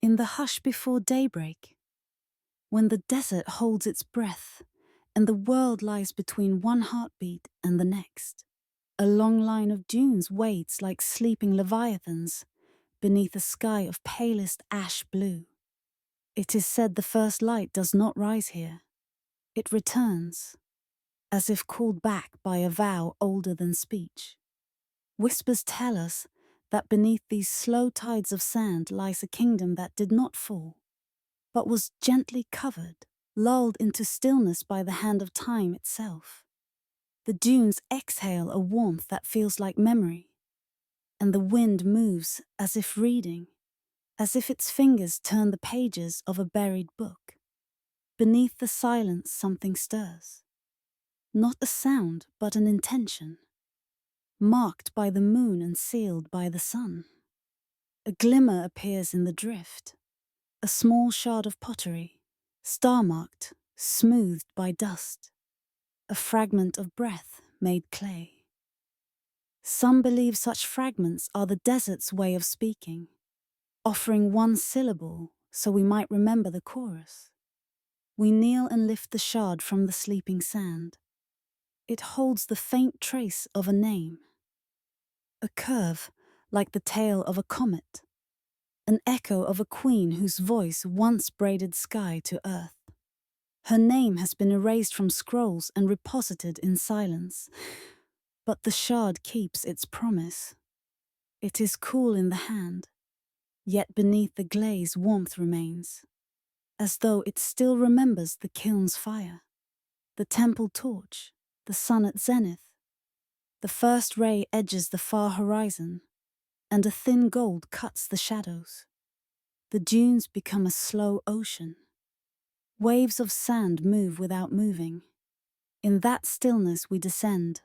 In the hush before daybreak, when the desert holds its breath and the world lies between one heartbeat and the next, a long line of dunes waits like sleeping leviathans beneath a sky of palest ash blue. It is said the first light does not rise here. It returns, as if called back by a vow older than speech. Whispers tell us that beneath these slow tides of sand lies a kingdom that did not fall, but was gently covered, lulled into stillness by the hand of time itself. The dunes exhale a warmth that feels like memory, and the wind moves as if reading, as if its fingers turn the pages of a buried book. Beneath the silence something stirs. Not a sound, but an intention, marked by the moon and sealed by the sun. A glimmer appears in the drift, a small shard of pottery, star-marked, smoothed by dust, a fragment of breath made clay. Some believe such fragments are the desert's way of speaking, offering one syllable so we might remember the chorus. We kneel and lift the shard from the sleeping sand. It holds the faint trace of a name, a curve like the tail of a comet, an echo of a queen whose voice once braided sky to earth. Her name has been erased from scrolls and reposited in silence, but the shard keeps its promise. It is cool in the hand, yet beneath the glaze warmth remains, as though it still remembers the kiln's fire, the temple torch, the sun at zenith. The first ray edges the far horizon, and a thin gold cuts the shadows. The dunes become a slow ocean. Waves of sand move without moving. In that stillness we descend,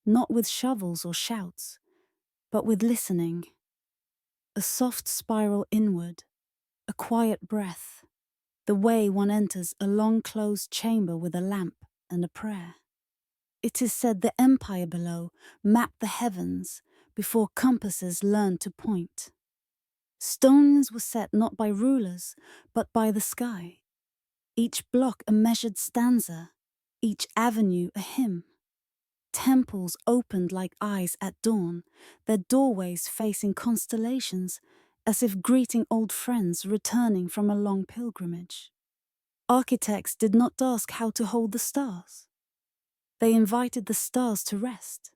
not with shovels or shouts, but with listening. A soft spiral inward, a quiet breath, the way one enters a long-closed chamber with a lamp and a prayer. It is said the empire below mapped the heavens before compasses learned to point. Stones were set not by rulers, but by the sky. Each block a measured stanza, each avenue a hymn. Temples opened like eyes at dawn, their doorways facing constellations, as if greeting old friends returning from a long pilgrimage. Architects did not ask how to hold the stars. They invited the stars to rest.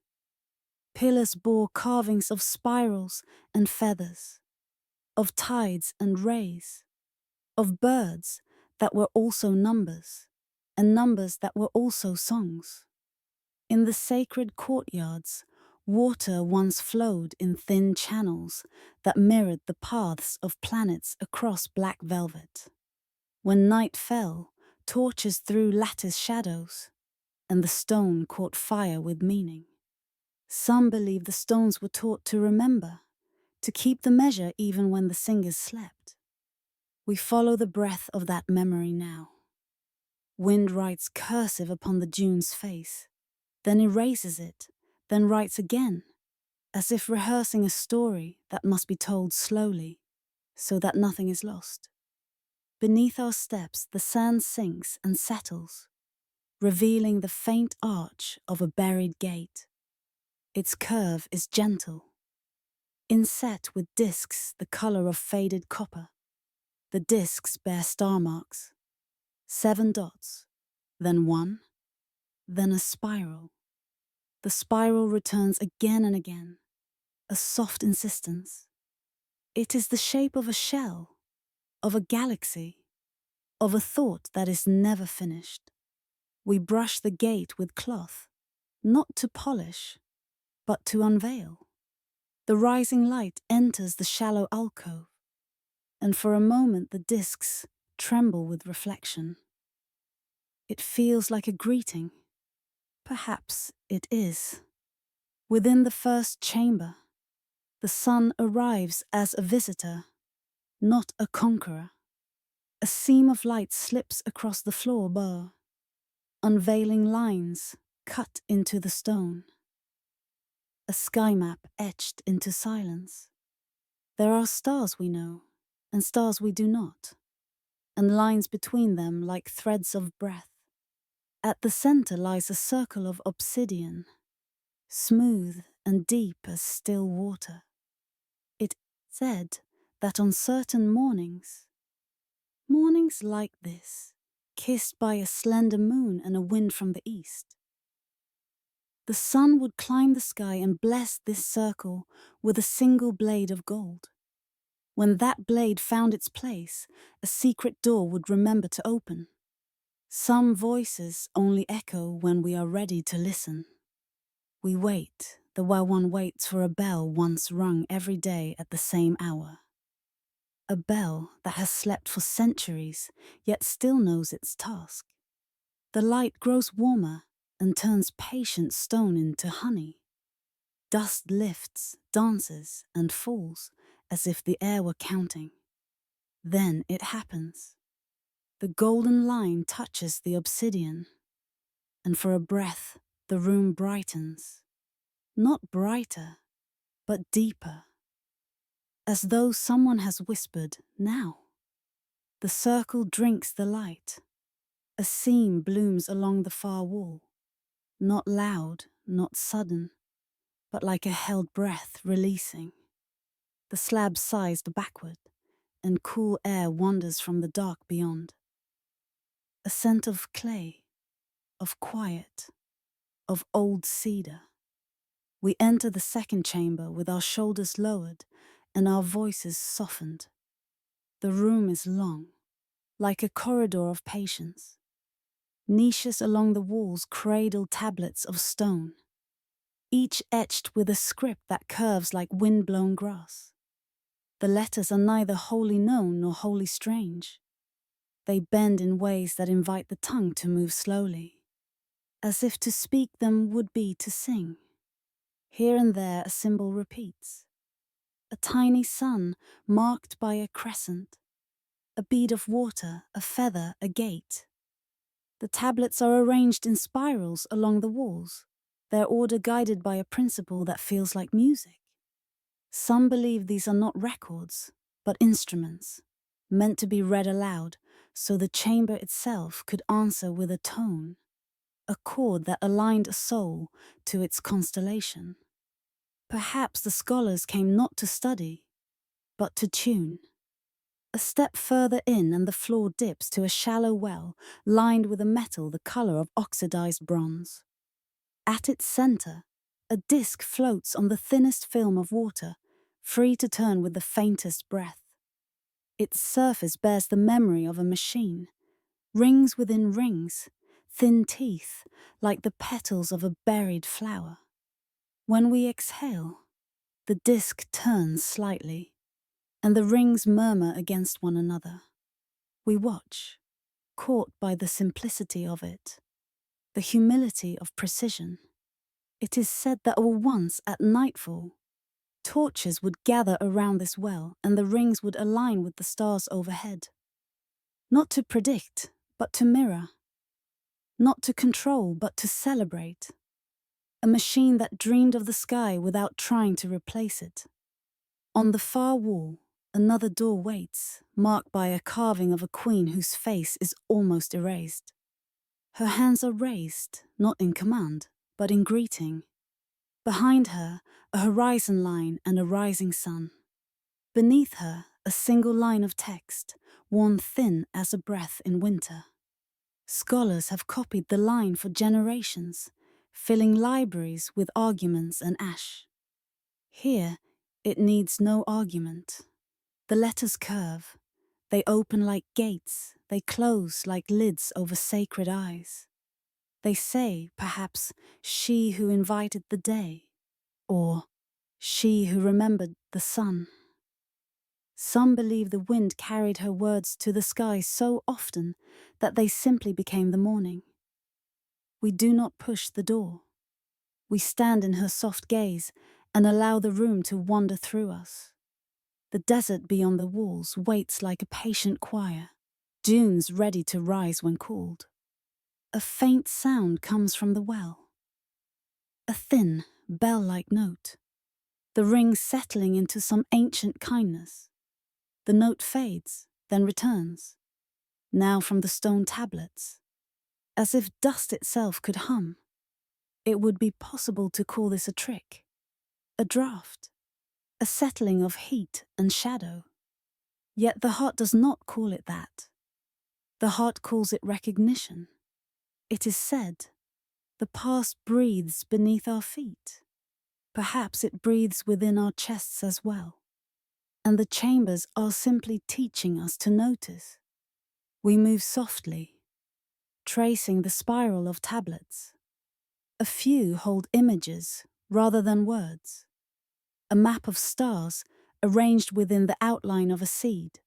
Pillars bore carvings of spirals and feathers, of tides and rays, of birds that were also numbers, and numbers that were also songs. In the sacred courtyards, water once flowed in thin channels that mirrored the paths of planets across black velvet. When night fell, torches threw lattice shadows, and the stone caught fire with meaning. Some believe the stones were taught to remember, to keep the measure even when the singers slept. We follow the breath of that memory now. Wind writes cursive upon the dune's face, then erases it, then writes again, as if rehearsing a story that must be told slowly, so that nothing is lost. Beneath our steps, the sand sinks and settles, revealing the faint arch of a buried gate. Its curve is gentle, inset with discs the color of faded copper. The discs bear star marks, 7 dots, then 1, then a spiral. The spiral returns again and again, a soft insistence. It is the shape of a shell, of a galaxy, of a thought that is never finished. We brush the gate with cloth, not to polish, but to unveil. The rising light enters the shallow alcove, and for a moment the discs tremble with reflection. It feels like a greeting. Perhaps it is. Within the first chamber, the sun arrives as a visitor, not a conqueror. A seam of light slips across the floor bar, unveiling lines cut into the stone. A sky map etched into silence. There are stars we know, and stars we do not, and lines between them like threads of breath. At the center lies a circle of obsidian, smooth and deep as still water. It said that on certain mornings like this, kissed by a slender moon and a wind from the east, the sun would climb the sky and bless this circle with a single blade of gold. When that blade found its place, a secret door would remember to open. Some voices only echo when we are ready to listen. We wait, the while one waits for a bell once rung every day at the same hour. A bell that has slept for centuries, yet still knows its task. The light grows warmer and turns patient stone into honey. Dust lifts, dances, and falls as if the air were counting. Then it happens. The golden line touches the obsidian, and for a breath the room brightens. Not brighter, but deeper. As though someone has whispered, now. The circle drinks the light. A seam blooms along the far wall. Not loud, not sudden, but like a held breath releasing. The slab sighs backward, and cool air wanders from the dark beyond. A scent of clay, of quiet, of old cedar. We enter the second chamber with our shoulders lowered and our voices softened. The room is long, like a corridor of patience. Niches along the walls cradle tablets of stone, each etched with a script that curves like wind-blown grass. The letters are neither wholly known nor wholly strange. They bend in ways that invite the tongue to move slowly, as if to speak them would be to sing. Here and there a symbol repeats. A tiny sun marked by a crescent, a bead of water, a feather, a gate. The tablets are arranged in spirals along the walls, their order guided by a principle that feels like music. Some believe these are not records, but instruments, meant to be read aloud, so the chamber itself could answer with a tone, a chord that aligned a soul to its constellation. Perhaps the scholars came not to study, but to tune. A step further in and the floor dips to a shallow well lined with a metal the color of oxidized bronze. At its center, a disc floats on the thinnest film of water, free to turn with the faintest breath. Its surface bears the memory of a machine, rings within rings, thin teeth like the petals of a buried flower. When we exhale, the disc turns slightly, and the rings murmur against one another. We watch, caught by the simplicity of it, the humility of precision. It is said that once at nightfall, torches would gather around this well and the rings would align with the stars overhead. Not to predict, but to mirror. Not to control, but to celebrate. A machine that dreamed of the sky without trying to replace it. On the far wall, another door waits, marked by a carving of a queen whose face is almost erased. Her hands are raised, not in command, but in greeting. Behind her, a horizon line and a rising sun. Beneath her, a single line of text, worn thin as a breath in winter. Scholars have copied the line for generations, filling libraries with arguments and ash. Here, it needs no argument. The letters curve. They open like gates, they close like lids over sacred eyes. They say, perhaps, she who invited the day, or she who remembered the sun. Some believe the wind carried her words to the sky so often that they simply became the morning. We do not push the door. We stand in her soft gaze and allow the room to wander through us. The desert beyond the walls waits like a patient choir, dunes ready to rise when called. A faint sound comes from the well. A thin, bell-like note. The ring settling into some ancient kindness. The note fades, then returns, now from the stone tablets. As if dust itself could hum, it would be possible to call this a trick, a draft, a settling of heat and shadow. Yet the heart does not call it that. The heart calls it recognition. It is said, the past breathes beneath our feet. Perhaps it breathes within our chests as well. And the chambers are simply teaching us to notice. We move softly, tracing the spiral of tablets. A few hold images rather than words. A map of stars arranged within the outline of a seed.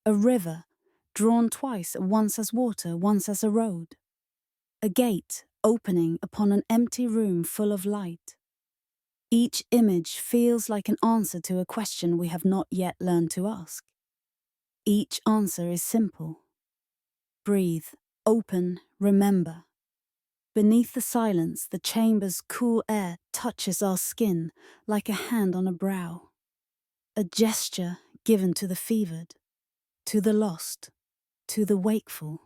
A river drawn twice, once as water, once as a road. A gate opening upon an empty room full of light. Each image feels like an answer to a question we have not yet learned to ask. Each answer is simple. Breathe, open, remember. Beneath the silence, the chamber's cool air touches our skin like a hand on a brow. A gesture given to the fevered, to the lost, to the wakeful.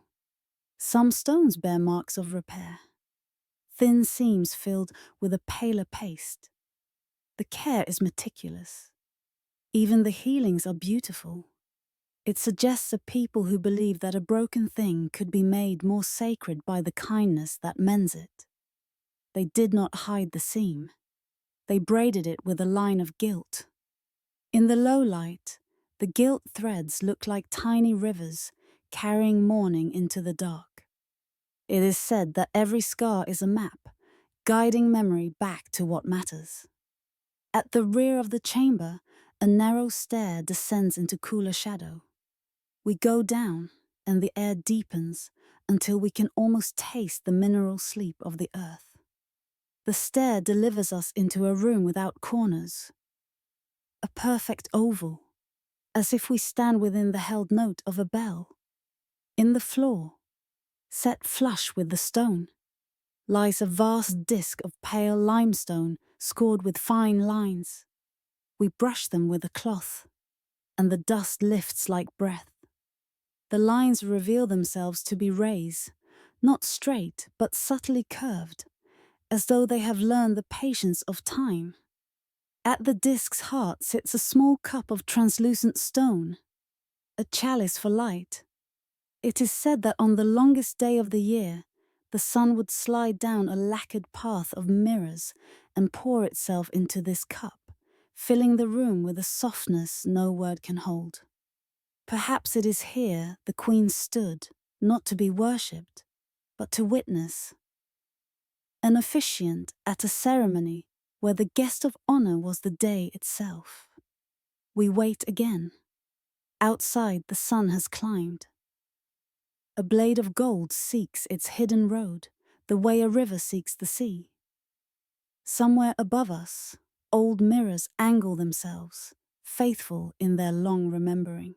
Some stones bear marks of repair. Thin seams filled with a paler paste. The care is meticulous. Even the healings are beautiful. It suggests a people who believe that a broken thing could be made more sacred by the kindness that mends it. They did not hide the seam. They braided it with a line of gilt. In the low light, the gilt threads look like tiny rivers carrying mourning into the dark. It is said that every scar is a map, guiding memory back to what matters. At the rear of the chamber, a narrow stair descends into cooler shadow. We go down, and the air deepens until we can almost taste the mineral sleep of the earth. The stair delivers us into a room without corners. A perfect oval, as if we stand within the held note of a bell. In the floor, set flush with the stone, lies a vast disk of pale limestone scored with fine lines. We brush them with a cloth, and the dust lifts like breath. The lines reveal themselves to be rays, not straight but subtly curved, as though they have learned the patience of time. At the disk's heart sits a small cup of translucent stone, a chalice for light. It is said that on the longest day of the year, the sun would slide down a lacquered path of mirrors and pour itself into this cup, filling the room with a softness no word can hold. Perhaps it is here the Queen stood, not to be worshipped, but to witness. An officiant at a ceremony where the guest of honor was the day itself. We wait again. Outside, the sun has climbed. A blade of gold seeks its hidden road, the way a river seeks the sea. Somewhere above us, old mirrors angle themselves, faithful in their long remembering.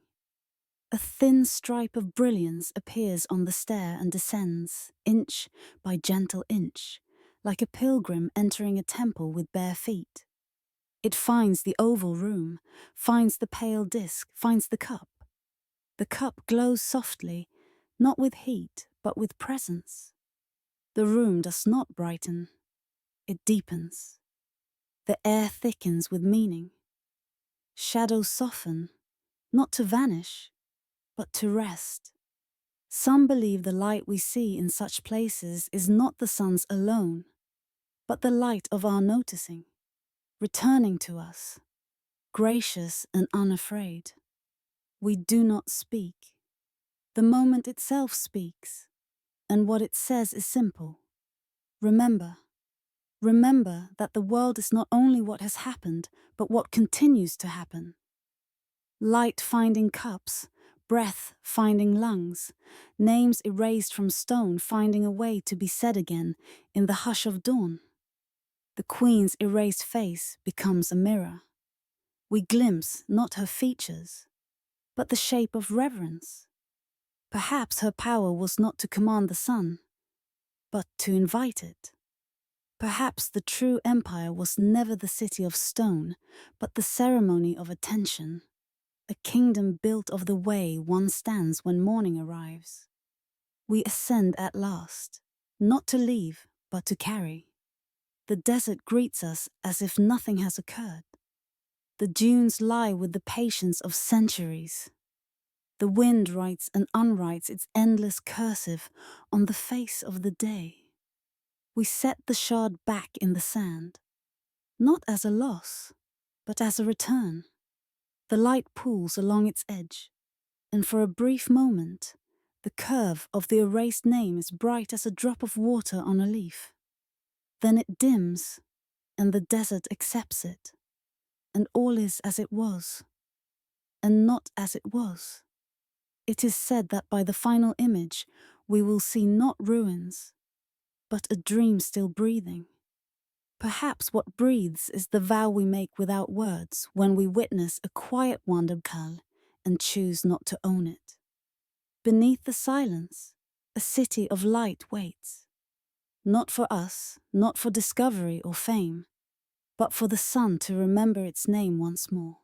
A thin stripe of brilliance appears on the stair and descends, inch by gentle inch, like a pilgrim entering a temple with bare feet. It finds the oval room, finds the pale disk, finds the cup. The cup glows softly, not with heat, but with presence. The room does not brighten, it deepens. The air thickens with meaning. Shadows soften, not to vanish, but to rest. Some believe the light we see in such places is not the sun's alone, but the light of our noticing, returning to us, gracious and unafraid. We do not speak. The moment itself speaks, and what it says is simple. Remember. Remember that the world is not only what has happened, but what continues to happen. Light finding cups, breath finding lungs, names erased from stone finding a way to be said again in the hush of dawn. The Queen's erased face becomes a mirror. We glimpse not her features, but the shape of reverence. Perhaps her power was not to command the sun, but to invite it. Perhaps the true empire was never the city of stone, but the ceremony of attention, a kingdom built of the way one stands when morning arrives. We ascend at last, not to leave, but to carry. The desert greets us as if nothing has occurred. The dunes lie with the patience of centuries. The wind writes and unwrites its endless cursive on the face of the day. We set the shard back in the sand, not as a loss, but as a return. The light pools along its edge, and for a brief moment, the curve of the erased name is bright as a drop of water on a leaf. Then it dims, and the desert accepts it, and all is as it was, and not as it was. It is said that by the final image, we will see not ruins, but a dream still breathing. Perhaps what breathes is the vow we make without words when we witness a quiet wonder and choose not to own it. Beneath the silence, a city of light waits. Not for us, not for discovery or fame, but for the sun to remember its name once more.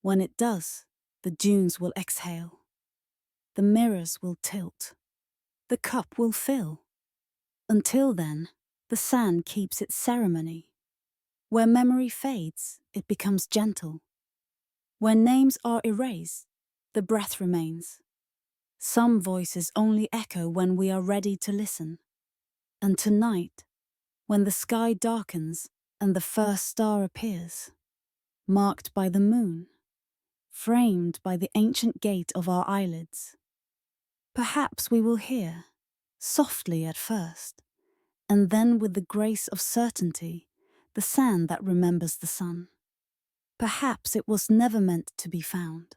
When it does, the dunes will exhale. The mirrors will tilt. The cup will fill. Until then, the sand keeps its ceremony. Where memory fades, it becomes gentle. Where names are erased, the breath remains. Some voices only echo when we are ready to listen. And tonight, when the sky darkens and the first star appears, marked by the moon, framed by the ancient gate of our eyelids, perhaps we will hear, softly at first, and then with the grace of certainty, the sand that remembers the sun. Perhaps it was never meant to be found.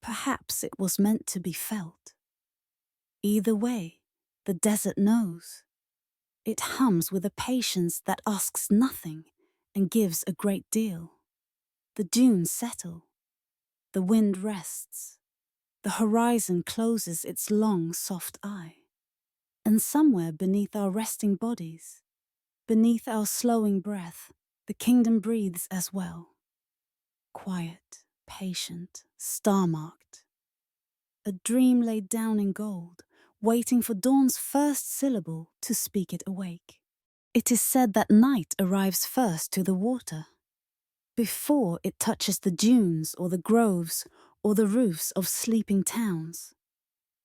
Perhaps it was meant to be felt. Either way, the desert knows. It hums with a patience that asks nothing and gives a great deal. The dunes settle. The wind rests. The horizon closes its long, soft eye. And somewhere beneath our resting bodies, beneath our slowing breath, the kingdom breathes as well. Quiet, patient, star-marked. A dream laid down in gold, waiting for dawn's first syllable to speak it awake. It is said that night arrives first to the water, before it touches the dunes or the groves or the roofs of sleeping towns.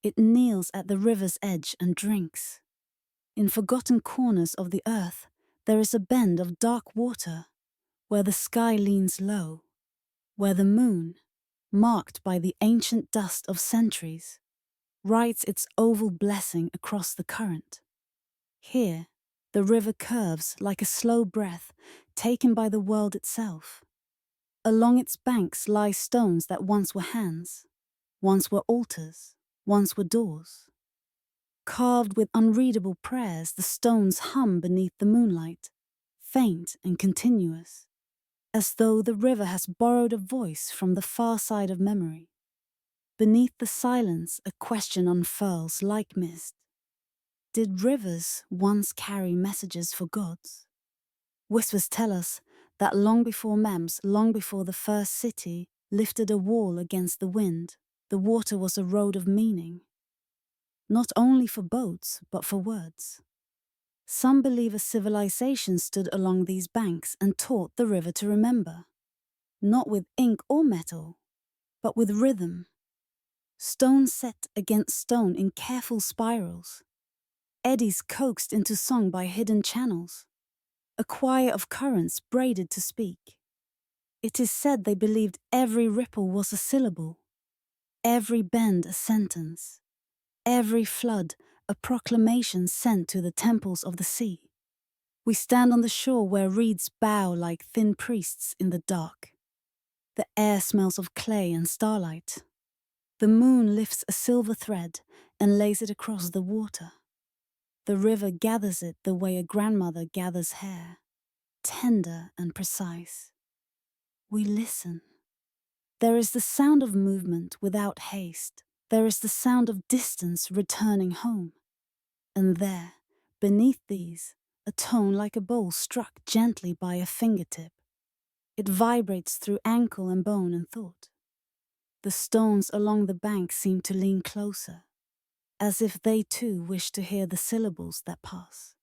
It kneels at the river's edge and drinks. In forgotten corners of the earth, there is a bend of dark water, where the sky leans low, where the moon, marked by the ancient dust of centuries, writes its oval blessing across the current. Here, the river curves like a slow breath taken by the world itself. Along its banks lie stones that once were hands, once were altars, once were doors. Carved with unreadable prayers, the stones hum beneath the moonlight, faint and continuous, as though the river has borrowed a voice from the far side of memory. Beneath the silence, a question unfurls like mist. Did rivers once carry messages for gods? Whispers tell us that long before Mems, long before the first city lifted a wall against the wind, the water was a road of meaning. Not only for boats, but for words. Some believe a civilization stood along these banks and taught the river to remember, not with ink or metal, but with rhythm. Stone set against stone in careful spirals, eddies coaxed into song by hidden channels, a choir of currents braided to speak. It is said they believed every ripple was a syllable, every bend a sentence, every flood a proclamation sent to the temples of the sea. We stand on the shore where reeds bow like thin priests in the dark. The air smells of clay and starlight. The moon lifts a silver thread and lays it across the water. The river gathers it the way a grandmother gathers hair, tender and precise. We listen. There is the sound of movement without haste. There is the sound of distance returning home. And there, beneath these, a tone like a bowl struck gently by a fingertip. It vibrates through ankle and bone and thought. The stones along the bank seem to lean closer, as if they too wish to hear the syllables that pass.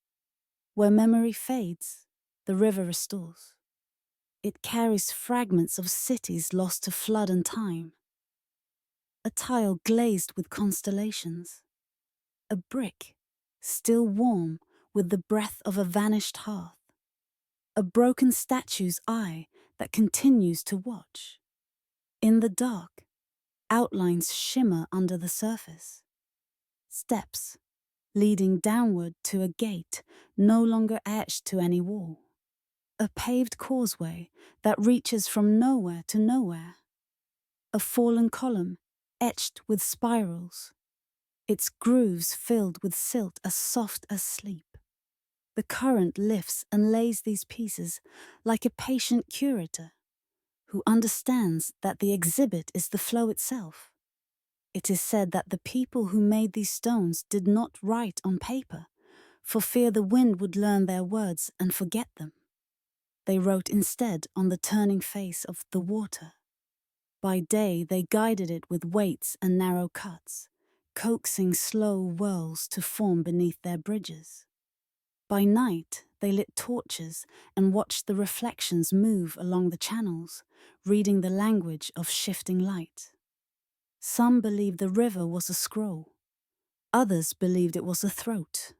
Where memory fades, the river restores. It carries fragments of cities lost to flood and time. A tile glazed with constellations. A brick, still warm with the breath of a vanished hearth. A broken statue's eye that continues to watch. In the dark, outlines shimmer under the surface. Steps, leading downward to a gate no longer etched to any wall. A paved causeway that reaches from nowhere to nowhere. A fallen column etched with spirals, its grooves filled with silt as soft as sleep. The current lifts and lays these pieces like a patient curator who understands that the exhibit is the flow itself. It is said that the people who made these stones did not write on paper, for fear the wind would learn their words and forget them. They wrote instead on the turning face of the water. By day they guided it with weights and narrow cuts, coaxing slow whirls to form beneath their bridges. By night they lit torches and watched the reflections move along the channels, reading the language of shifting light. Some believed the river was a scroll. Others believed it was a throat.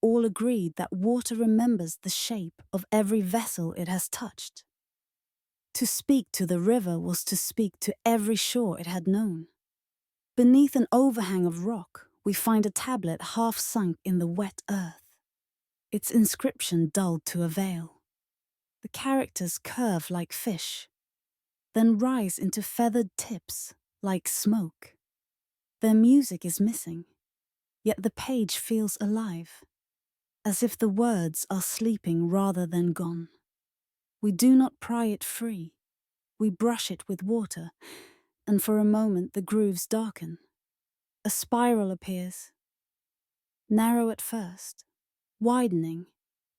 All agreed that water remembers the shape of every vessel it has touched. To speak to the river was to speak to every shore it had known. Beneath an overhang of rock, we find a tablet half sunk in the wet earth, its inscription dulled to a veil. The characters curve like fish, then rise into feathered tips like smoke. Their music is missing, yet the page feels alive, as if the words are sleeping rather than gone. We do not pry it free. We brush it with water, and for a moment the grooves darken. A spiral appears, narrow at first, widening,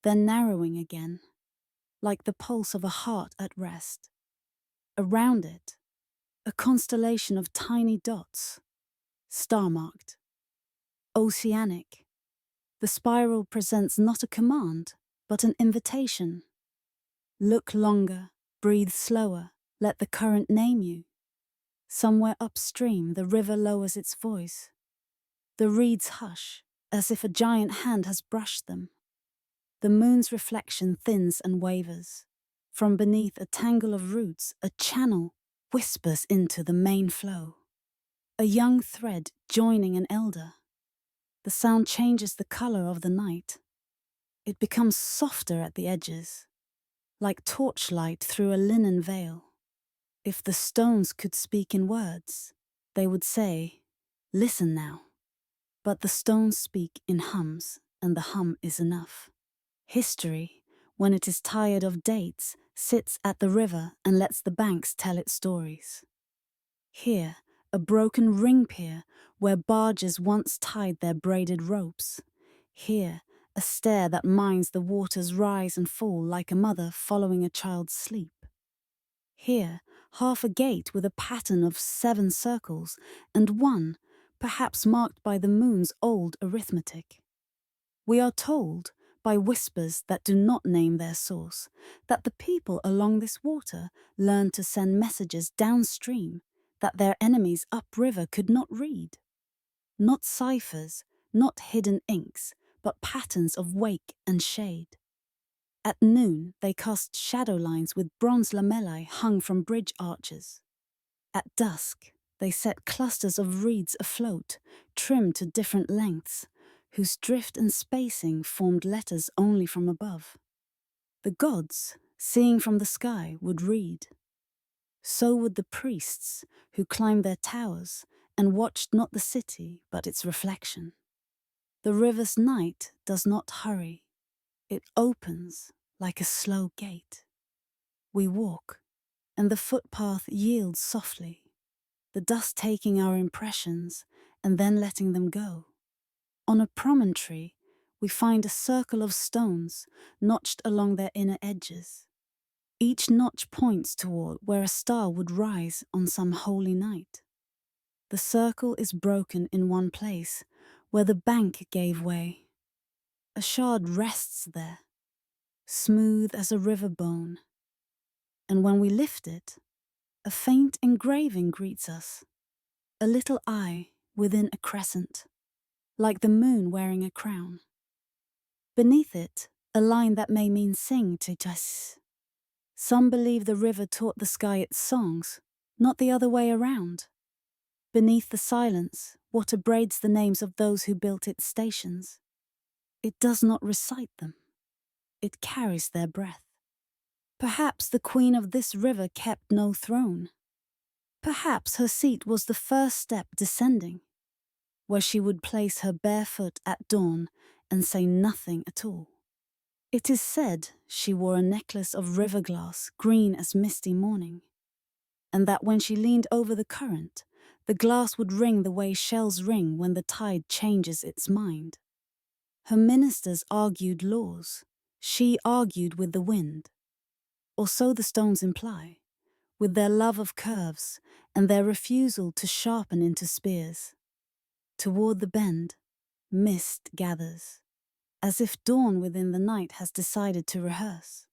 then narrowing again, like the pulse of a heart at rest. Around it, a constellation of tiny dots, star-marked, oceanic. The spiral presents not a command, but an invitation. Look longer, breathe slower, let the current name you. Somewhere upstream, the river lowers its voice. The reeds hush, as if a giant hand has brushed them. The moon's reflection thins and wavers. From beneath a tangle of roots, a channel whispers into the main flow. A young thread joining an elder. The sound changes the color of the night. It becomes softer at the edges, like torchlight through a linen veil. If the stones could speak in words, they would say, "Listen now." But the stones speak in hums, and the hum is enough. History, when it is tired of dates, sits at the river and lets the banks tell its stories. Here, a broken ring pier where barges once tied their braided ropes. Here, a stair that mines the water's rise and fall like a mother following a child's sleep. Here, half a gate with a pattern of 7 circles, and one, perhaps marked by the moon's old arithmetic. We are told, by whispers that do not name their source, that the people along this water learned to send messages downstream that their enemies upriver could not read. Not ciphers, not hidden inks, but patterns of wake and shade. At noon, they cast shadow lines with bronze lamellae hung from bridge arches. At dusk, they set clusters of reeds afloat, trimmed to different lengths, whose drift and spacing formed letters only from above. The gods, seeing from the sky, would read. So would the priests, who climbed their towers and watched not the city, but its reflection. The river's night does not hurry. It opens like a slow gate. We walk, and the footpath yields softly, the dust taking our impressions and then letting them go. On a promontory, we find a circle of stones notched along their inner edges. Each notch points toward where a star would rise on some holy night. The circle is broken in one place, where the bank gave way. A shard rests there, smooth as a river bone. And when we lift it, a faint engraving greets us, a little eye within a crescent, like the moon wearing a crown. Beneath it, a line that may mean sing to us. Some believe the river taught the sky its songs, not the other way around. Beneath the silence, water braids the names of those who built its stations. It does not recite them. It carries their breath. Perhaps the queen of this river kept no throne. Perhaps her seat was the first step descending, where she would place her bare foot at dawn and say nothing at all. It is said she wore a necklace of river glass, green as misty morning, and that when she leaned over the current, the glass would ring the way shells ring when the tide changes its mind. Her ministers argued laws. She argued with the wind. Or so the stones imply, with their love of curves and their refusal to sharpen into spears. Toward the bend, mist gathers, as if dawn within the night has decided to rehearse.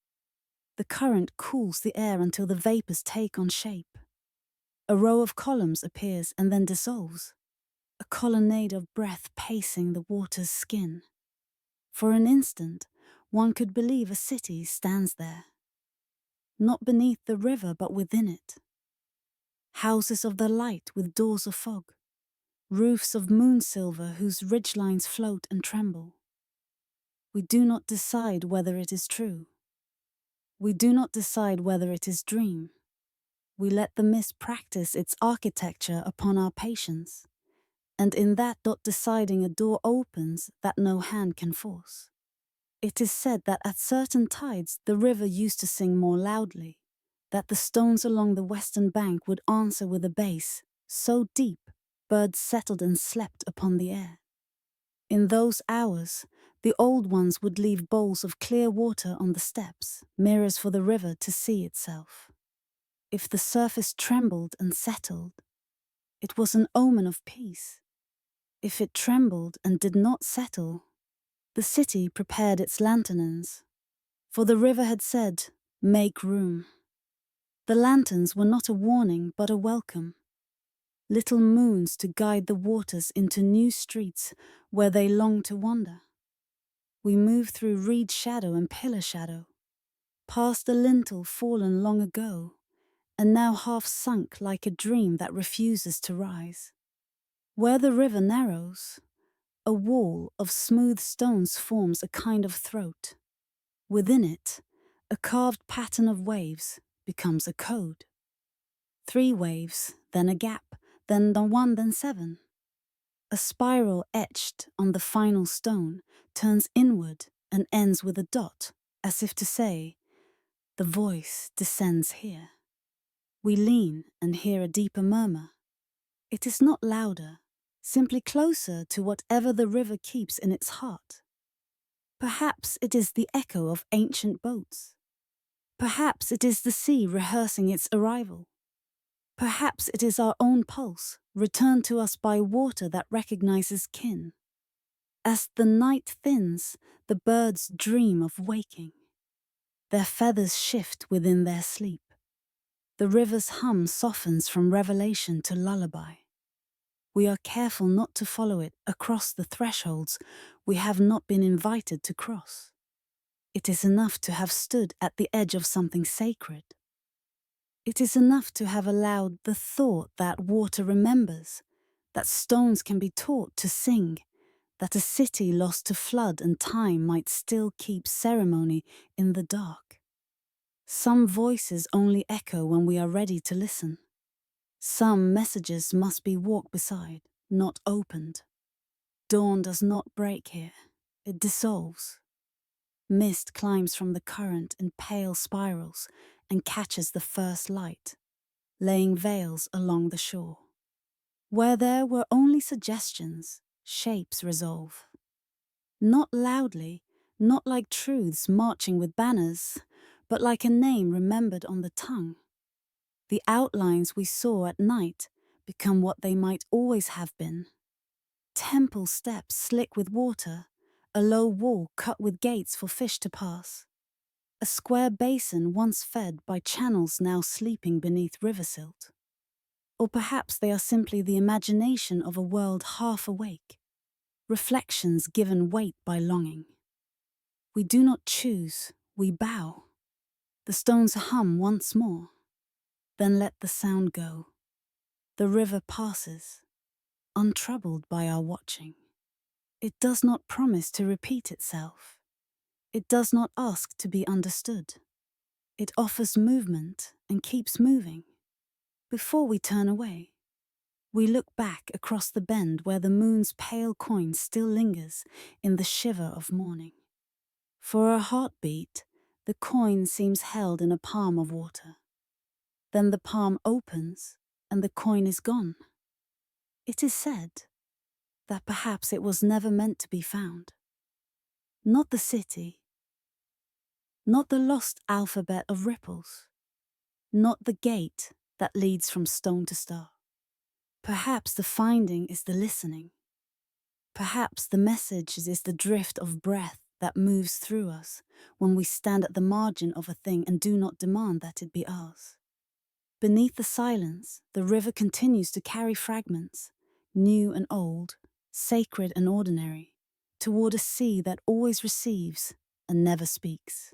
The current cools the air until the vapors take on shape. A row of columns appears and then dissolves, a colonnade of breath pacing the water's skin. For an instant, one could believe a city stands there. Not beneath the river, but within it. Houses of the light with doors of fog, roofs of moon silver whose ridgelines float and tremble. We do not decide whether it is true. We do not decide whether it is dream. We let the mist practice its architecture upon our patience, and in that dot deciding a door opens that no hand can force. It is said that at certain tides the river used to sing more loudly, that the stones along the western bank would answer with a bass so deep birds settled and slept upon the air. In those hours, the old ones would leave bowls of clear water on the steps, mirrors for the river to see itself. If the surface trembled and settled, it was an omen of peace. If it trembled and did not settle, the city prepared its lanterns, for the river had said, "Make room." The lanterns were not a warning but a welcome. Little moons to guide the waters into new streets where they long to wander. We move through reed shadow and pillar shadow, past a lintel fallen long ago, and now half sunk like a dream that refuses to rise. Where the river narrows, a wall of smooth stones forms a kind of throat. Within it, a carved pattern of waves becomes a code. 3 waves, then a gap, then the 1, then 7. A spiral etched on the final stone turns inward and ends with a dot, as if to say, the voice descends here. We lean and hear a deeper murmur. It is not louder, simply closer to whatever the river keeps in its heart. Perhaps it is the echo of ancient boats. Perhaps it is the sea rehearsing its arrival. Perhaps it is our own pulse, returned to us by water that recognizes kin. As the night thins, the birds dream of waking. Their feathers shift within their sleep. The river's hum softens from revelation to lullaby. We are careful not to follow it across the thresholds we have not been invited to cross. It is enough to have stood at the edge of something sacred. It is enough to have allowed the thought that water remembers, that stones can be taught to sing, that a city lost to flood and time might still keep ceremony in the dark. Some voices only echo when we are ready to listen. Some messages must be walked beside, not opened. Dawn does not break here, it dissolves. Mist climbs from the current in pale spirals and catches the first light, laying veils along the shore. Where there were only suggestions, shapes resolve. Not loudly, not like truths marching with banners, but like a name remembered on the tongue. The outlines we saw at night become what they might always have been. Temple steps slick with water, a low wall cut with gates for fish to pass. A square basin once fed by channels now sleeping beneath river silt. Or perhaps they are simply the imagination of a world half awake, reflections given weight by longing. We do not choose, we bow. The stones hum once more, then let the sound go. The river passes, untroubled by our watching. It does not promise to repeat itself. It does not ask to be understood. It offers movement and keeps moving. Before we turn away, we look back across the bend where the moon's pale coin still lingers in the shiver of morning. For a heartbeat, the coin seems held in a palm of water. Then the palm opens and the coin is gone. It is said that perhaps it was never meant to be found. Not the city, not the lost alphabet of ripples, not the gate that leads from stone to star. Perhaps the finding is the listening. Perhaps the message is the drift of breath that moves through us when we stand at the margin of a thing and do not demand that it be ours. Beneath the silence, the river continues to carry fragments, new and old, sacred and ordinary, toward a sea that always receives and never speaks.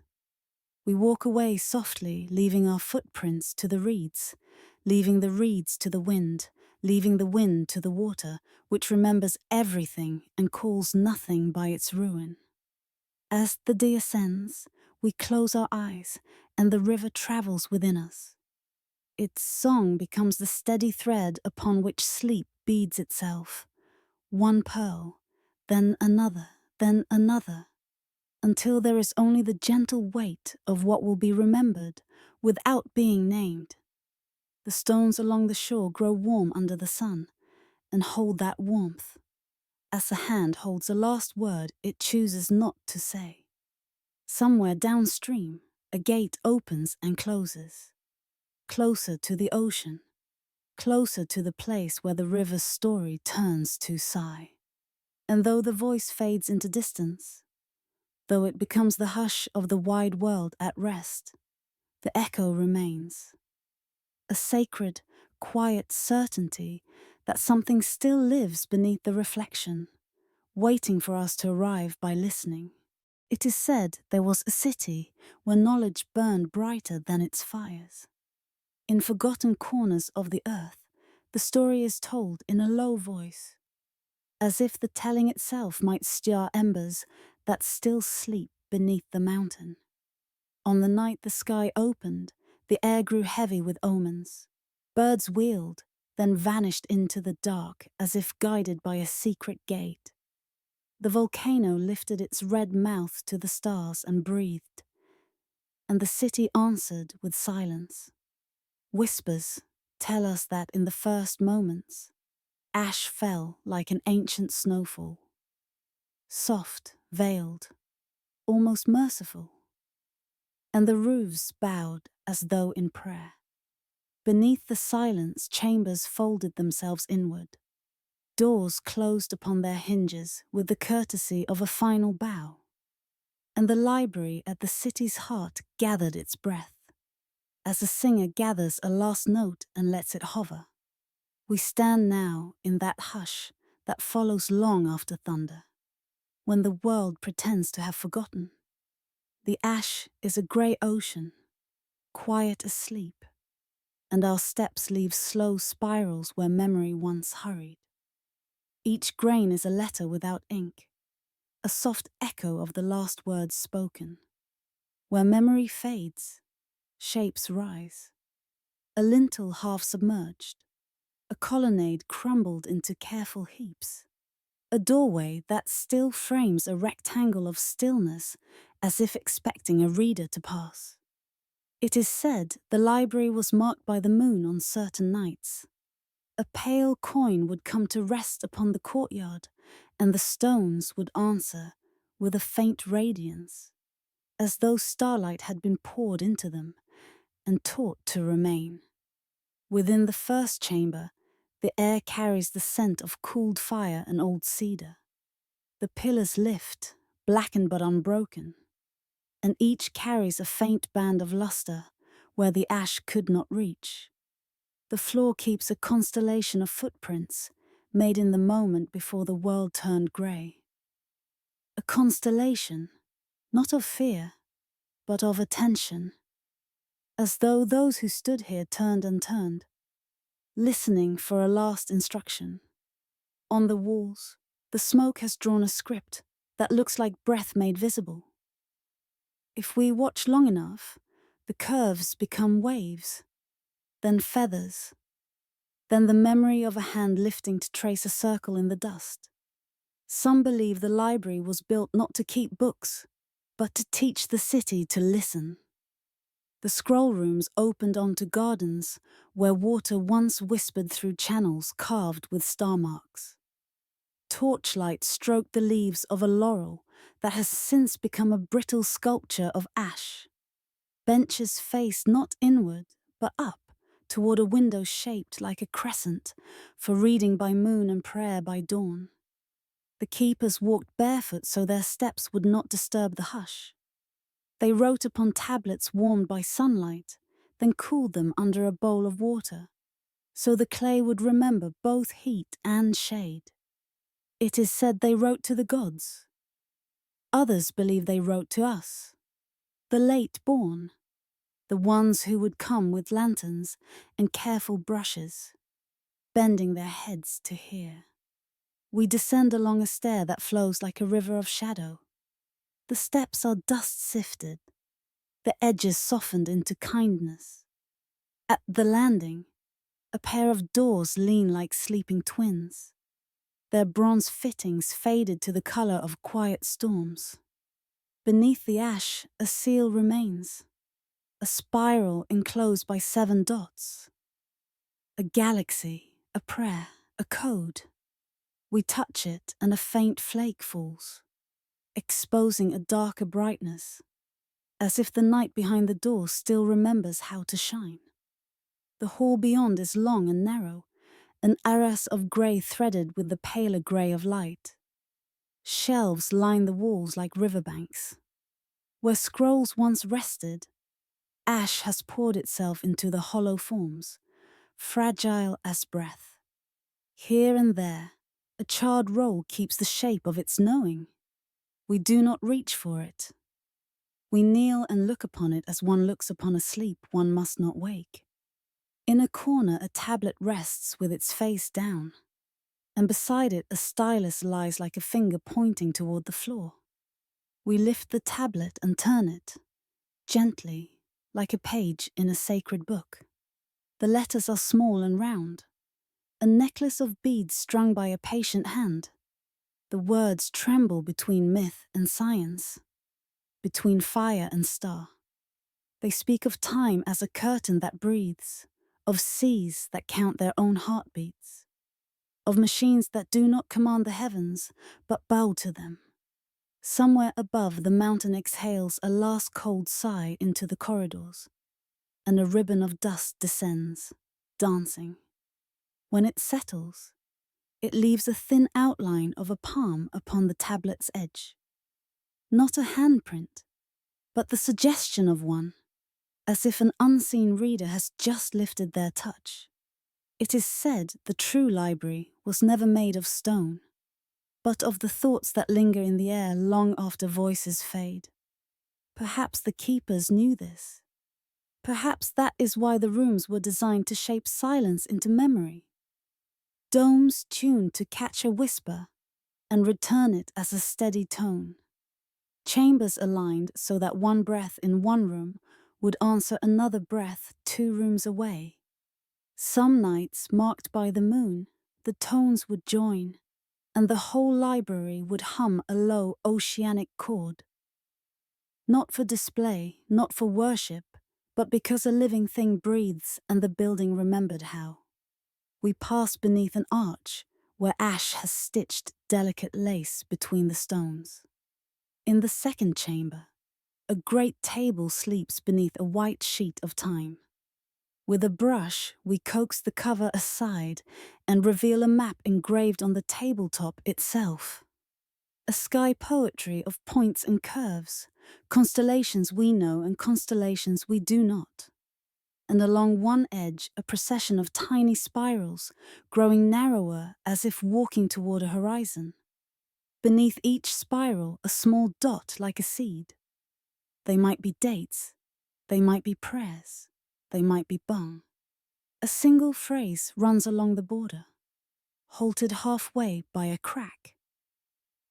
We walk away softly, leaving our footprints to the reeds, leaving the reeds to the wind, leaving the wind to the water, which remembers everything and calls nothing by its ruin. As the day ascends, we close our eyes, and the river travels within us. Its song becomes the steady thread upon which sleep beads itself, one pearl, then another, until there is only the gentle weight of what will be remembered without being named. The stones along the shore grow warm under the sun and hold that warmth, as a hand holds a last word it chooses not to say. Somewhere downstream, a gate opens and closes, closer to the ocean, closer to the place where the river's story turns to sigh. And though the voice fades into distance, though it becomes the hush of the wide world at rest, the echo remains. A sacred, quiet certainty that something still lives beneath the reflection, waiting for us to arrive by listening. It is said there was a city where knowledge burned brighter than its fires. In forgotten corners of the earth, the story is told in a low voice, as if the telling itself might stir embers that still sleep beneath the mountain. On the night the sky opened, the air grew heavy with omens. Birds wheeled, then vanished into the dark as if guided by a secret gate. The volcano lifted its red mouth to the stars and breathed, and the city answered with silence. Whispers tell us that in the first moments, ash fell like an ancient snowfall, soft, veiled, almost merciful, and the roofs bowed as though in prayer. Beneath the silence, chambers folded themselves inward. Doors closed upon their hinges with the courtesy of a final bow. And the library at the city's heart gathered its breath, as a singer gathers a last note and lets it hover. We stand now in that hush that follows long after thunder, when the world pretends to have forgotten. The ash is a grey ocean, quiet asleep, and our steps leave slow spirals where memory once hurried. Each grain is a letter without ink, a soft echo of the last words spoken. Where memory fades, shapes rise. A lintel half submerged, a colonnade crumbled into careful heaps, a doorway that still frames a rectangle of stillness as if expecting a reader to pass. It is said the library was marked by the moon on certain nights. A pale coin would come to rest upon the courtyard, and the stones would answer with a faint radiance, as though starlight had been poured into them and taught to remain. Within the first chamber, the air carries the scent of cooled fire and old cedar. The pillars lift, blackened but unbroken, and each carries a faint band of luster where the ash could not reach. The floor keeps a constellation of footprints made in the moment before the world turned grey. A constellation, not of fear, but of attention, as though those who stood here turned and turned, listening for a last instruction. On the walls, the smoke has drawn a script that looks like breath made visible. If we watch long enough, the curves become waves, then feathers, then the memory of a hand lifting to trace a circle in the dust. Some believe the library was built not to keep books, but to teach the city to listen. The scroll rooms opened onto gardens where water once whispered through channels carved with star marks. Torchlight stroked the leaves of a laurel that has since become a brittle sculpture of ash. Benches faced not inward, but up, toward a window shaped like a crescent, for reading by moon and prayer by dawn. The keepers walked barefoot so their steps would not disturb the hush. They wrote upon tablets warmed by sunlight, then cooled them under a bowl of water, so the clay would remember both heat and shade. It is said they wrote to the gods. Others believe they wrote to us, the late born, the ones who would come with lanterns and careful brushes, bending their heads to hear. We descend along a stair that flows like a river of shadow. The steps are dust-sifted, the edges softened into kindness. At the landing, a pair of doors lean like sleeping twins, their bronze fittings faded to the color of quiet storms. Beneath the ash, a seal remains, a spiral enclosed by 7 dots. A galaxy, a prayer, a code. We touch it and a faint flake falls, exposing a darker brightness, as if the night behind the door still remembers how to shine. The hall beyond is long and narrow, an arras of grey threaded with the paler grey of light. Shelves line the walls like riverbanks. Where scrolls once rested, ash has poured itself into the hollow forms, fragile as breath. Here and there, a charred roll keeps the shape of its knowing. We do not reach for it. We kneel and look upon it as one looks upon a sleep one must not wake. In a corner, a tablet rests with its face down, and beside it a stylus lies like a finger pointing toward the floor. We lift the tablet and turn it, gently, like a page in a sacred book. The letters are small and round, a necklace of beads strung by a patient hand. The words tremble between myth and science, between fire and star. They speak of time as a curtain that breathes, of seas that count their own heartbeats, of machines that do not command the heavens, but bow to them. Somewhere above, the mountain exhales a last cold sigh into the corridors, and a ribbon of dust descends, dancing. When it settles, it leaves a thin outline of a palm upon the tablet's edge. Not a handprint, but the suggestion of one, as if an unseen reader has just lifted their touch. It is said the true library was never made of stone, but of the thoughts that linger in the air long after voices fade. Perhaps the keepers knew this. Perhaps that is why the rooms were designed to shape silence into memory. Domes tuned to catch a whisper and return it as a steady tone. Chambers aligned so that one breath in one room would answer another breath 2 rooms away. Some nights, marked by the moon, the tones would join, and the whole library would hum a low oceanic chord. Not for display, not for worship, but because a living thing breathes and the building remembered how. We pass beneath an arch where ash has stitched delicate lace between the stones. In the second chamber, a great table sleeps beneath a white sheet of time. With a brush, we coax the cover aside and reveal a map engraved on the tabletop itself. A sky poetry of points and curves, constellations we know and constellations we do not. And along one edge, a procession of tiny spirals, growing narrower as if walking toward a horizon. Beneath each spiral, a small dot like a seed. They might be dates, they might be prayers, they might be bung. A single phrase runs along the border, halted halfway by a crack,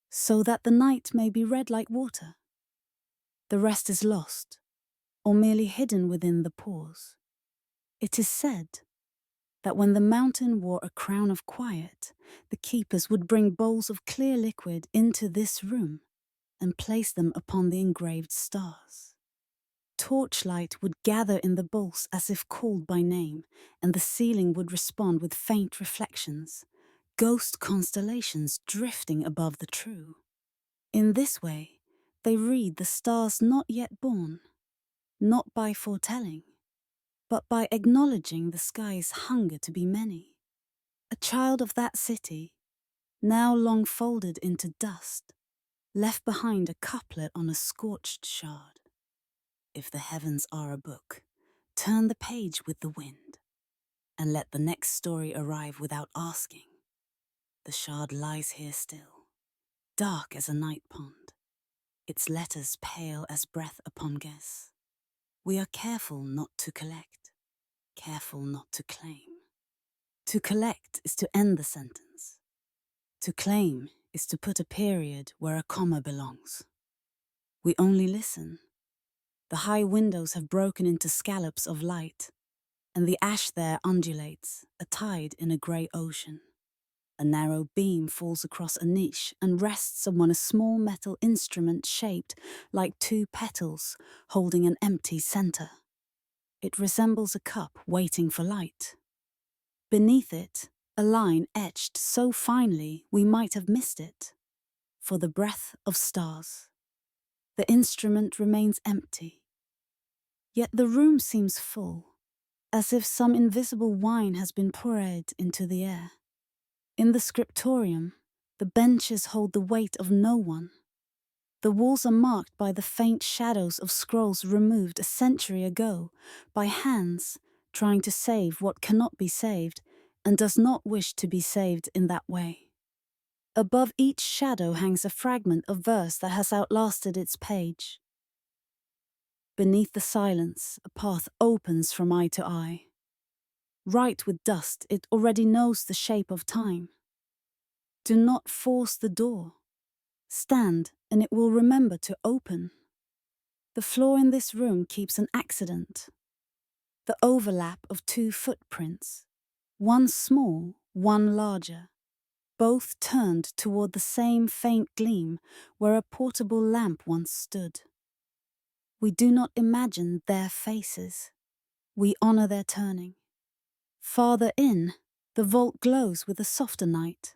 so that the night may be red like water. The rest is lost, or merely hidden within the pause. It is said that when the mountain wore a crown of quiet, the keepers would bring bowls of clear liquid into this room and place them upon the engraved stars. Torchlight would gather in the bowls as if called by name, and the ceiling would respond with faint reflections, ghost constellations drifting above the true. In this way, they read the stars not yet born, not by foretelling, but by acknowledging the sky's hunger to be many. A child of that city, now long folded into dust, left behind a couplet on a scorched shard. If the heavens are a book, turn the page with the wind, and let the next story arrive without asking. The shard lies here still, dark as a night pond, its letters pale as breath upon guess. We are careful not to collect, careful not to claim. To collect is to end the sentence. To claim is to put a period where a comma belongs. We only listen. The high windows have broken into scallops of light, and the ash there undulates, a tide in a grey ocean. A narrow beam falls across a niche and rests upon a small metal instrument shaped like two petals holding an empty centre. It resembles a cup waiting for light. Beneath it, a line etched so finely we might have missed it. For the breath of stars. The instrument remains empty. Yet the room seems full, as if some invisible wine has been poured into the air. In the scriptorium, the benches hold the weight of no one. The walls are marked by the faint shadows of scrolls removed a century ago by hands trying to save what cannot be saved and does not wish to be saved in that way. Above each shadow hangs a fragment of verse that has outlasted its page. Beneath the silence, a path opens from eye to eye. Right with dust, it already knows the shape of time. Do not force the door. Stand, and it will remember to open. The floor in this room keeps an accident. The overlap of two footprints, one small, one larger, both turned toward the same faint gleam where a portable lamp once stood. We do not imagine their faces. We honor their turning. Farther in, the vault glows with a softer night.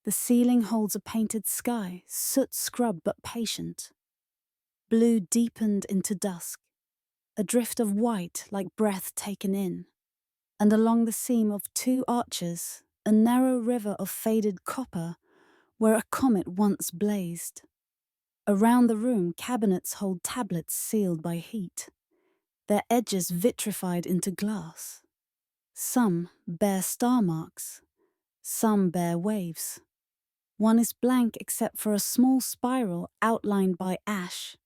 The ceiling holds a painted sky, soot-scrubbed but patient. Blue deepened into dusk, a drift of white like breath taken in, and along the seam of two arches, a narrow river of faded copper where a comet once blazed. Around the room, cabinets hold tablets sealed by heat, their edges vitrified into glass. Some bear star marks, some bear waves. One is blank except for a small spiral outlined by ash,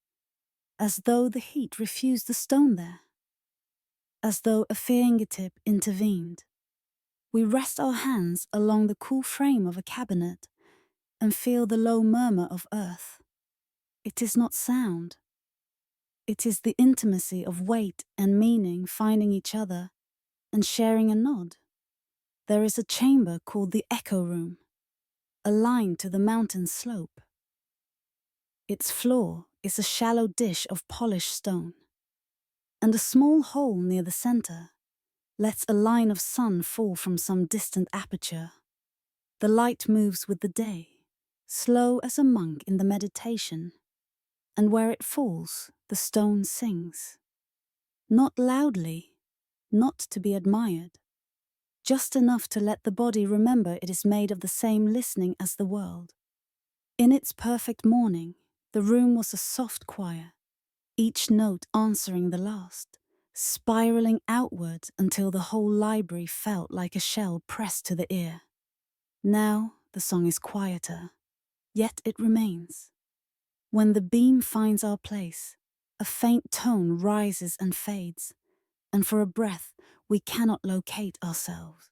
as though the heat refused the stone there, as though a fingertip intervened. We rest our hands along the cool frame of a cabinet and feel the low murmur of earth. It is not sound. It is the intimacy of weight and meaning finding each other and sharing a nod. There is a chamber called the echo room, aligned to the mountain slope. Its floor is a shallow dish of polished stone, and a small hole near the center lets a line of sun fall from some distant aperture. The light moves with the day, slow as a monk in the meditation. and where it falls, the stone sings. Not loudly, not to be admired, just enough to let the body remember it is made of the same listening as the world. In its perfect morning, the room was a soft choir, each note answering the last, spiraling outward until the whole library felt like a shell pressed to the ear. Now the song is quieter, yet it remains. When the beam finds our place, a faint tone rises and fades, and for a breath we cannot locate ourselves.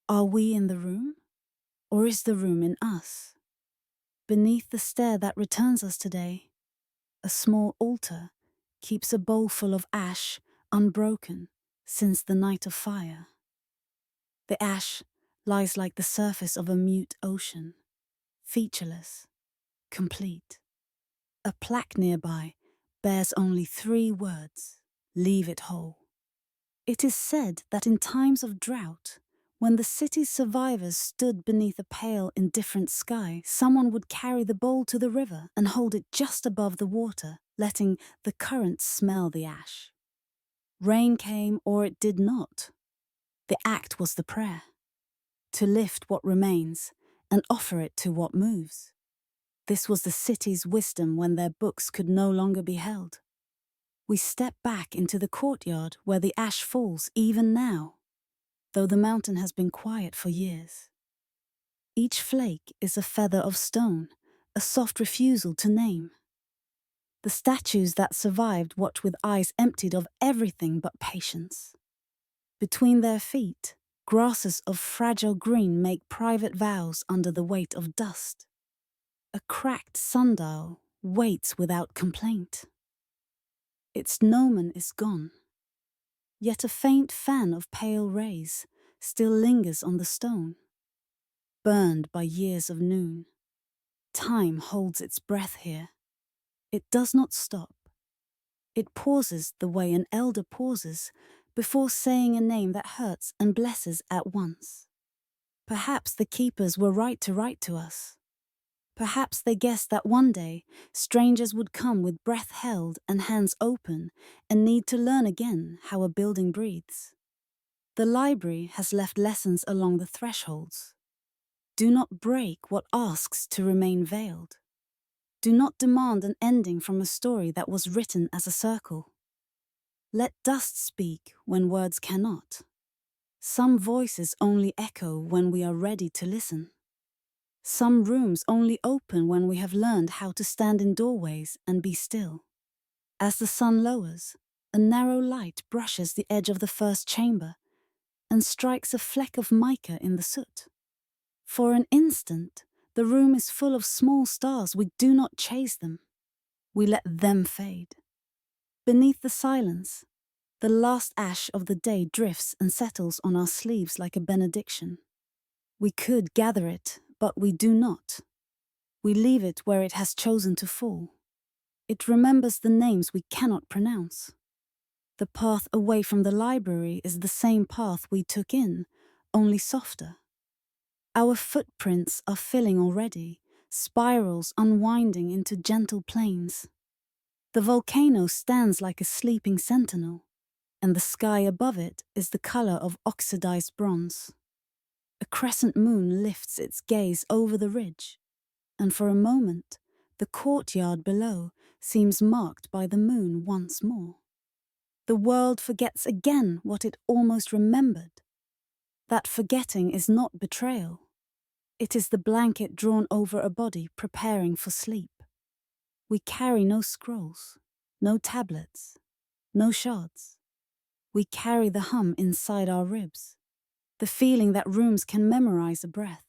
Are we in the room, or is the room in us? Beneath the stair that returns us today, a small altar keeps a bowl full of ash unbroken since the night of fire. The ash lies like the surface of a mute ocean, featureless, complete. A plaque nearby bears only 3 words: leave it whole. It is said that in times of drought, when the city's survivors stood beneath a pale, indifferent sky, someone would carry the bowl to the river and hold it just above the water, letting the current smell the ash. Rain came or it did not. The act was the prayer, to lift what remains and offer it to what moves. This was the city's wisdom when their books could no longer be held. We step back into the courtyard where the ash falls even now, though the mountain has been quiet for years. Each flake is a feather of stone, a soft refusal to name. The statues that survived watch with eyes emptied of everything but patience. Between their feet, grasses of fragile green make private vows under the weight of dust. A cracked sundial waits without complaint. Its gnomon is gone, yet a faint fan of pale rays still lingers on the stone. Burned by years of noon, time holds its breath here. It does not stop. It pauses the way an elder pauses before saying a name that hurts and blesses at once. Perhaps the keepers were right to write to us. Perhaps they guessed that one day strangers would come with breath held and hands open and need to learn again how a building breathes. The library has left lessons along the thresholds. Do not break what asks to remain veiled. Do not demand an ending from a story that was written as a circle. Let dust speak when words cannot. Some voices only echo when we are ready to listen. Some rooms only open when we have learned how to stand in doorways and be still. As the sun lowers, a narrow light brushes the edge of the first chamber and strikes a fleck of mica in the soot. For an instant, the room is full of small stars. We do not chase them. We let them fade. Beneath the silence, the last ash of the day drifts and settles on our sleeves like a benediction. We could gather it, but we do not. We leave it where it has chosen to fall. It remembers the names we cannot pronounce. The path away from the library is the same path we took in, only softer. Our footprints are filling already, spirals unwinding into gentle plains. The volcano stands like a sleeping sentinel, and the sky above it is the color of oxidized bronze. A crescent moon lifts its gaze over the ridge, and for a moment, the courtyard below seems marked by the moon once more. The world forgets again what it almost remembered. That forgetting is not betrayal. It is the blanket drawn over a body preparing for sleep. We carry no scrolls, no tablets, no shards. We carry the hum inside our ribs, the feeling that rooms can memorize a breath.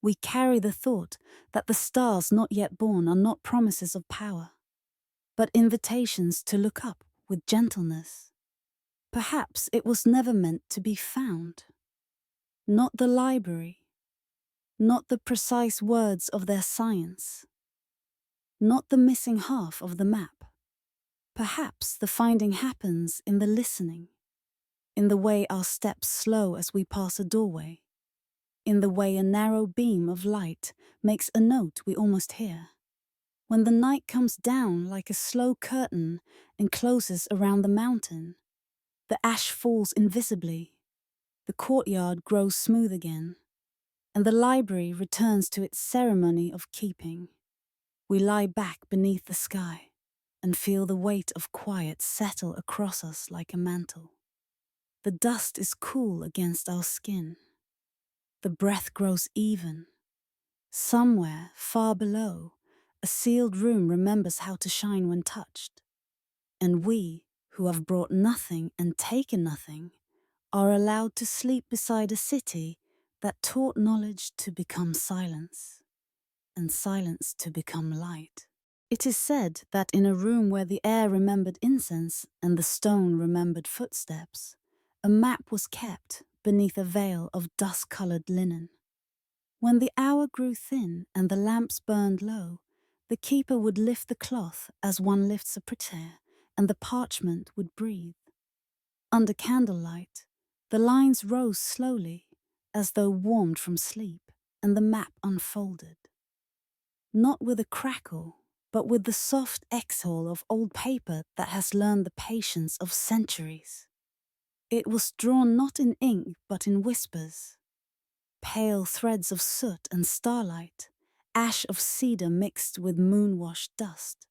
We carry the thought that the stars not yet born are not promises of power, but invitations to look up with gentleness. Perhaps it was never meant to be found. Not the library, not the precise words of their science, not the missing half of the map. Perhaps the finding happens in the listening, in the way our steps slow as we pass a doorway, in the way a narrow beam of light makes a note we almost hear. when the night comes down like a slow curtain and closes around the mountain. The ash falls invisibly, the courtyard grows smooth again, and the library returns to its ceremony of keeping. We lie back beneath the sky and feel the weight of quiet settle across us like a mantle. The dust is cool against our skin. The breath grows even. Somewhere, far below, a sealed room remembers how to shine when touched. And we, who have brought nothing and taken nothing, are allowed to sleep beside a city that taught knowledge to become silence, and silence to become light. It is said that in a room where the air remembered incense and the stone remembered footsteps, a map was kept beneath a veil of dust-colored linen. When the hour grew thin and the lamps burned low, the keeper would lift the cloth as one lifts a prayer, and the parchment would breathe. Under candlelight, the lines rose slowly, as though warmed from sleep, and the map unfolded. Not with a crackle, but with the soft exhale of old paper that has learned the patience of centuries. It was drawn not in ink, but in whispers. Pale threads of soot and starlight, ash of cedar mixed with moon-washed dust.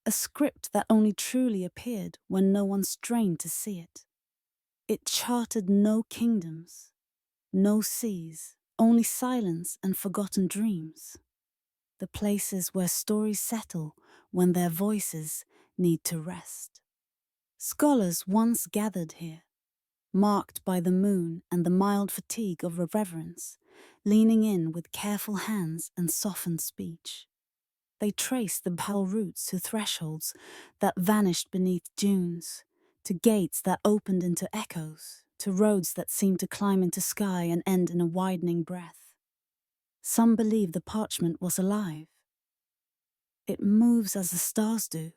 A script that only truly appeared when no one strained to see it. It charted no kingdoms, no seas, only silence and forgotten dreams. The places where stories settle when their voices need to rest. Scholars once gathered here, marked by the moon and the mild fatigue of reverence, leaning in with careful hands and softened speech. They traced the pale roots to thresholds that vanished beneath dunes, to gates that opened into echoes, to roads that seemed to climb into sky and end in a widening breath. Some believe the parchment was alive. It moves as the stars do,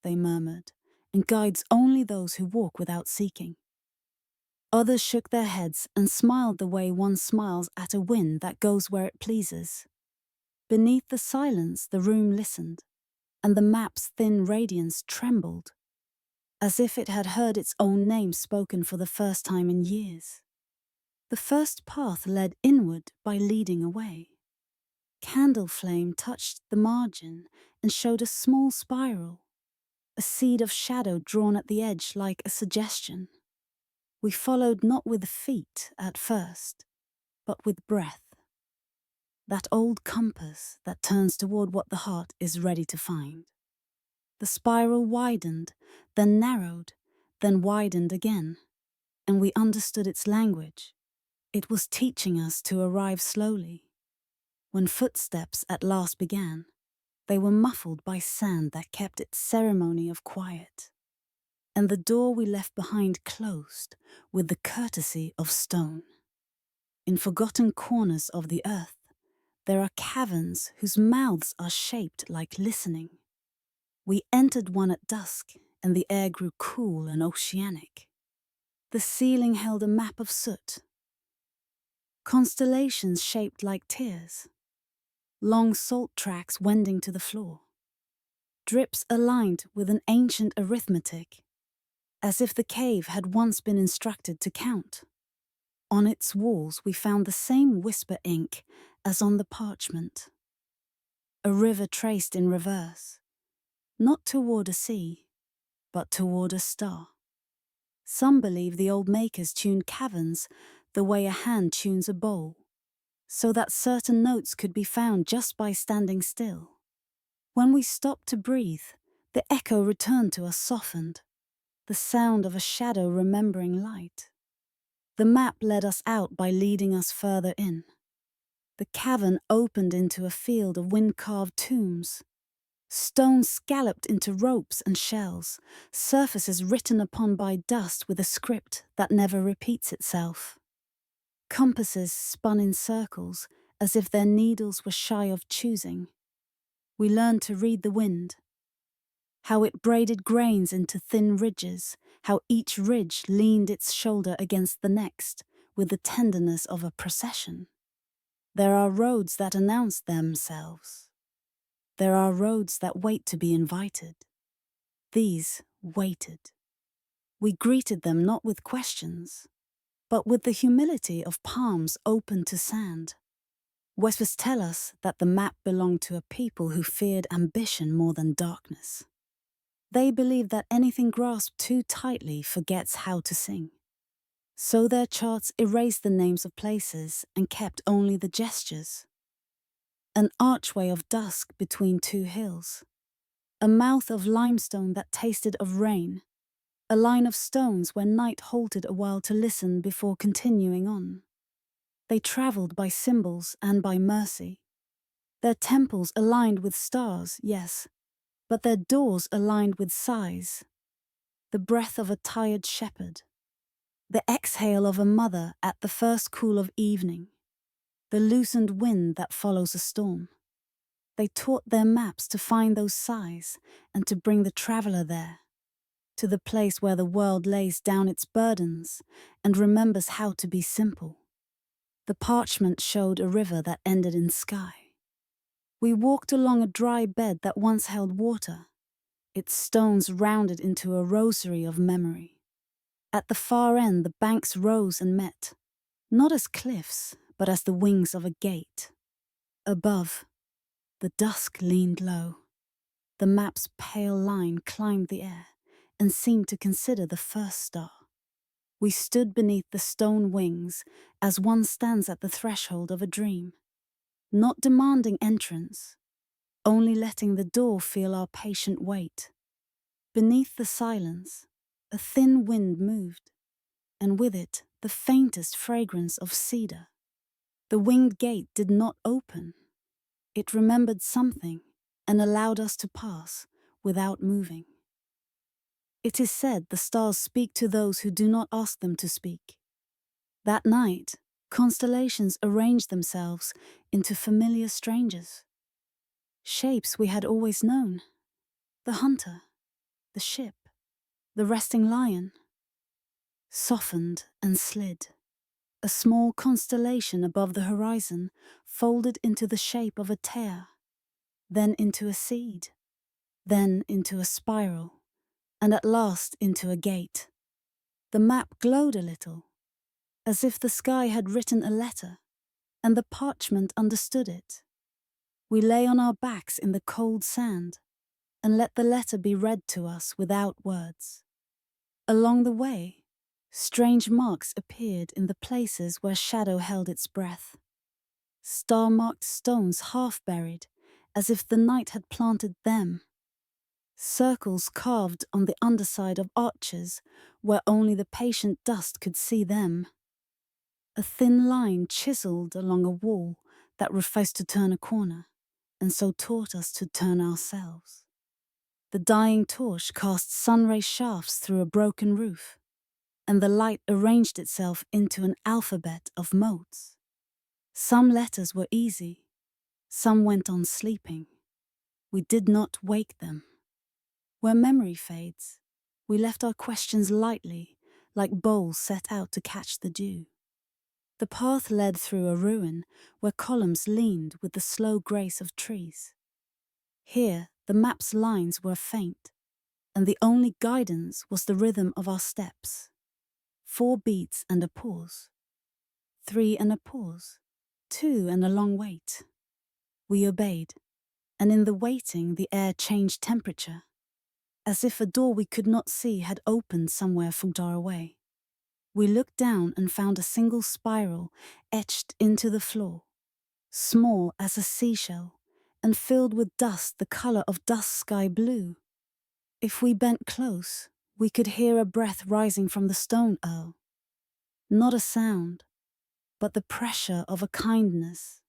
they murmured, and guides only those who walk without seeking. Others shook their heads and smiled the way one smiles at a wind that goes where it pleases. Beneath the silence, the room listened, and the map's thin radiance trembled, as if it had heard its own name spoken for the first time in years. The first path led inward by leading away. Candle flame touched the margin and showed a small spiral, a seed of shadow drawn at the edge like a suggestion. We followed not with feet at first, but with breath. That old compass that turns toward what the heart is ready to find. The spiral widened, then narrowed, then widened again, and we understood its language. It was teaching us to arrive slowly. When footsteps at last began, they were muffled by sand that kept its ceremony of quiet, and the door we left behind closed with the courtesy of stone. In forgotten corners of the earth, there are caverns whose mouths are shaped like listening. We entered one at dusk, and the air grew cool and oceanic. The ceiling held a map of soot. Constellations shaped like tears. Long salt tracks wending to the floor. Drips aligned with an ancient arithmetic, as if the cave had once been instructed to count. On its walls we found the same whisper ink as on the parchment. A river traced in reverse, not toward a sea, but toward a star. Some believe the old makers tuned caverns the way a hand tunes a bowl, so that certain notes could be found just by standing still. When we stopped to breathe, the echo returned to us softened, the sound of a shadow remembering light. The map led us out by leading us further in. The cavern opened into a field of wind-carved tombs. Stones scalloped into ropes and shells, surfaces written upon by dust with a script that never repeats itself. Compasses spun in circles as if their needles were shy of choosing. We learned to read the wind, how it braided grains into thin ridges, how each ridge leaned its shoulder against the next with the tenderness of a procession. There are roads that announce themselves. there are roads that wait to be invited. These waited. We greeted them not with questions, but with the humility of palms open to sand. Whispers tell us that the map belonged to a people who feared ambition more than darkness. They believed that anything grasped too tightly forgets how to sing. So their charts erased the names of places and kept only the gestures. An archway of dusk between two hills. A mouth of limestone that tasted of rain. A line of stones where night halted a while to listen before continuing on. They traveled by symbols and by mercy. Their temples aligned with stars, yes, but their doors aligned with sighs. The breath of a tired shepherd. The exhale of a mother at the first cool of evening. The loosened wind that follows a storm. They taught their maps to find those sighs and to bring the traveler there, to the place where the world lays down its burdens and remembers how to be simple. The parchment showed a river that ended in sky. We walked along a dry bed that once held water, its stones rounded into a rosary of memory. At the far end, the banks rose and met, not as cliffs, but as the wings of a gate. Above, the dusk leaned low. The map's pale line climbed the air and seemed to consider the first star. We stood beneath the stone wings as one stands at the threshold of a dream, not demanding entrance, only letting the door feel our patient weight. Beneath the silence, a thin wind moved, and with it the faintest fragrance of cedar. The winged gate did not open. It remembered something and allowed us to pass without moving. It is said the stars speak to those who do not ask them to speak. That night, constellations arranged themselves into familiar strangers. Shapes we had always known. The hunter, the ship, the resting lion. Softened and slid. A small constellation above the horizon folded into the shape of a tear, then into a seed, then into a spiral, and at last into a gate. The map glowed a little, as if the sky had written a letter, and the parchment understood it. We lay on our backs in the cold sand, and let the letter be read to us without words. Along the way, strange marks appeared in the places where shadow held its breath. Star-marked stones half buried, as if the night had planted them. Circles carved on the underside of arches where only the patient dust could see them. A thin line chiseled along a wall that refused to turn a corner, and so taught us to turn ourselves. The dying torch cast sunray shafts through a broken roof, and the light arranged itself into an alphabet of motes. Some letters were easy, some went on sleeping. We did not wake them. Where memory fades, we left our questions lightly, like bowls set out to catch the dew. The path led through a ruin where columns leaned with the slow grace of trees. Here, the map's lines were faint, and the only guidance was the rhythm of our steps. 4 beats and a pause. 3 and a pause. 2 and a long wait. We obeyed, and in the waiting the air changed temperature, as if a door we could not see had opened somewhere far away. We looked down and found a single spiral etched into the floor, small as a seashell, and filled with dust the color of dusk sky blue. If we bent close, we could hear a breath rising from the stone earl. Not a sound, but the pressure of a kindness.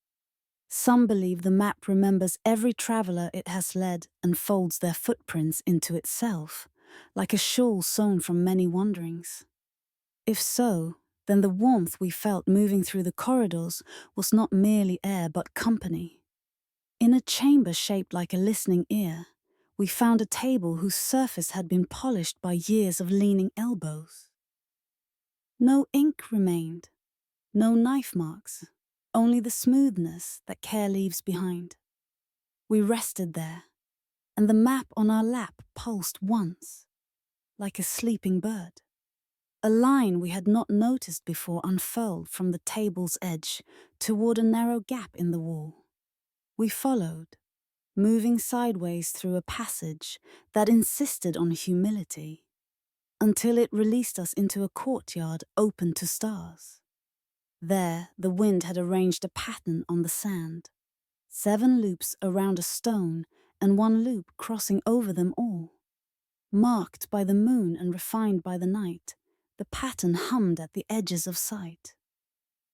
Some believe the map remembers every traveler it has led and folds their footprints into itself, like a shawl sewn from many wanderings. If so, then the warmth we felt moving through the corridors was not merely air but company. In a chamber shaped like a listening ear, we found a table whose surface had been polished by years of leaning elbows. No ink remained, no knife marks, only the smoothness that care leaves behind. We rested there, and the map on our lap pulsed once, like a sleeping bird. A line we had not noticed before unfurled from the table's edge toward a narrow gap in the wall. We followed, moving sideways through a passage that insisted on humility, until it released us into a courtyard open to stars. There, the wind had arranged a pattern on the sand, 7 loops around a stone and 1 loop crossing over them all. Marked by the moon and refined by the night, the pattern hummed at the edges of sight.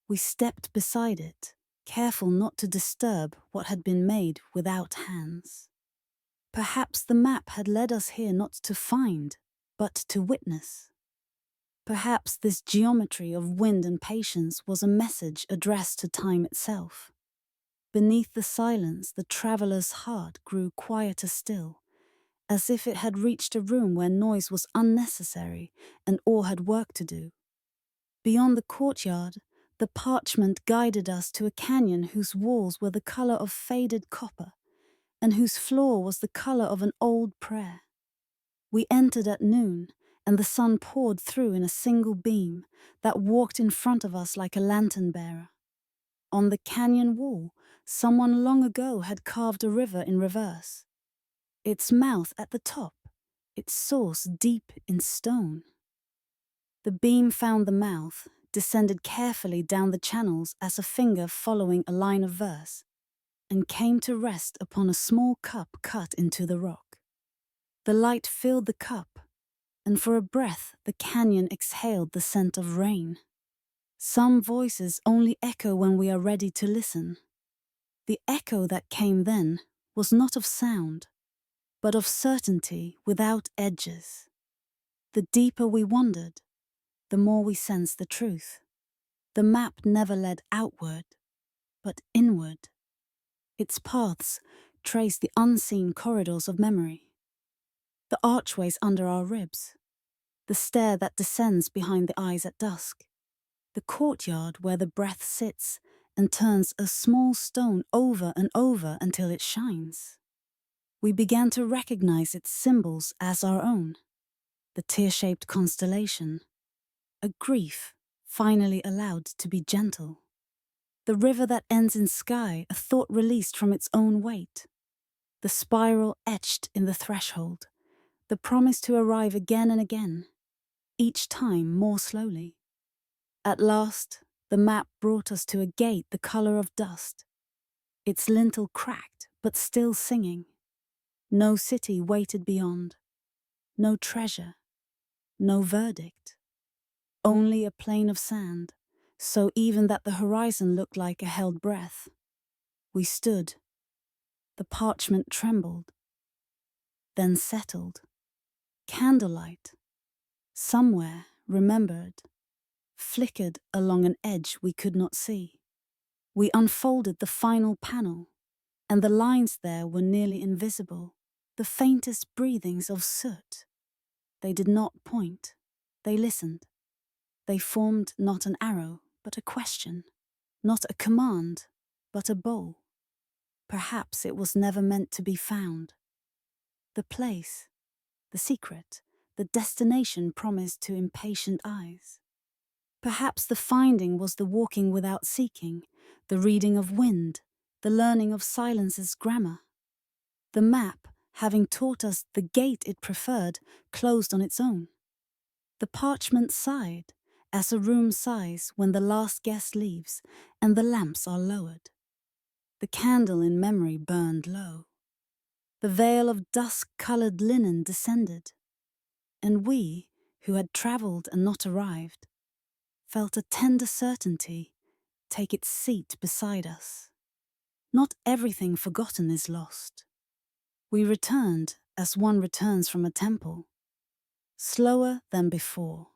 We stepped beside it, careful not to disturb what had been made without hands. Perhaps the map had led us here not to find, but to witness. Perhaps this geometry of wind and patience was a message addressed to time itself. Beneath the silence, the traveller's heart grew quieter still, as if it had reached a room where noise was unnecessary and all had work to do. Beyond the courtyard, the parchment guided us to a canyon whose walls were the color of faded copper and whose floor was the color of an old prayer. We entered at noon, and the sun poured through in a single beam that walked in front of us like a lantern bearer. On the canyon wall, someone long ago had carved a river in reverse, its mouth at the top, its source deep in stone. The beam found the mouth, descended carefully down the channels as a finger following a line of verse, and came to rest upon a small cup cut into the rock. The light filled the cup, and for a breath the canyon exhaled the scent of rain. Some voices only echo when we are ready to listen. The echo that came then was not of sound, but of certainty without edges. The deeper we wandered, the more we sensed the truth. The map never led outward, but inward. Its paths traced the unseen corridors of memory, the archways under our ribs, the stair that descends behind the eyes at dusk, the courtyard where the breath sits and turns a small stone over and over until it shines. We began to recognize its symbols as our own: the tear-shaped constellation, a grief finally allowed to be gentle, the river that ends in sky, a thought released from its own weight, the spiral etched in the threshold, the promise to arrive again and again, each time more slowly. At last, the map brought us to a gate the color of dust, its lintel cracked but still singing. No city waited beyond, no treasure, no verdict, only a plain of sand, so even that the horizon looked like a held breath. We stood. The parchment trembled, then settled. Candlelight, somewhere remembered, flickered along an edge we could not see. We unfolded the final panel, and the lines there were nearly invisible, the faintest breathings of soot. They did not point, they listened. They formed not an arrow, but a question, not a command, but a bowl. Perhaps it was never meant to be found. The place, the secret, the destination promised to impatient eyes. Perhaps the finding was the walking without seeking, the reading of wind, the learning of silence's grammar. The map, having taught us the gate it preferred, closed on its own. The parchment sighed, as a room sighs when the last guest leaves and the lamps are lowered. The candle in memory burned low. The veil of dusk-colored linen descended, and we, who had traveled and not arrived, felt a tender certainty take its seat beside us. Not everything forgotten is lost. We returned as one returns from a temple, slower than before,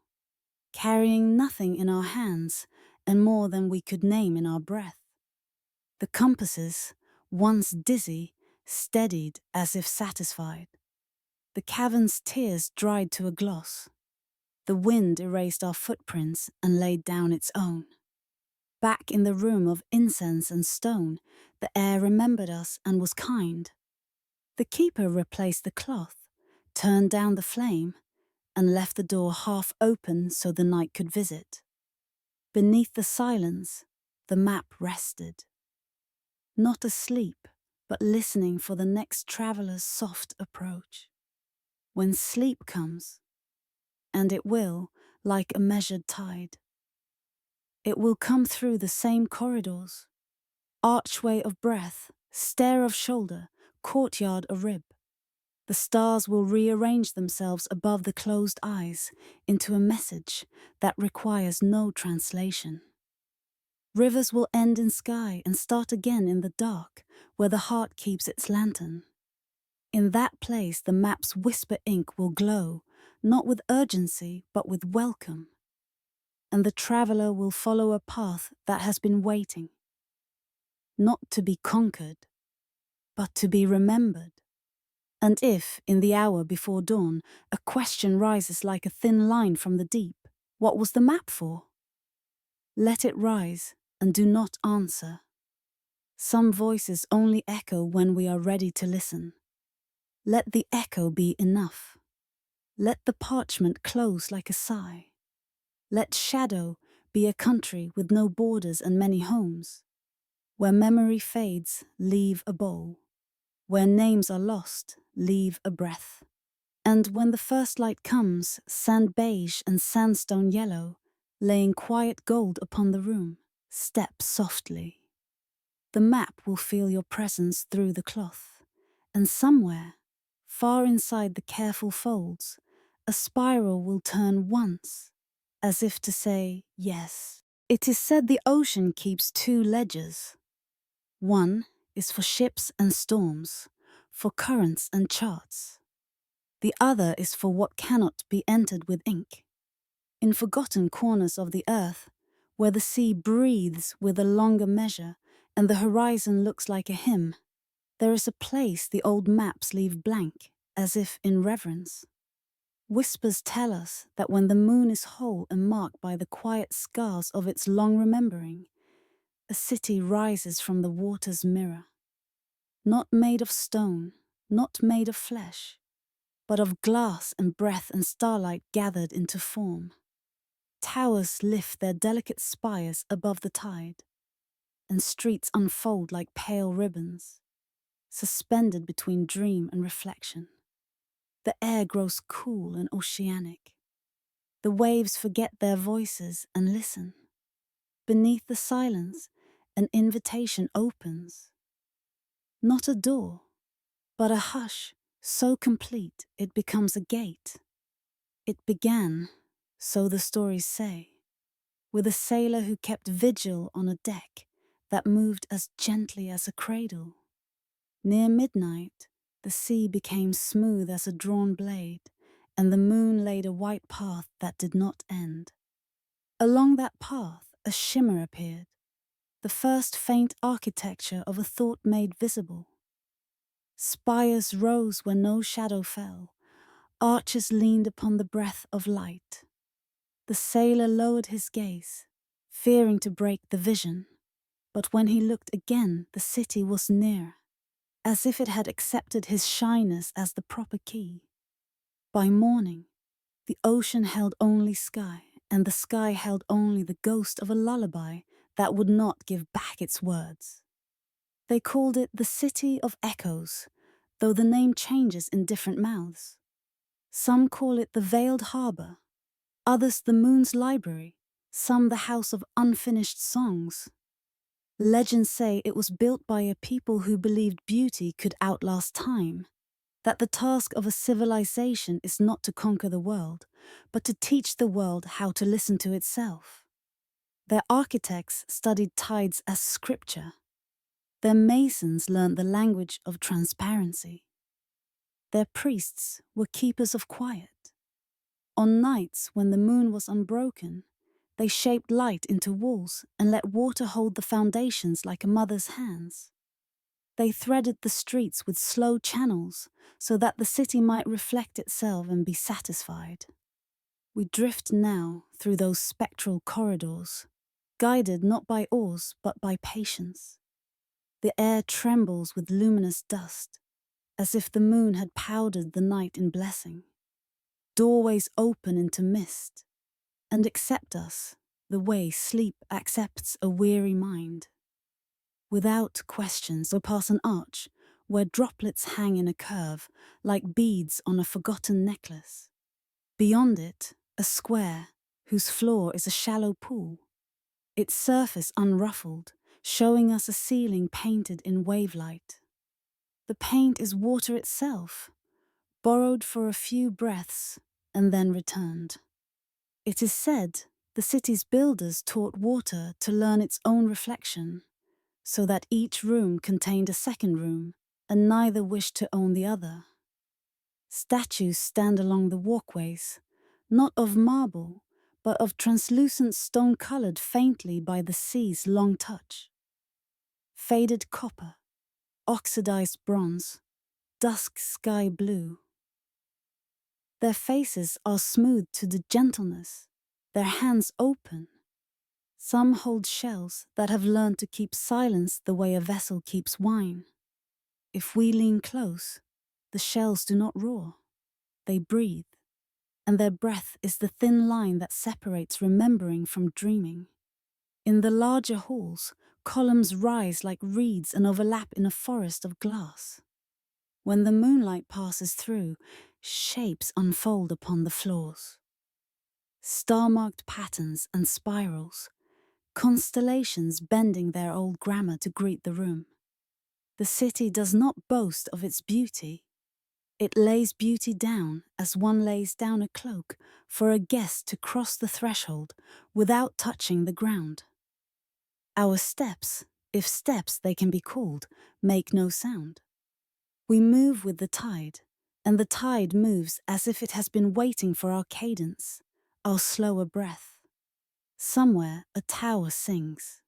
carrying nothing in our hands and more than we could name in our breath. The compasses, once dizzy, steadied as if satisfied. The cavern's tears dried to a gloss. The wind erased our footprints and laid down its own. Back in the room of incense and stone, the air remembered us and was kind. The keeper replaced the cloth, turned down the flame, and left the door half open so the night could visit. Beneath the silence, the map rested. Not asleep, but listening for the next traveler's soft approach. When sleep comes, and it will, like a measured tide, it will come through the same corridors, archway of breath, stair of shoulder, courtyard of rib. The stars will rearrange themselves above the closed eyes into a message that requires no translation. Rivers will end in sky and start again in the dark, where the heart keeps its lantern. In that place, the map's whisper ink will glow, not with urgency, but with welcome. And the traveler will follow a path that has been waiting, not to be conquered, but to be remembered. And if, in the hour before dawn, a question rises like a thin line from the deep, what was the map for? Let it rise, and do not answer. Some voices only echo when we are ready to listen. Let the echo be enough. Let the parchment close like a sigh. Let shadow be a country with no borders and many homes. Where memory fades, leave a bowl. Where names are lost, leave a breath. And when the first light comes, sand beige and sandstone yellow, laying quiet gold upon the room, step softly. The map will feel your presence through the cloth, and somewhere, far inside the careful folds, a spiral will turn once, as if to say yes. It is said the ocean keeps two ledgers. One is for ships and storms, for currents and charts. The other is for what cannot be entered with ink. In forgotten corners of the earth, where the sea breathes with a longer measure and the horizon looks like a hymn, there is a place the old maps leave blank, as if in reverence. Whispers tell us that when the moon is whole and marked by the quiet scars of its long remembering, a city rises from the water's mirror. Not made of stone, not made of flesh, but of glass and breath and starlight gathered into form. Towers lift their delicate spires above the tide, and streets unfold like pale ribbons, suspended between dream and reflection. The air grows cool and oceanic. The waves forget their voices and listen. Beneath the silence, an invitation opens. Not a door, but a hush so complete it becomes a gate. It began, so the stories say, with a sailor who kept vigil on a deck that moved as gently as a cradle. Near midnight, the sea became smooth as a drawn blade, and the moon laid a white path that did not end. Along that path, a shimmer appeared, the first faint architecture of a thought made visible. Spires rose where no shadow fell, arches leaned upon the breath of light. The sailor lowered his gaze, fearing to break the vision, but when he looked again, the city was near, as if it had accepted his shyness as the proper key. By morning, the ocean held only sky, and the sky held only the ghost of a lullaby that would not give back its words. They called it the City of Echoes, though the name changes in different mouths. Some call it the Veiled Harbour, others the Moon's Library, some the House of Unfinished Songs. Legends say it was built by a people who believed beauty could outlast time, that the task of a civilization is not to conquer the world, but to teach the world how to listen to itself. Their architects studied tides as scripture. Their masons learned the language of transparency. Their priests were keepers of quiet. On nights when the moon was unbroken, they shaped light into walls and let water hold the foundations like a mother's hands. They threaded the streets with slow channels so that the city might reflect itself and be satisfied. We drift now through those spectral corridors, guided not by oars but by patience. The air trembles with luminous dust, as if the moon had powdered the night in blessing. Doorways open into mist, and accept us the way sleep accepts a weary mind. Without questions, or pass an arch where droplets hang in a curve like beads on a forgotten necklace. Beyond it, a square whose floor is a shallow pool, its surface unruffled, showing us a ceiling painted in wavelight. The paint is water itself, borrowed for a few breaths and then returned. It is said the city's builders taught water to learn its own reflection, so that each room contained a second room, and neither wished to own the other. Statues stand along the walkways, not of marble, but of translucent stone colored faintly by the sea's long touch. Faded copper, oxidized bronze, dusk sky blue. Their faces are smoothed to the gentleness, their hands open. Some hold shells that have learned to keep silence the way a vessel keeps wine. If we lean close, the shells do not roar. They breathe, and their breath is the thin line that separates remembering from dreaming. In the larger halls, columns rise like reeds and overlap in a forest of glass. When the moonlight passes through, shapes unfold upon the floors. Star-marked patterns and spirals, constellations bending their old grammar to greet the room. The city does not boast of its beauty. It lays beauty down as one lays down a cloak for a guest to cross the threshold without touching the ground. Our steps, if steps they can be called, make no sound. We move with the tide, and the tide moves as if it has been waiting for our cadence, our slower breath. Somewhere a tower sings.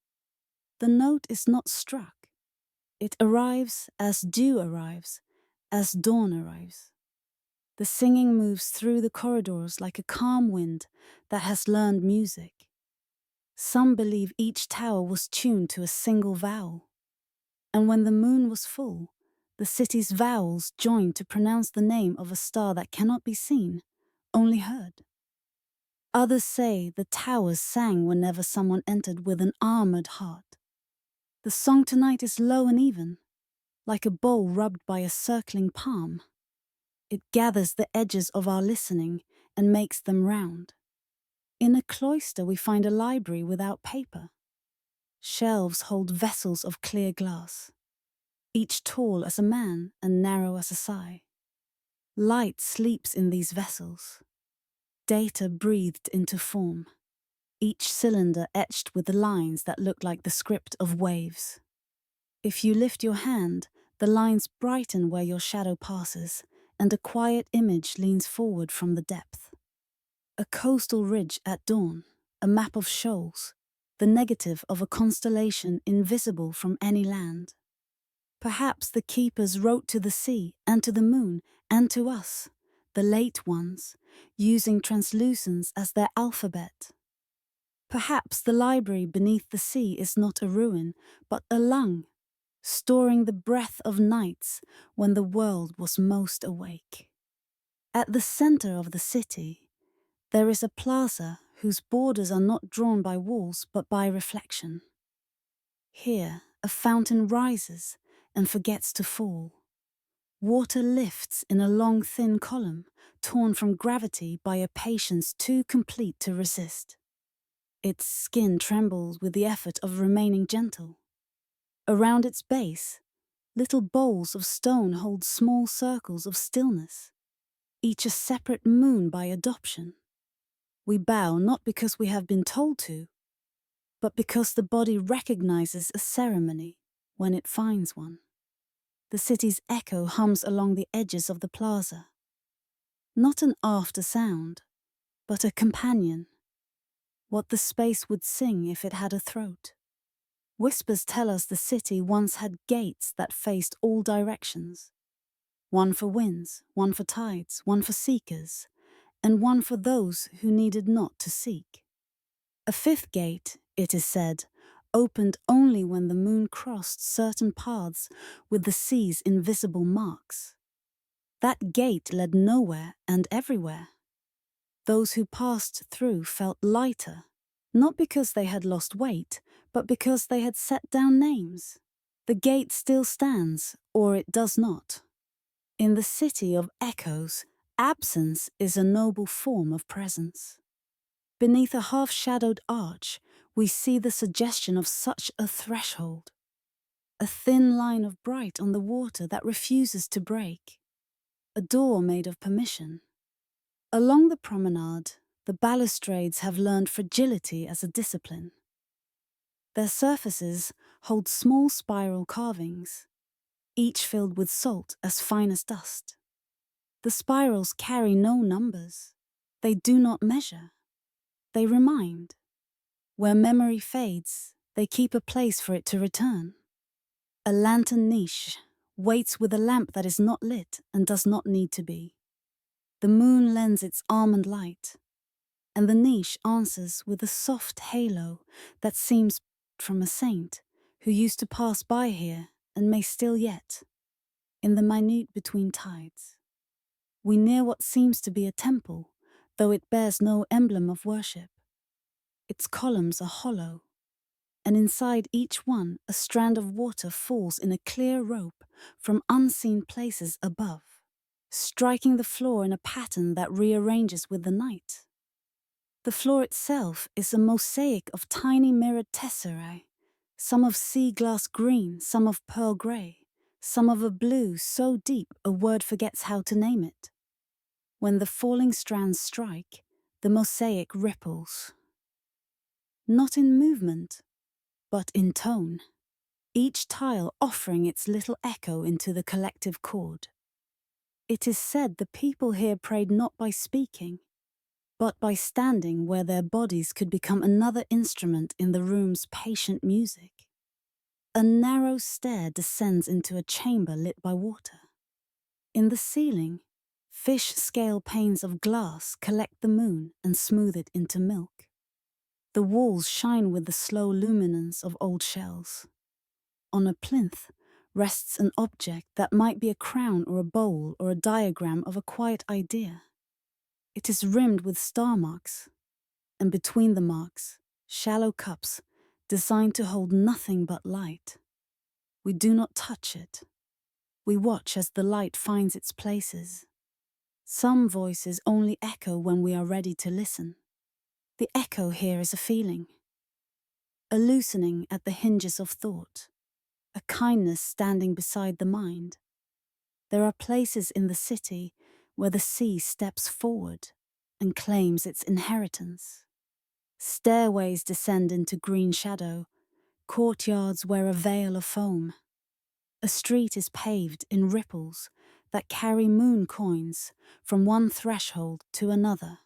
The note is not struck. It arrives as dew arrives, as dawn arrives. The singing moves through the corridors like a calm wind that has learned music. Some believe each tower was tuned to a single vowel. And when the moon was full, the city's vowels joined to pronounce the name of a star that cannot be seen, only heard. Others say the towers sang whenever someone entered with an armored heart. The song tonight is low and even, like a bowl rubbed by a circling palm. It gathers the edges of our listening and makes them round. In a cloister we find a library without paper. Shelves hold vessels of clear glass, each tall as a man and narrow as a sigh. Light sleeps in these vessels, data breathed into form, each cylinder etched with lines that look like the script of waves. If you lift your hand, the lines brighten where your shadow passes, and a quiet image leans forward from the depth. A coastal ridge at dawn, a map of shoals, the negative of a constellation invisible from any land. Perhaps the keepers wrote to the sea and to the moon and to us, the late ones, using translucence as their alphabet. Perhaps the library beneath the sea is not a ruin, but a lung, storing the breath of nights when the world was most awake. At the center of the city, there is a plaza whose borders are not drawn by walls but by reflection. Here, a fountain rises and forgets to fall. Water lifts in a long, thin column, torn from gravity by a patience too complete to resist. Its skin trembles with the effort of remaining gentle. Around its base, little bowls of stone hold small circles of stillness, each a separate moon by adoption. We bow not because we have been told to, but because the body recognizes a ceremony when it finds one. The city's echo hums along the edges of the plaza. Not an after sound, but a companion. What the space would sing if it had a throat. Whispers tell us the city once had gates that faced all directions. One for winds, one for tides, one for seekers, and one for those who needed not to seek. A fifth gate it is said, opened only when the moon crossed certain paths with the sea's invisible marks. That gate led nowhere and everywhere. Those who passed through felt lighter, not because they had lost weight, but because they had set down names. The gate still stands, or it does not. In the city of echoes, absence is a noble form of presence. Beneath a half-shadowed arch, we see the suggestion of such a threshold. A thin line of bright on the water that refuses to break. A door made of permission. Along the promenade, the balustrades have learned fragility as a discipline. Their surfaces hold small spiral carvings, each filled with salt as fine as dust. The spirals carry no numbers. They do not measure. They remind. Where memory fades, they keep a place for it to return. A lantern niche waits with a lamp that is not lit and does not need to be. The moon lends its almond light, and the niche answers with a soft halo that seems from a saint who used to pass by here and may still yet, in the minute between tides. We near what seems to be a temple, though it bears no emblem of worship. Its columns are hollow, and inside each one a strand of water falls in a clear rope from unseen places above, striking the floor in a pattern that rearranges with the night. The floor itself is a mosaic of tiny mirrored tesserae, some of sea glass green, some of pearl grey, some of a blue so deep a word forgets how to name it. When the falling strands strike, the mosaic ripples. Not in movement, but in tone, each tile offering its little echo into the collective chord. It is said the people here prayed not by speaking, but by standing where their bodies could become another instrument in the room's patient music. A narrow stair descends into a chamber lit by water. In the ceiling, fish-scale panes of glass collect the moon and smooth it into milk. The walls shine with the slow luminance of old shells. On a plinth rests an object that might be a crown or a bowl or a diagram of a quiet idea. It is rimmed with star marks, and between the marks, shallow cups designed to hold nothing but light. We do not touch it. We watch as the light finds its places. Some voices only echo when we are ready to listen. The echo here is a feeling, a loosening at the hinges of thought, a kindness standing beside the mind. There are places in the city where the sea steps forward and claims its inheritance. Stairways descend into green shadow, courtyards wear a veil of foam. A street is paved in ripples that carry moon coins from one threshold to another.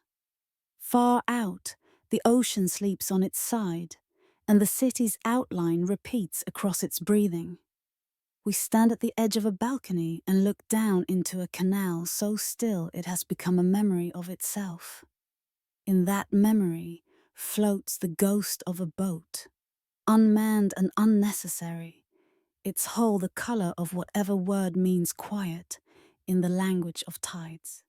Far out, the ocean sleeps on its side, and the city's outline repeats across its breathing. We stand at the edge of a balcony and look down into a canal so still it has become a memory of itself. In that memory floats the ghost of a boat, unmanned and unnecessary, its hull the color of whatever word means quiet in the language of tides.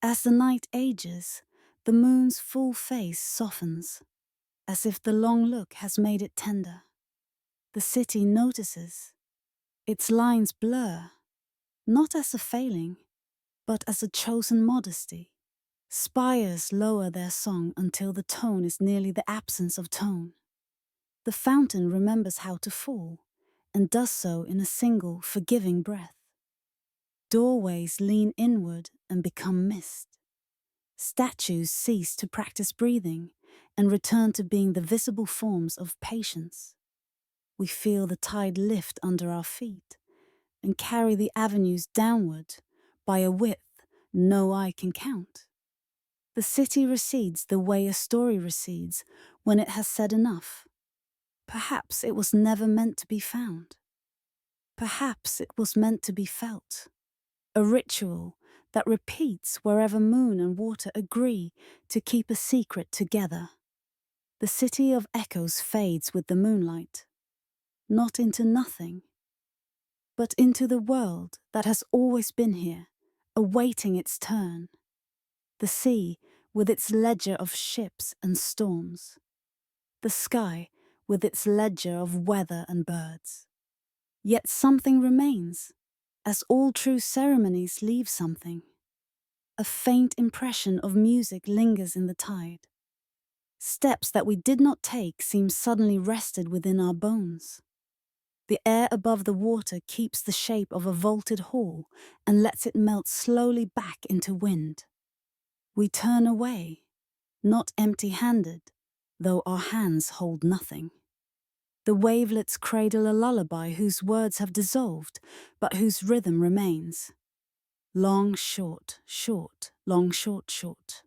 As the night ages, the moon's full face softens, as if the long look has made it tender. The city notices. Its lines blur, not as a failing, but as a chosen modesty. Spires lower their song until the tone is nearly the absence of tone. The fountain remembers how to fall, and does so in a single, forgiving breath. Doorways lean inward and become mist. Statues cease to practice breathing and return to being the visible forms of patience. We feel the tide lift under our feet and carry the avenues downward by a width no eye can count. The city recedes the way a story recedes when it has said enough. Perhaps it was never meant to be found. Perhaps it was meant to be felt. A ritual that repeats wherever moon and water agree to keep a secret together. The city of echoes fades with the moonlight, not into nothing, but into the world that has always been here, awaiting its turn. The sea with its ledger of ships and storms. The sky with its ledger of weather and birds. Yet something remains, as all true ceremonies leave something. A faint impression of music lingers in the tide. Steps that we did not take seem suddenly rested within our bones. The air above the water keeps the shape of a vaulted hall and lets it melt slowly back into wind. We turn away, not empty-handed, though our hands hold nothing. The wavelets cradle a lullaby whose words have dissolved, but whose rhythm remains. Long, short, short, long, short, short.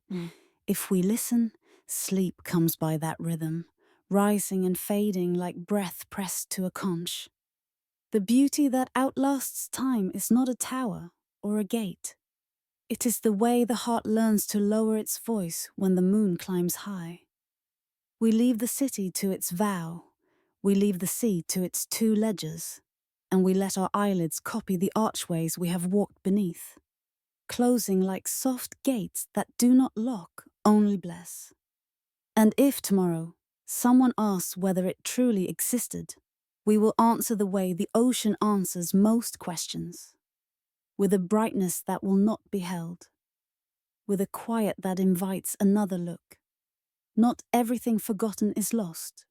If we listen, sleep comes by that rhythm, rising and fading like breath pressed to a conch. The beauty that outlasts time is not a tower or a gate. It is the way the heart learns to lower its voice when the moon climbs high. We leave the city to its vow, we leave the sea to its two ledgers, and we let our eyelids copy the archways we have walked beneath, closing like soft gates that do not lock, only bless. And if tomorrow someone asks whether it truly existed, we will answer the way the ocean answers most questions, with a brightness that will not be held, with a quiet that invites another look. Not everything forgotten is lost.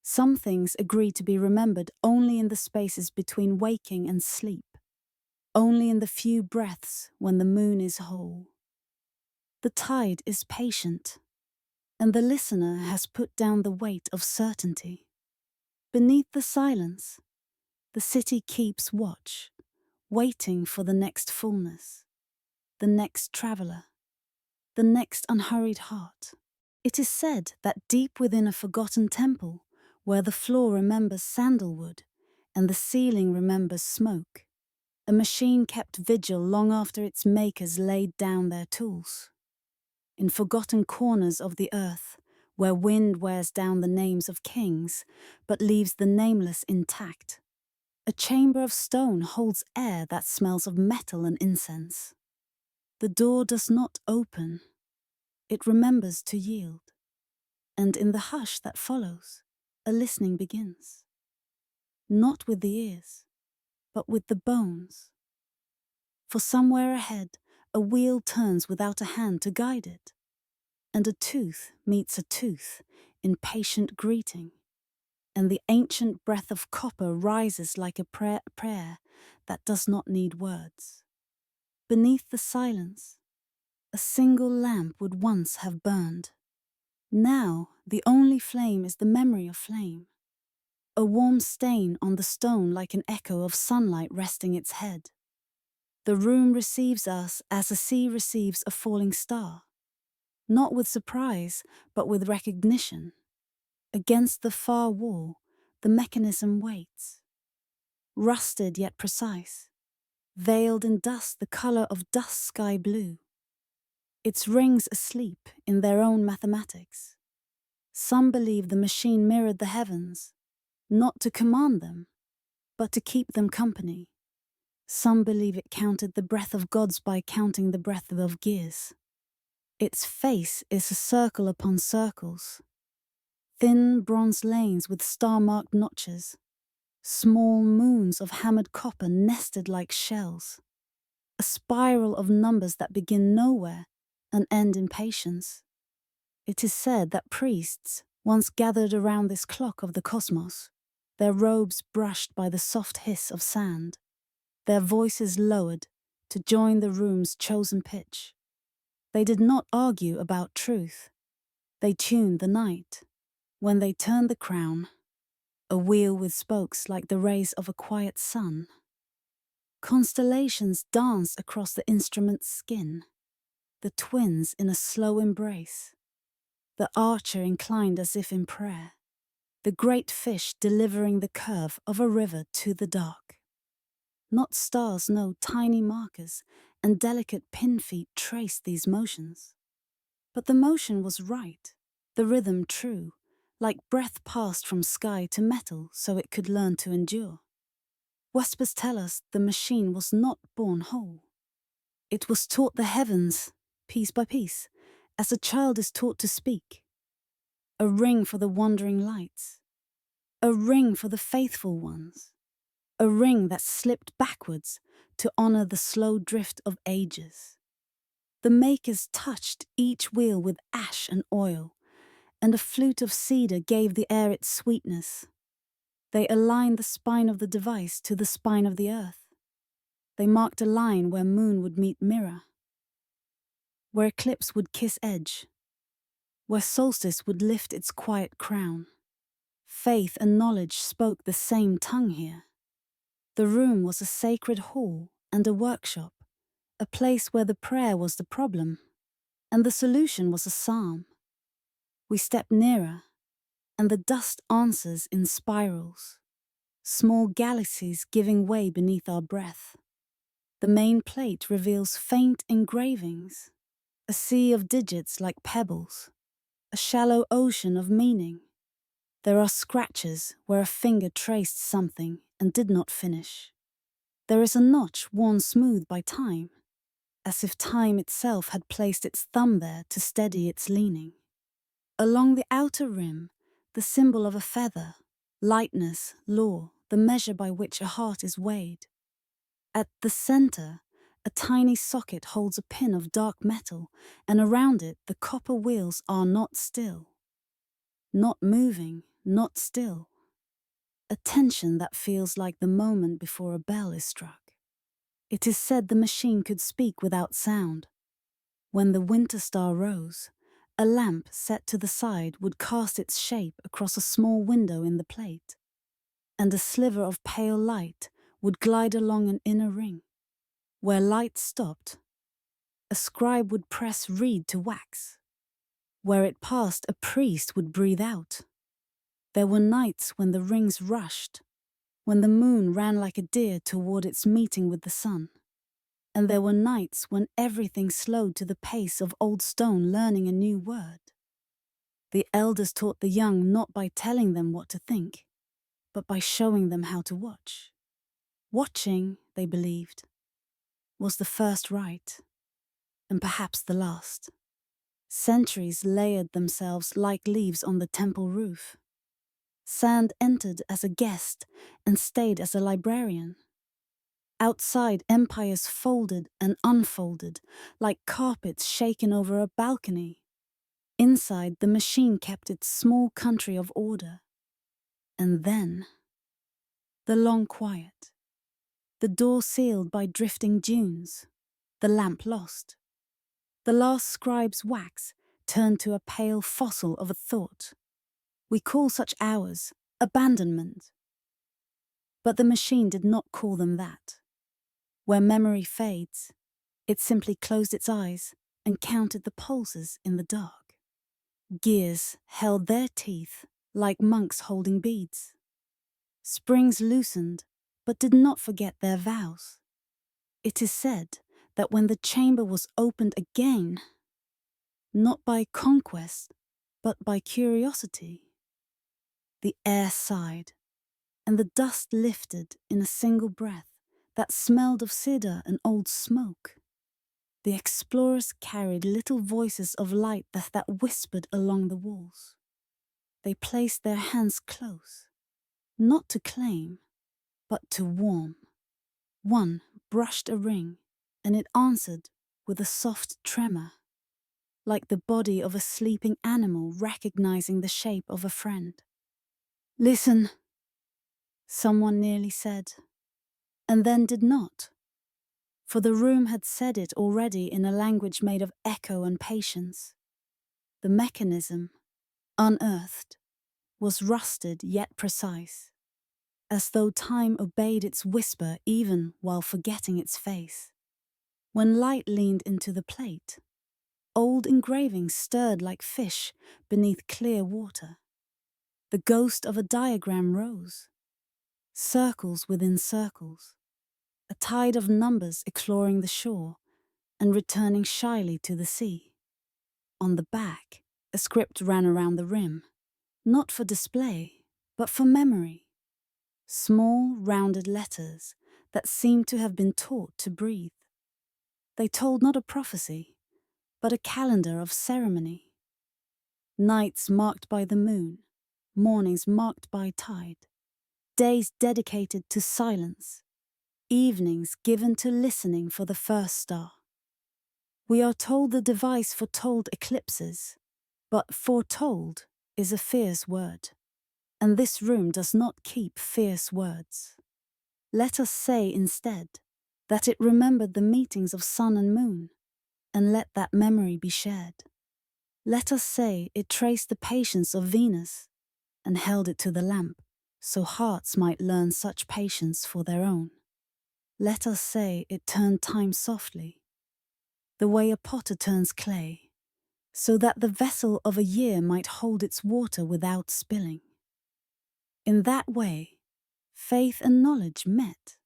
Some things agree to be remembered only in the spaces between waking and sleep, only in the few breaths when the moon is whole. The tide is patient, and the listener has put down the weight of certainty. Beneath the silence, the city keeps watch, waiting for the next fullness, the next traveler, the next unhurried heart. It is said that deep within a forgotten temple, where the floor remembers sandalwood and the ceiling remembers smoke, a machine kept vigil long after its makers laid down their tools. In forgotten corners of the earth, where wind wears down the names of kings, but leaves the nameless intact, a chamber of stone holds air that smells of metal and incense. The door does not open, it remembers to yield, and in the hush that follows, a listening begins. Not with the ears, but with the bones. For somewhere ahead, a wheel turns without a hand to guide it, and a tooth meets a tooth in patient greeting, and the ancient breath of copper rises like a prayer that does not need words. Beneath the silence, a single lamp would once have burned. Now, the only flame is the memory of flame, a warm stain on the stone like an echo of sunlight resting its head. The room receives us as a sea receives a falling star, not with surprise, but with recognition. Against the far wall, the mechanism waits, rusted yet precise, veiled in dust the color of dusk sky blue. Its rings asleep in their own mathematics. Some believe the machine mirrored the heavens, not to command them, but to keep them company. Some believe it counted the breath of gods by counting the breath of gears. Its face is a circle upon circles, thin bronze lanes with star-marked notches, small moons of hammered copper nested like shells, a spiral of numbers that begin nowhere and end in patience. It is said that priests once gathered around this clock of the cosmos, their robes brushed by the soft hiss of sand, their voices lowered to join the room's chosen pitch. They did not argue about truth. They tuned the night. When they turned the crown, a wheel with spokes like the rays of a quiet sun. Constellations danced across the instrument's skin, the twins in a slow embrace. The archer inclined as if in prayer, the great fish delivering the curve of a river to the dark. Not stars, no, tiny markers and delicate pin feet traced these motions. But the motion was right, the rhythm true, like breath passed from sky to metal so it could learn to endure. Whispers tell us the machine was not born whole. It was taught the heavens, piece by piece, as a child is taught to speak. A ring for the wandering lights. A ring for the faithful ones. A ring that slipped backwards to honor the slow drift of ages. The makers touched each wheel with ash and oil, and a flute of cedar gave the air its sweetness. They aligned the spine of the device to the spine of the earth. They marked a line where moon would meet mirror, where eclipse would kiss edge, where solstice would lift its quiet crown. Faith and knowledge spoke the same tongue here. The room was a sacred hall and a workshop, a place where the prayer was the problem, and the solution was a psalm. We stepped nearer, and the dust answers in spirals, small galaxies giving way beneath our breath. The main plate reveals faint engravings, a sea of digits like pebbles, a shallow ocean of meaning. There are scratches where a finger traced something and did not finish. There is a notch worn smooth by time, as if time itself had placed its thumb there to steady its leaning. Along the outer rim, the symbol of a feather, lightness, law, the measure by which a heart is weighed. At the center, a tiny socket holds a pin of dark metal, and around it the copper wheels are not still. Not moving, not still. A tension that feels like the moment before a bell is struck. It is said the machine could speak without sound. When the winter star rose, a lamp set to the side would cast its shape across a small window in the plate, and a sliver of pale light would glide along an inner ring. Where light stopped, a scribe would press reed to wax. Where it passed, a priest would breathe out. There were nights when the rings rushed, when the moon ran like a deer toward its meeting with the sun. And there were nights when everything slowed to the pace of old stone learning a new word. The elders taught the young not by telling them what to think, but by showing them how to watch. Watching, they believed, was the first rite, and perhaps the last. Centuries layered themselves like leaves on the temple roof. Sand entered as a guest and stayed as a librarian. Outside, empires folded and unfolded like carpets shaken over a balcony. Inside, the machine kept its small country of order. And then, the long quiet. The door sealed by drifting dunes. The lamp lost. The last scribe's wax turned to a pale fossil of a thought. We call such hours abandonment. But the machine did not call them that. Where memory fades, it simply closed its eyes and counted the pulses in the dark. Gears held their teeth like monks holding beads. Springs loosened, but did not forget their vows. It is said that when the chamber was opened again, not by conquest, but by curiosity, the air sighed, and the dust lifted in a single breath that smelled of cedar and old smoke. The explorers carried little voices of light that whispered along the walls. They placed their hands close, not to claim, but to warm. One brushed a ring, and it answered with a soft tremor, like the body of a sleeping animal recognizing the shape of a friend. "Listen," someone nearly said, and then did not, for the room had said it already in a language made of echo and patience. The mechanism, unearthed, was rusted yet precise, as though time obeyed its whisper even while forgetting its face. When light leaned into the plate, old engravings stirred like fish beneath clear water. The ghost of a diagram rose, circles within circles, a tide of numbers exploring the shore and returning shyly to the sea. On the back, a script ran around the rim, not for display, but for memory. Small, rounded letters that seemed to have been taught to breathe. They told not a prophecy, but a calendar of ceremony. Nights marked by the moon, mornings marked by tide, days dedicated to silence, evenings given to listening for the first star. We are told the device foretold eclipses, but foretold is a fierce word, and this room does not keep fierce words. Let us say instead that it remembered the meetings of sun and moon, and let that memory be shared. Let us say it traced the patience of Venus and held it to the lamp, so hearts might learn such patience for their own. Let us say it turned time softly, the way a potter turns clay, so that the vessel of a year might hold its water without spilling. In that way, faith and knowledge met,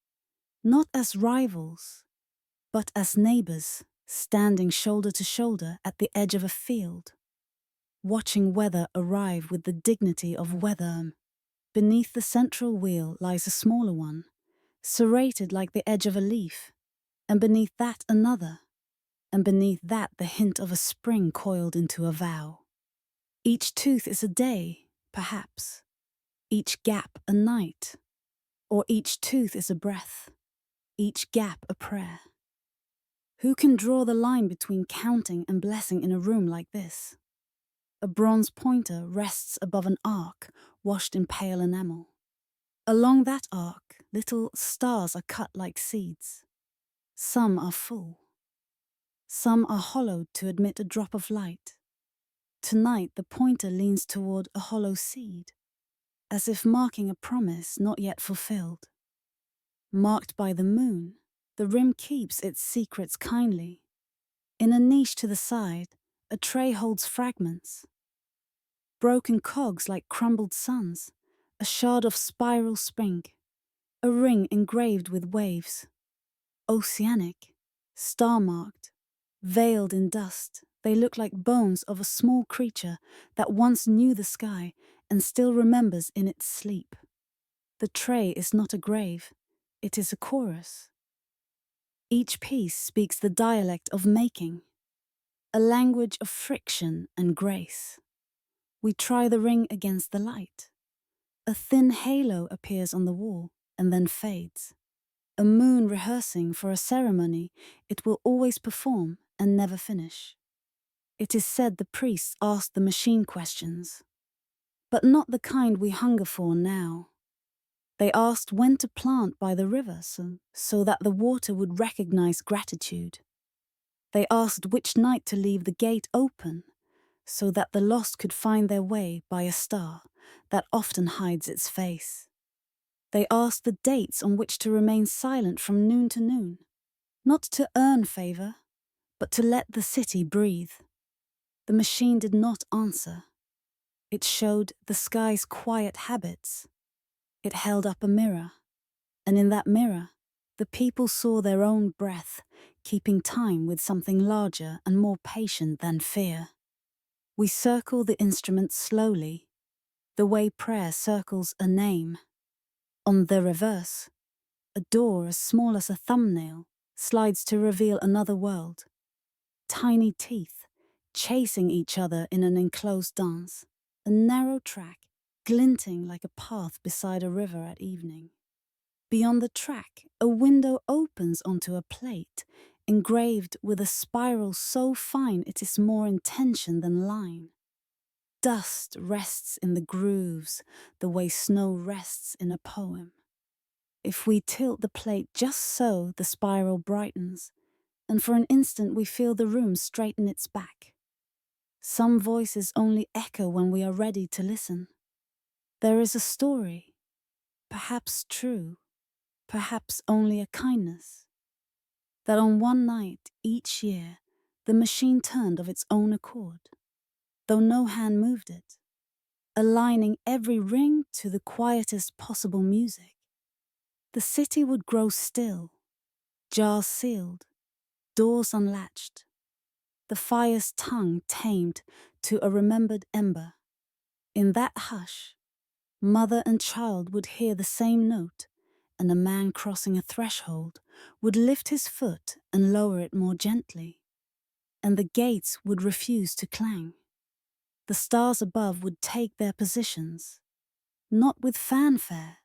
not as rivals, but as neighbors standing shoulder to shoulder at the edge of a field, watching weather arrive with the dignity of weather. Beneath the central wheel lies a smaller one, serrated like the edge of a leaf, and beneath that another, and beneath that the hint of a spring coiled into a vow. Each tooth is a day, perhaps, each gap a night, or each tooth is a breath, each gap a prayer. Who can draw the line between counting and blessing in a room like this? A bronze pointer rests above an arc washed in pale enamel. Along that arc, little stars are cut like seeds. Some are full. Some are hollowed to admit a drop of light. Tonight the pointer leans toward a hollow seed, as if marking a promise not yet fulfilled. Marked by the moon, the rim keeps its secrets kindly. In a niche to the side, a tray holds fragments. Broken cogs like crumbled suns, a shard of spiral spring, a ring engraved with waves. Oceanic, star-marked, veiled in dust, they look like bones of a small creature that once knew the sky and still remembers in its sleep. The tray is not a grave, it is a chorus. Each piece speaks the dialect of making, a language of friction and grace. We try the ring against the light. A thin halo appears on the wall and then fades. A moon rehearsing for a ceremony it will always perform and never finish. It is said the priests asked the machine questions, but not the kind we hunger for now. They asked when to plant by the river so that the water would recognize gratitude. They asked which night to leave the gate open so that the lost could find their way by a star that often hides its face. They asked the dates on which to remain silent from noon to noon, not to earn favor, but to let the city breathe. The machine did not answer. It showed the sky's quiet habits. It held up a mirror, and in that mirror, the people saw their own breath, keeping time with something larger and more patient than fear. We circle the instrument slowly, the way prayer circles a name. On the reverse, a door as small as a thumbnail slides to reveal another world. Tiny teeth, chasing each other in an enclosed dance. A narrow track, glinting like a path beside a river at evening. Beyond the track, a window opens onto a plate, engraved with a spiral so fine it is more intention than line. Dust rests in the grooves, the way snow rests in a poem. If we tilt the plate just so, the spiral brightens, and for an instant we feel the room straighten its back. Some voices only echo when we are ready to listen. There is a story, perhaps true, perhaps only a kindness, that on one night each year the machine turned of its own accord, though no hand moved it, aligning every ring to the quietest possible music. The city would grow still, jars sealed, doors unlatched, the fire's tongue tamed to a remembered ember. In that hush, mother and child would hear the same note, and a man crossing a threshold would lift his foot and lower it more gently, and the gates would refuse to clang. The stars above would take their positions, not with fanfare,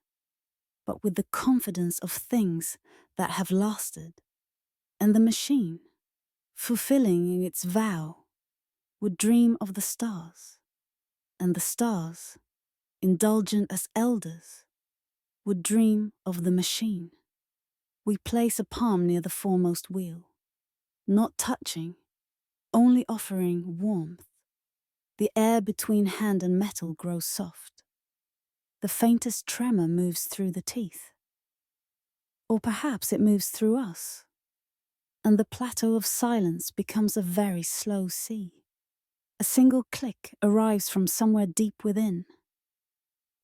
but with the confidence of things that have lasted. And the machine, fulfilling its vow, would dream of the stars, and the stars, indulgent as elders, would dream of the machine. We place a palm near the foremost wheel, not touching, only offering warmth. The air between hand and metal grows soft. The faintest tremor moves through the teeth. Or perhaps it moves through us, and the plateau of silence becomes a very slow sea. A single click arrives from somewhere deep within.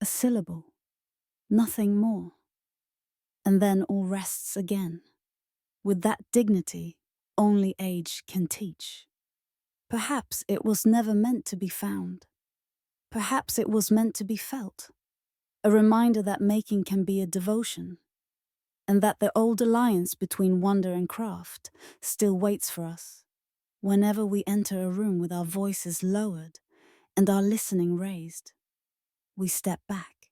A syllable, nothing more. And then all rests again, with that dignity only age can teach. Perhaps it was never meant to be found. Perhaps it was meant to be felt. A reminder that making can be a devotion, and that the old alliance between wonder and craft still waits for us. Whenever we enter a room with our voices lowered and our listening raised, we step back.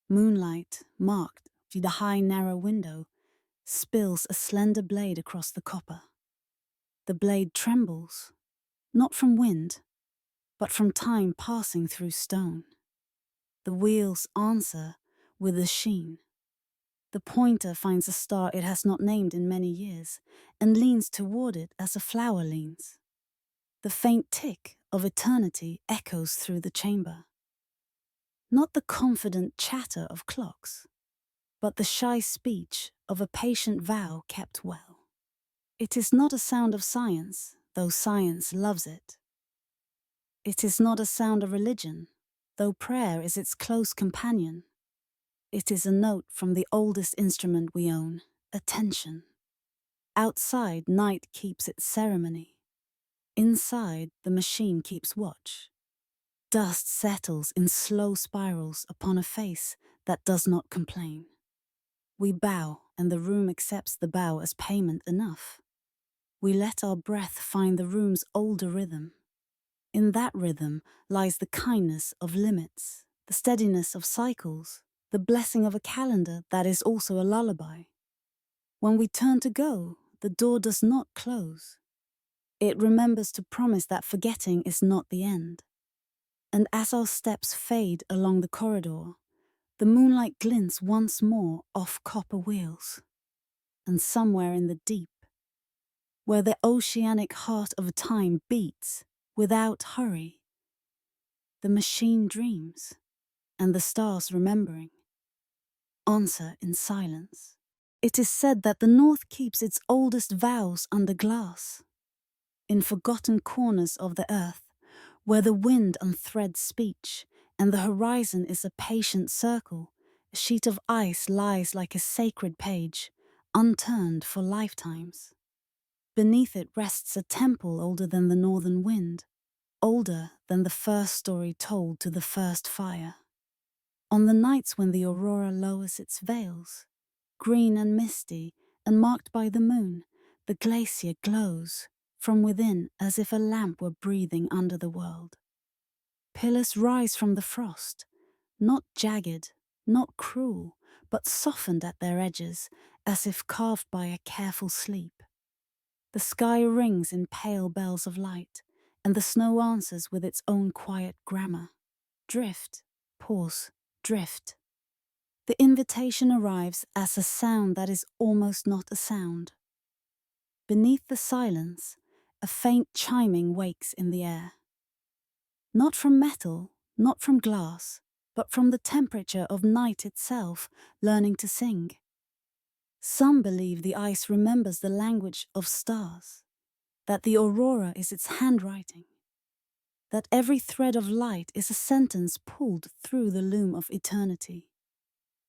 Moonlight, marked through the high narrow window, spills a slender blade across the copper. The blade trembles, not from wind, but from time passing through stone. The wheels answer with a sheen. The pointer finds a star it has not named in many years and leans toward it as a flower leans. The faint tick of eternity echoes through the chamber. Not the confident chatter of clocks, but the shy speech of a patient vow kept well. It is not a sound of science, though science loves it. It is not a sound of religion, though prayer is its close companion. It is a note from the oldest instrument we own, attention. Outside, night keeps its ceremony. Inside, the machine keeps watch. Dust settles in slow spirals upon a face that does not complain. We bow, and the room accepts the bow as payment enough. We let our breath find the room's older rhythm. In that rhythm lies the kindness of limits, the steadiness of cycles, the blessing of a calendar that is also a lullaby. When we turn to go, the door does not close. It remembers to promise that forgetting is not the end. And as our steps fade along the corridor, the moonlight glints once more off copper wheels. And somewhere in the deep, where the oceanic heart of time beats without hurry, the machine dreams, and the stars remembering answer in silence. It is said that the north keeps its oldest vows under glass, in forgotten corners of the earth, where the wind unthreads speech, and the horizon is a patient circle. A sheet of ice lies like a sacred page, unturned for lifetimes. Beneath it rests a temple older than the northern wind, older than the first story told to the first fire. On the nights when the aurora lowers its veils, green and misty and marked by the moon, the glacier glows from within as if a lamp were breathing under the world. Pillars rise from the frost, not jagged, not cruel, but softened at their edges as if carved by a careful sleep. The sky rings in pale bells of light, and the snow answers with its own quiet grammar. Drift, pause, drift. The invitation arrives as a sound that is almost not a sound. Beneath the silence, a faint chiming wakes in the air. Not from metal, not from glass, but from the temperature of night itself learning to sing. Some believe the ice remembers the language of stars, that the aurora is its handwriting, that every thread of light is a sentence pulled through the loom of eternity.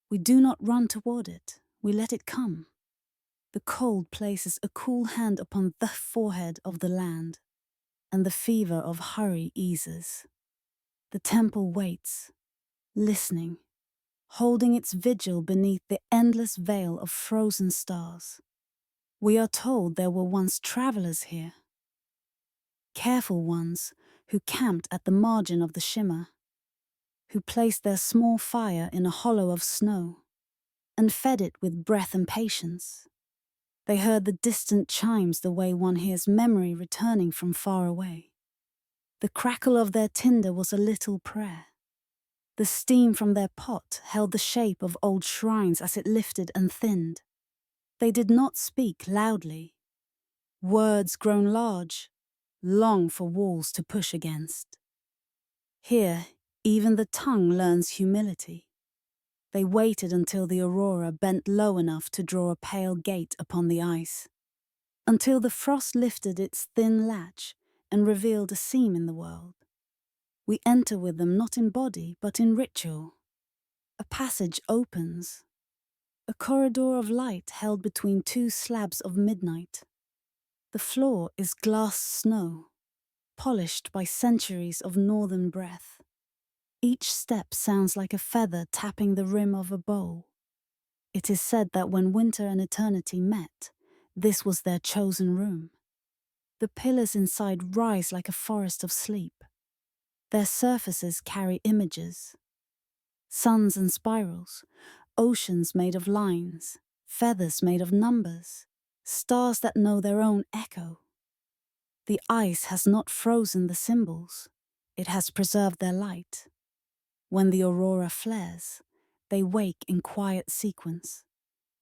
We do not run toward it, we let it come. The cold places a cool hand upon the forehead of the land, and the fever of hurry eases. The temple waits, listening, holding its vigil beneath the endless veil of frozen stars. We are told there were once travelers here, careful ones who camped at the margin of the shimmer, who placed their small fire in a hollow of snow and fed it with breath and patience. They heard the distant chimes the way one hears memory returning from far away. The crackle of their tinder was a little prayer. The steam from their pot held the shape of old shrines as it lifted and thinned. They did not speak loudly. Words grown large, long for walls to push against. Here, even the tongue learns humility. They waited until the aurora bent low enough to draw a pale gate upon the ice, until the frost lifted its thin latch and revealed a seam in the world. We enter with them not in body, but in ritual. A passage opens, a corridor of light held between two slabs of midnight. The floor is glass snow, polished by centuries of northern breath. Each step sounds like a feather tapping the rim of a bowl. It is said that when winter and eternity met, this was their chosen room. The pillars inside rise like a forest of sleep. Their surfaces carry images. Suns and spirals, oceans made of lines, feathers made of numbers, stars that know their own echo. The ice has not frozen the symbols, it has preserved their light. When the aurora flares, they wake in quiet sequence,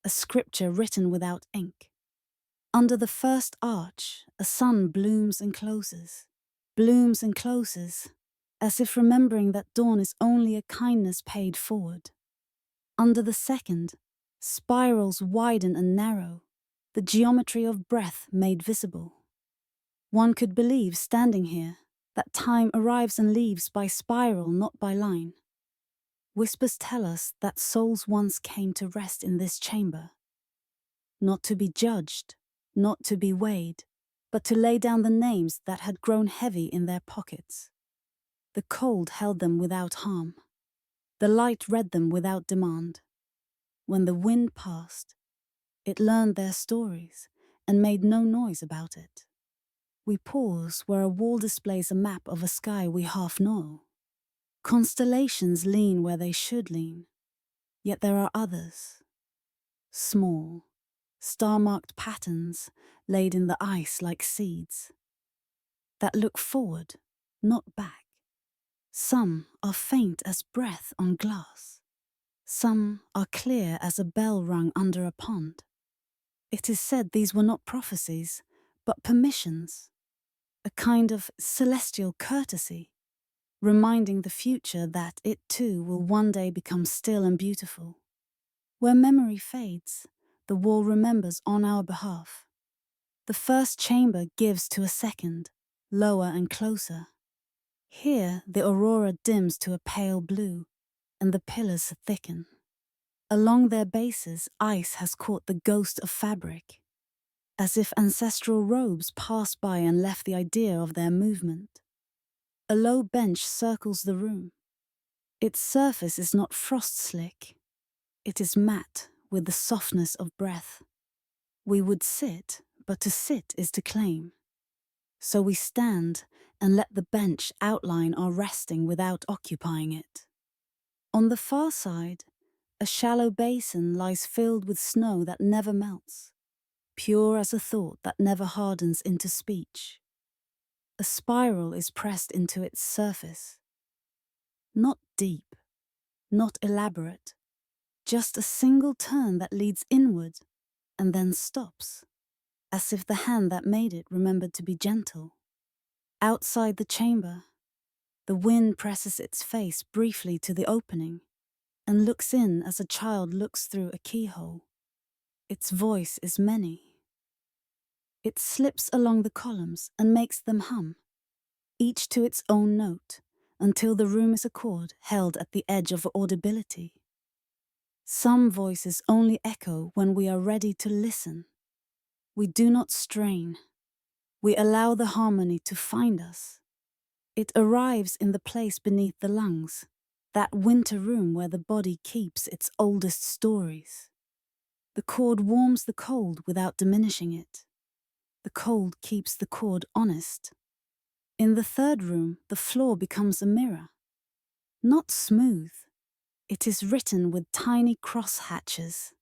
a scripture written without ink. Under the first arch, a sun blooms and closes, as if remembering that dawn is only a kindness paid forward. Under the second, spirals widen and narrow, the geometry of breath made visible. One could believe, standing here, that time arrives and leaves by spiral, not by line. Whispers tell us that souls once came to rest in this chamber, not to be judged, not to be weighed, but to lay down the names that had grown heavy in their pockets. The cold held them without harm. The light read them without demand. When the wind passed, it learned their stories and made no noise about it. We pause where a wall displays a map of a sky we half know. Constellations lean where they should lean, yet there are others. Small, star-marked patterns laid in the ice like seeds, that look forward, not back. Some are faint as breath on glass. Some are clear as a bell rung under a pond. It is said these were not prophecies, but permissions, a kind of celestial courtesy, reminding the future that it too will one day become still and beautiful. Where memory fades, the wall remembers on our behalf. The first chamber gives to a second, lower and closer. Here the aurora dims to a pale blue, and the pillars thicken. Along their bases, ice has caught the ghost of fabric, as if ancestral robes passed by and left the idea of their movement. A low bench circles the room. Its surface is not frost-slick. It is matte with the softness of breath. We would sit, but to sit is to claim. So we stand and let the bench outline our resting without occupying it. On the far side, a shallow basin lies filled with snow that never melts, pure as a thought that never hardens into speech. A spiral is pressed into its surface. Not deep, not elaborate, just a single turn that leads inward and then stops, as if the hand that made it remembered to be gentle. Outside the chamber, the wind presses its face briefly to the opening and looks in as a child looks through a keyhole. Its voice is many. It slips along the columns and makes them hum, each to its own note, until the room is a chord held at the edge of audibility. Some voices only echo when we are ready to listen. We do not strain. We allow the harmony to find us. It arrives in the place beneath the lungs, that winter room where the body keeps its oldest stories. The cord warms the cold without diminishing it. The cold keeps the cord honest. In the third room, the floor becomes a mirror. Not smooth. It is written with tiny cross-hatches,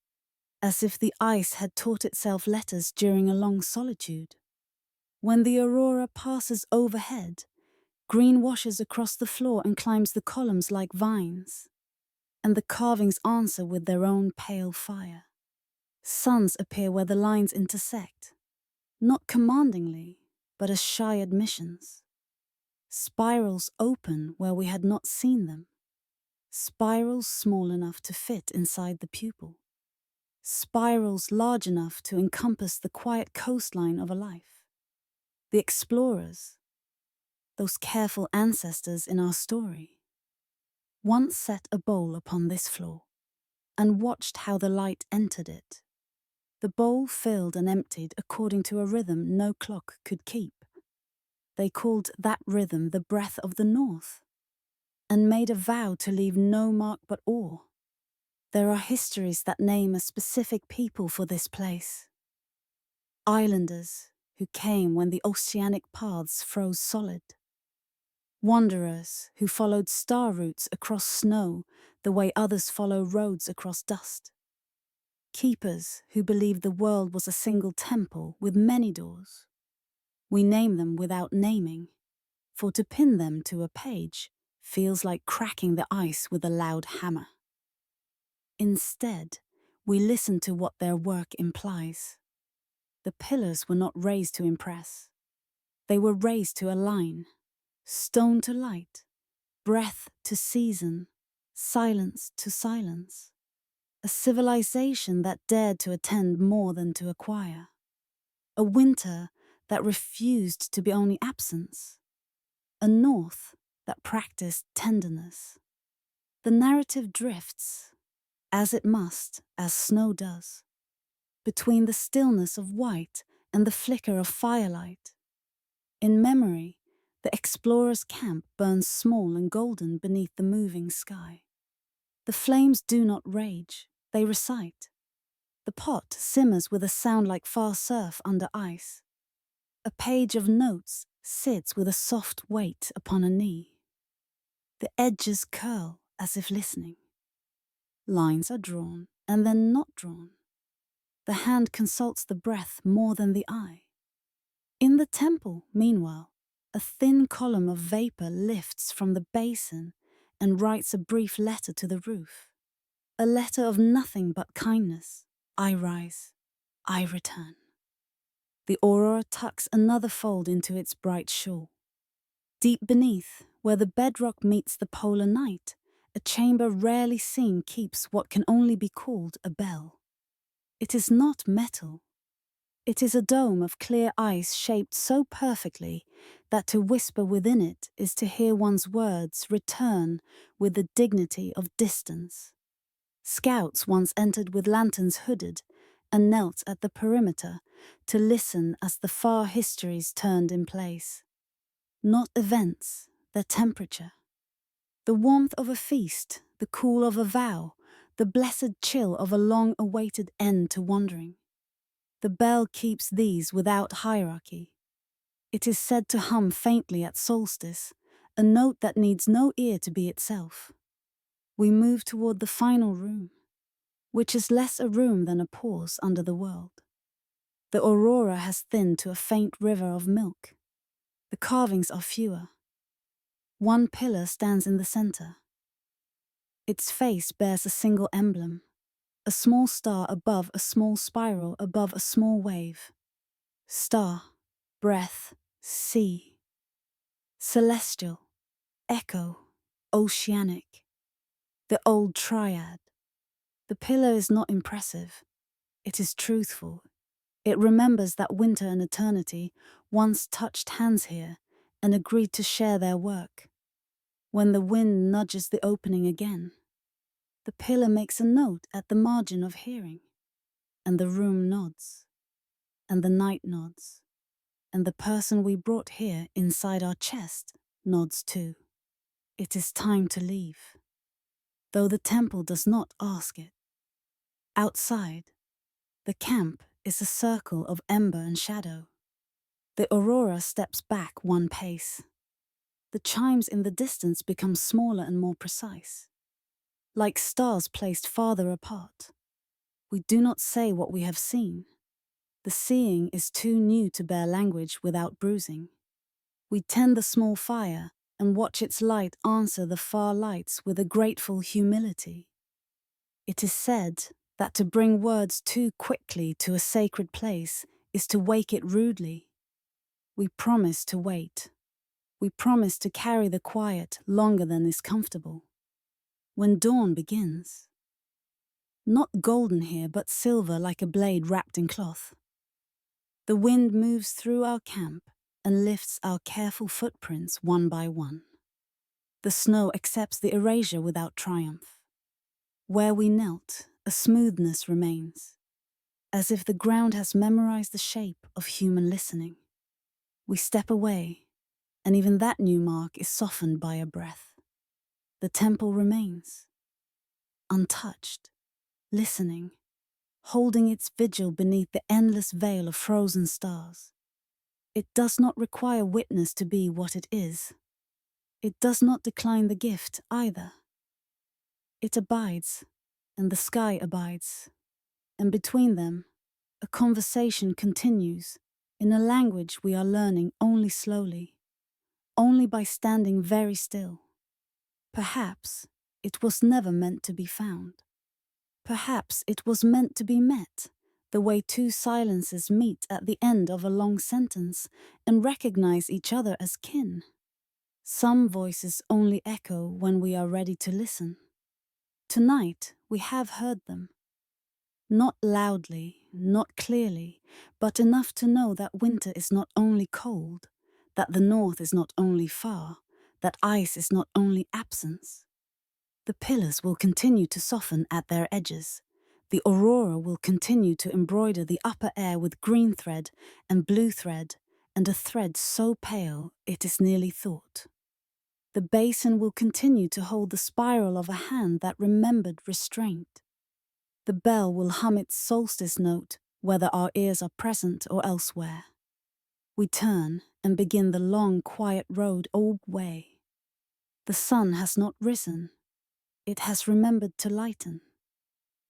as if the ice had taught itself letters during a long solitude. When the aurora passes overhead, green washes across the floor and climbs the columns like vines, and the carvings answer with their own pale fire. Suns appear where the lines intersect, not commandingly, but as shy admissions. Spirals open where we had not seen them. Spirals small enough to fit inside the pupil. Spirals large enough to encompass the quiet coastline of a life. The explorers, those careful ancestors in our story, once set a bowl upon this floor and watched how the light entered it. The bowl filled and emptied according to a rhythm no clock could keep. They called that rhythm the breath of the north, and made a vow to leave no mark but awe. There are histories that name a specific people for this place. Islanders who came when the oceanic paths froze solid. Wanderers who followed star routes across snow the way others follow roads across dust. Keepers who believed the world was a single temple with many doors. We name them without naming, for to pin them to a page feels like cracking the ice with a loud hammer. Instead, we listen to what their work implies. The pillars were not raised to impress. They were raised to align, stone to light, breath to season, silence to silence. A civilization that dared to attend more than to acquire. A winter that refused to be only absence. A north that practiced tenderness. The narrative drifts, as it must, as snow does, between the stillness of white and the flicker of firelight. In memory, the explorer's camp burns small and golden beneath the moving sky. The flames do not rage, they recite. The pot simmers with a sound like far surf under ice. A page of notes sits with a soft weight upon a knee. The edges curl as if listening. Lines are drawn and then not drawn. The hand consults the breath more than the eye. In the temple, meanwhile, a thin column of vapor lifts from the basin and writes a brief letter to the roof. A letter of nothing but kindness. I rise. I return. The aurora tucks another fold into its bright shawl. Deep beneath, where the bedrock meets the polar night, a chamber rarely seen keeps what can only be called a bell. It is not metal. It is a dome of clear ice shaped so perfectly that to whisper within it is to hear one's words return with the dignity of distance. Scouts once entered with lanterns hooded and knelt at the perimeter to listen as the far histories turned in place. Not events, their temperature. The warmth of a feast, the cool of a vow, the blessed chill of a long-awaited end to wandering. The bell keeps these without hierarchy. It is said to hum faintly at solstice, a note that needs no ear to be itself. We move toward the final room, which is less a room than a pause under the world. The aurora has thinned to a faint river of milk. The carvings are fewer. One pillar stands in the center. Its face bears a single emblem, a small star above a small spiral above a small wave. Star, breath, sea. Celestial, echo, oceanic. The old triad. The pillar is not impressive. It is truthful. It remembers that winter and eternity once touched hands here and agreed to share their work. When the wind nudges the opening again, the pillar makes a note at the margin of hearing, and the room nods, and the night nods, and the person we brought here inside our chest nods too. It is time to leave, though the temple does not ask it. Outside, the camp is a circle of ember and shadow. The aurora steps back one pace. The chimes in the distance become smaller and more precise, like stars placed farther apart. We do not say what we have seen. The seeing is too new to bear language without bruising. We tend the small fire and watch its light answer the far lights with a grateful humility. It is said that to bring words too quickly to a sacred place is to wake it rudely. We promise to wait. We promise to carry the quiet longer than is comfortable. When dawn begins, not golden here, but silver like a blade wrapped in cloth, the wind moves through our camp and lifts our careful footprints one by one. The snow accepts the erasure without triumph. Where we knelt, a smoothness remains, as if the ground has memorized the shape of human listening. We step away, and even that new mark is softened by a breath. The temple remains, untouched, listening, holding its vigil beneath the endless veil of frozen stars. It does not require witness to be what it is. It does not decline the gift either. It abides, and the sky abides, and between them, a conversation continues in a language we are learning only slowly, only by standing very still. Perhaps it was never meant to be found. Perhaps it was meant to be met, the way two silences meet at the end of a long sentence and recognize each other as kin. Some voices only echo when we are ready to listen. Tonight we have heard them. Not loudly, not clearly, but enough to know that winter is not only cold, that the north is not only far, that ice is not only absence. The pillars will continue to soften at their edges. The aurora will continue to embroider the upper air with green thread and blue thread, and a thread so pale it is nearly thought. The basin will continue to hold the spiral of a hand that remembered restraint. The bell will hum its solstice note, whether our ears are present or elsewhere. We turn and begin the long, quiet road all way. The sun has not risen. It has remembered to lighten.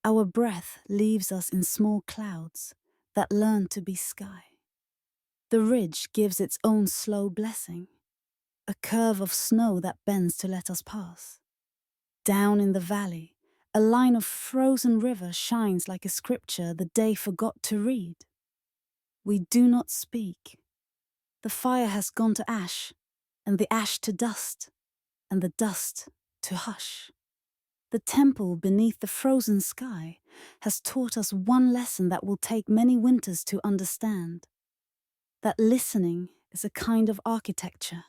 Our breath leaves us in small clouds that learn to be sky. The ridge gives its own slow blessing, a curve of snow that bends to let us pass. Down in the valley, a line of frozen river shines like a scripture the day forgot to read. We do not speak. The fire has gone to ash, and the ash to dust, and the dust to hush. The temple beneath the frozen sky has taught us one lesson that will take many winters to understand. That listening is a kind of architecture,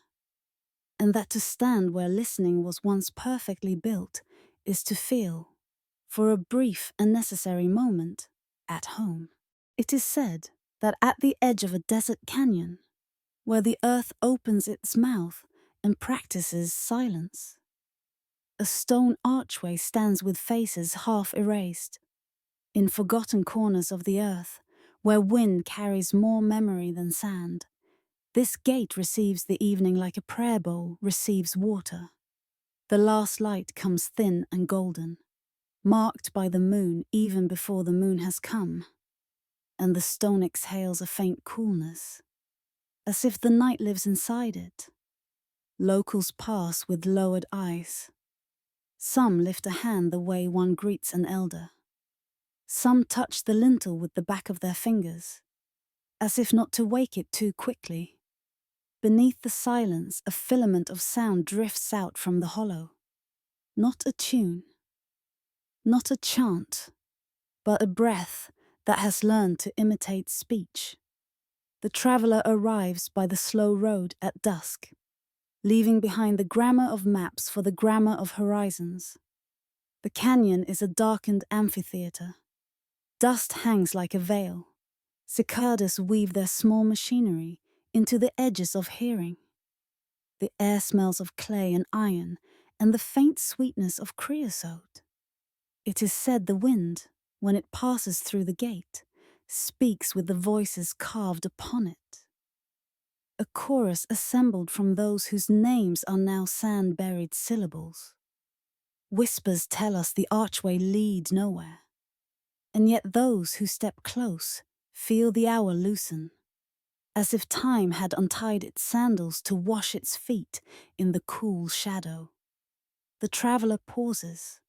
and that to stand where listening was once perfectly built is to feel, for a brief and necessary moment, at home. It is said that at the edge of a desert canyon, where the earth opens its mouth and practices silence, a stone archway stands with faces half erased. In forgotten corners of the earth, where wind carries more memory than sand, this gate receives the evening like a prayer bowl receives water. The last light comes thin and golden, marked by the moon even before the moon has come, and the stone exhales a faint coolness, as if the night lives inside it. Locals pass with lowered eyes. Some lift a hand the way one greets an elder. Some touch the lintel with the back of their fingers, as if not to wake it too quickly. Beneath the silence, a filament of sound drifts out from the hollow. Not a tune, not a chant, but a breath that has learned to imitate speech. The traveler arrives by the slow road at dusk, leaving behind the grammar of maps for the grammar of horizons. The canyon is a darkened amphitheater. Dust hangs like a veil. Cicadas weave their small machinery into the edges of hearing. The air smells of clay and iron, and the faint sweetness of creosote. It is said the wind, when it passes through the gate, speaks with the voices carved upon it. A chorus assembled from those whose names are now sand-buried syllables. Whispers tell us the archway leads nowhere, and yet those who step close feel the hour loosen, as if time had untied its sandals to wash its feet in the cool shadow. The traveler pauses,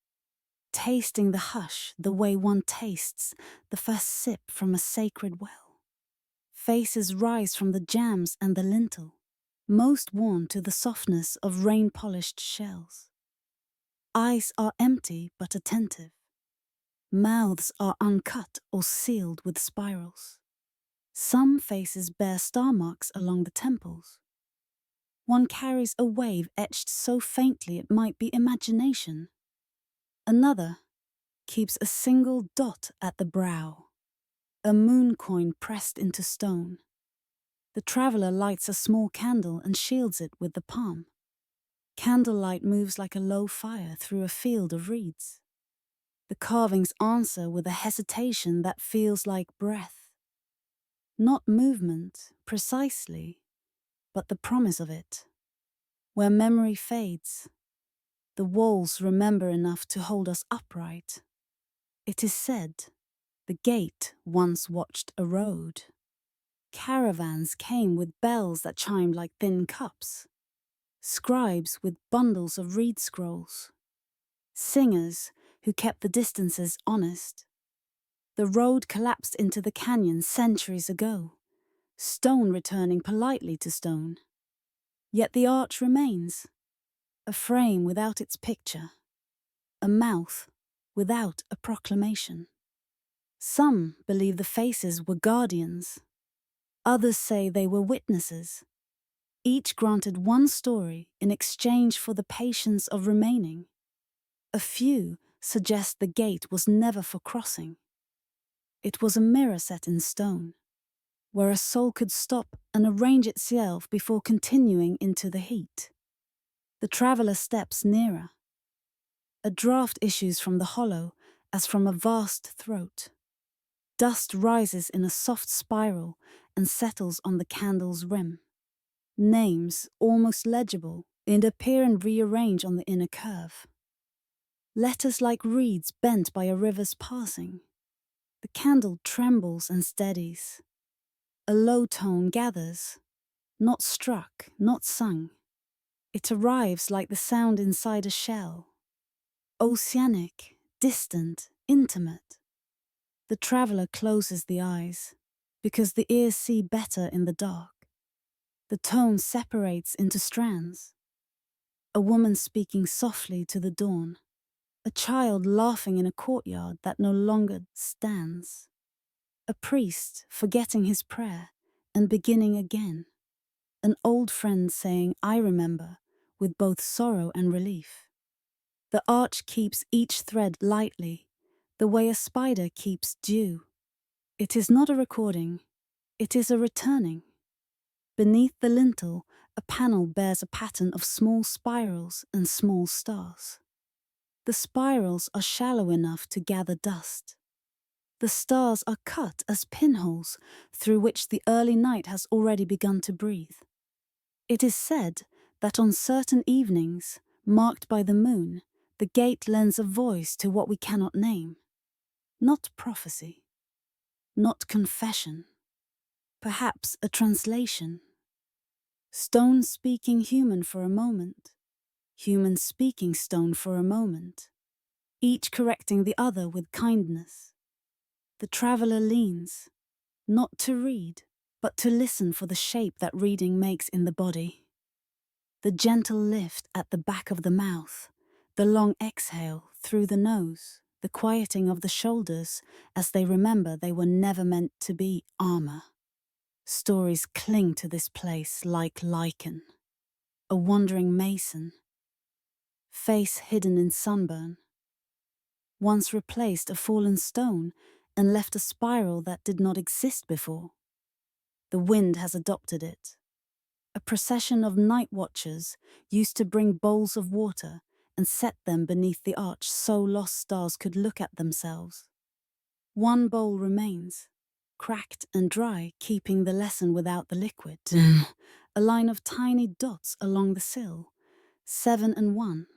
tasting the hush the way one tastes the first sip from a sacred well. Faces rise from the jambs and the lintel, most worn to the softness of rain-polished shells. Eyes are empty but attentive. Mouths are uncut or sealed with spirals. Some faces bear star marks along the temples. One carries a wave etched so faintly it might be imagination. Another keeps a single dot at the brow, a moon coin pressed into stone. The traveler lights a small candle and shields it with the palm. Candlelight moves like a low fire through a field of reeds. The carvings answer with a hesitation that feels like breath. Not movement, precisely, but the promise of it. Where memory fades, the walls remember enough to hold us upright. It is said, the gate once watched a road. Caravans came with bells that chimed like thin cups. Scribes with bundles of reed scrolls. Singers who kept the distances honest. The road collapsed into the canyon centuries ago, stone returning politely to stone. Yet the arch remains, a frame without its picture, a mouth without a proclamation. Some believe the faces were guardians. Others say they were witnesses, each granted one story in exchange for the patience of remaining. A few suggest the gate was never for crossing. It was a mirror set in stone, where a soul could stop and arrange itself before continuing into the heat. The traveler steps nearer. A draught issues from the hollow as from a vast throat. Dust rises in a soft spiral and settles on the candle's rim. Names, almost legible, appear and rearrange on the inner curve. Letters like reeds bent by a river's passing. The candle trembles and steadies. A low tone gathers, not struck, not sung. It arrives like the sound inside a shell. Oceanic, distant, intimate. The traveler closes the eyes, because the ears see better in the dark. The tone separates into strands. A woman speaking softly to the dawn. A child laughing in a courtyard that no longer stands. A priest forgetting his prayer and beginning again. An old friend saying, "I remember," with both sorrow and relief. The arch keeps each thread lightly, the way a spider keeps dew. It is not a recording, it is a returning. Beneath the lintel, a panel bears a pattern of small spirals and small stars. The spirals are shallow enough to gather dust. The stars are cut as pinholes through which the early night has already begun to breathe. It is said that on certain evenings, marked by the moon, the gate lends a voice to what we cannot name. Not prophecy, not confession, perhaps a translation. Stone speaking human for a moment, human speaking stone for a moment, each correcting the other with kindness. The traveler leans, not to read, but to listen for the shape that reading makes in the body. The gentle lift at the back of the mouth, the long exhale through the nose, the quieting of the shoulders as they remember they were never meant to be armor. Stories cling to this place like lichen. A wandering mason, face hidden in sunburn. Once replaced a fallen stone and left a spiral that did not exist before. The wind has adopted it. A procession of night watchers used to bring bowls of water and set them beneath the arch so lost stars could look at themselves. One bowl remains, cracked and dry, keeping the lesson without the liquid. A line of tiny dots along the sill, 7 and 1,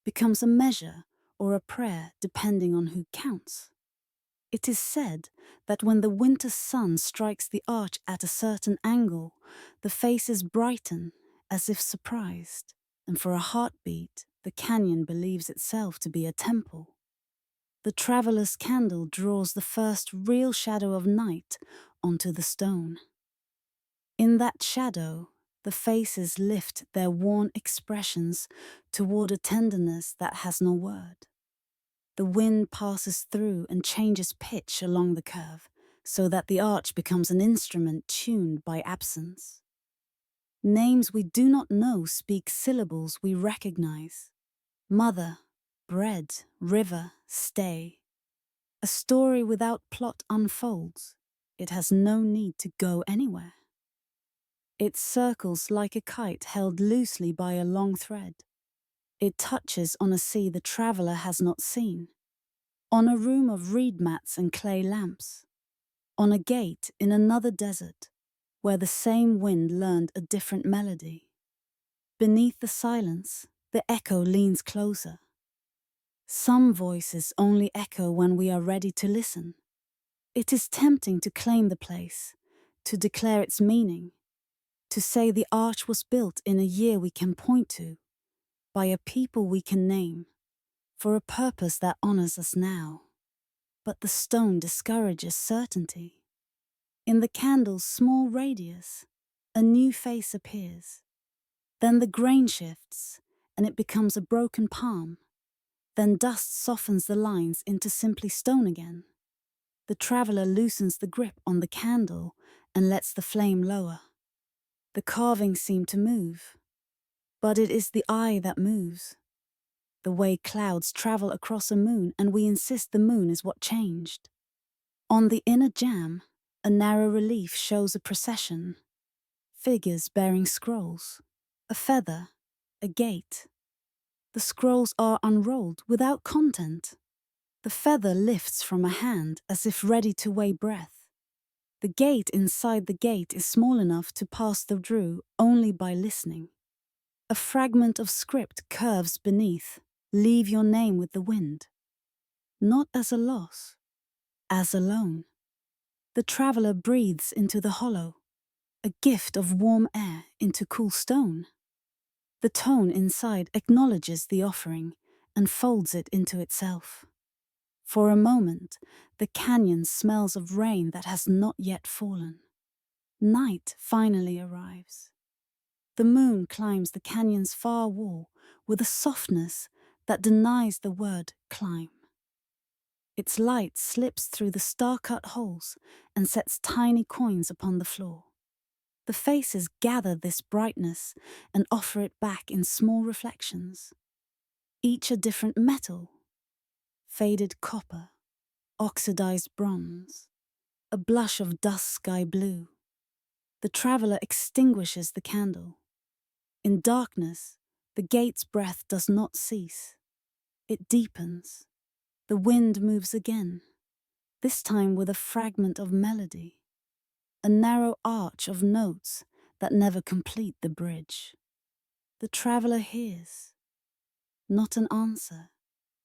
becomes a measure or a prayer depending on who counts. It is said that when the winter sun strikes the arch at a certain angle, the faces brighten as if surprised, and for a heartbeat, the canyon believes itself to be a temple. The traveler's candle draws the first real shadow of night onto the stone. In that shadow, the faces lift their worn expressions toward a tenderness that has no word. The wind passes through and changes pitch along the curve, so that the arch becomes an instrument tuned by absence. Names we do not know speak syllables we recognize. Mother, bread, river, stay. A story without plot unfolds. It has no need to go anywhere. It circles like a kite held loosely by a long thread. It touches on a sea the traveler has not seen, on a room of reed mats and clay lamps, on a gate in another desert where the same wind learned a different melody. Beneath the silence, the echo leans closer. Some voices only echo when we are ready to listen. It is tempting to claim the place, to declare its meaning, to say the arch was built in a year we can point to, by a people we can name, for a purpose that honors us now. But the stone discourages certainty. In the candle's small radius, a new face appears. Then the grain shifts, and it becomes a broken palm. Then dust softens the lines into simply stone again. The traveler loosens the grip on the candle and lets the flame lower. The carvings seem to move, but it is the eye that moves. The way clouds travel across a moon and we insist the moon is what changed. On the inner jamb, a narrow relief shows a procession. Figures bearing scrolls, a feather, a gate. The scrolls are unrolled without content. The feather lifts from a hand as if ready to weigh breath. The gate inside the gate is small enough to pass through only by listening. A fragment of script curves beneath, leave your name with the wind. Not as a loss, as a loan. The traveler breathes into the hollow, a gift of warm air into cool stone. The tone inside acknowledges the offering and folds it into itself. For a moment, the canyon smells of rain that has not yet fallen. Night finally arrives. The moon climbs the canyon's far wall with a softness that denies the word climb. Its light slips through the star-cut holes and sets tiny coins upon the floor. The faces gather this brightness and offer it back in small reflections. Each a different metal: faded copper, oxidized bronze, a blush of dusk sky blue. The traveler extinguishes the candle. In darkness, the gate's breath does not cease. It deepens. The wind moves again, this time with a fragment of melody, a narrow arch of notes that never complete the bridge. The traveler hears, not an answer,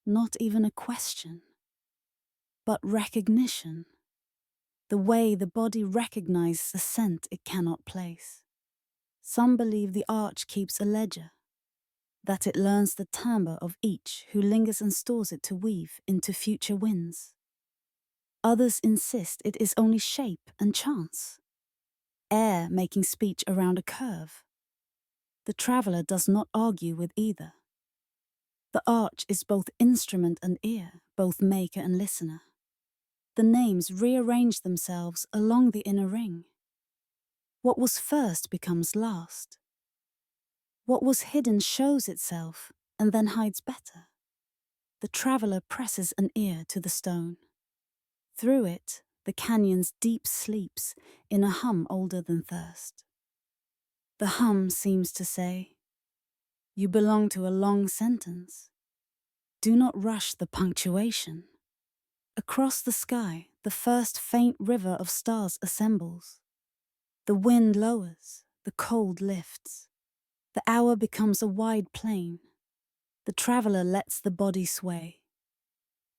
not even a question, but recognition, the way the body recognizes a scent it cannot place. Some believe the arch keeps a ledger, that it learns the timbre of each who lingers and stores it to weave into future winds. Others insist it is only shape and chance, air making speech around a curve. The traveler does not argue with either. The arch is both instrument and ear, both maker and listener. The names rearrange themselves along the inner ring. What was first becomes last. What was hidden shows itself and then hides better. The traveler presses an ear to the stone. Through it, the canyon's deep sleeps in a hum older than thirst. The hum seems to say, "You belong to a long sentence. Do not rush the punctuation." Across the sky, the first faint river of stars assembles. The wind lowers, the cold lifts. The hour becomes a wide plain. The traveler lets the body sway.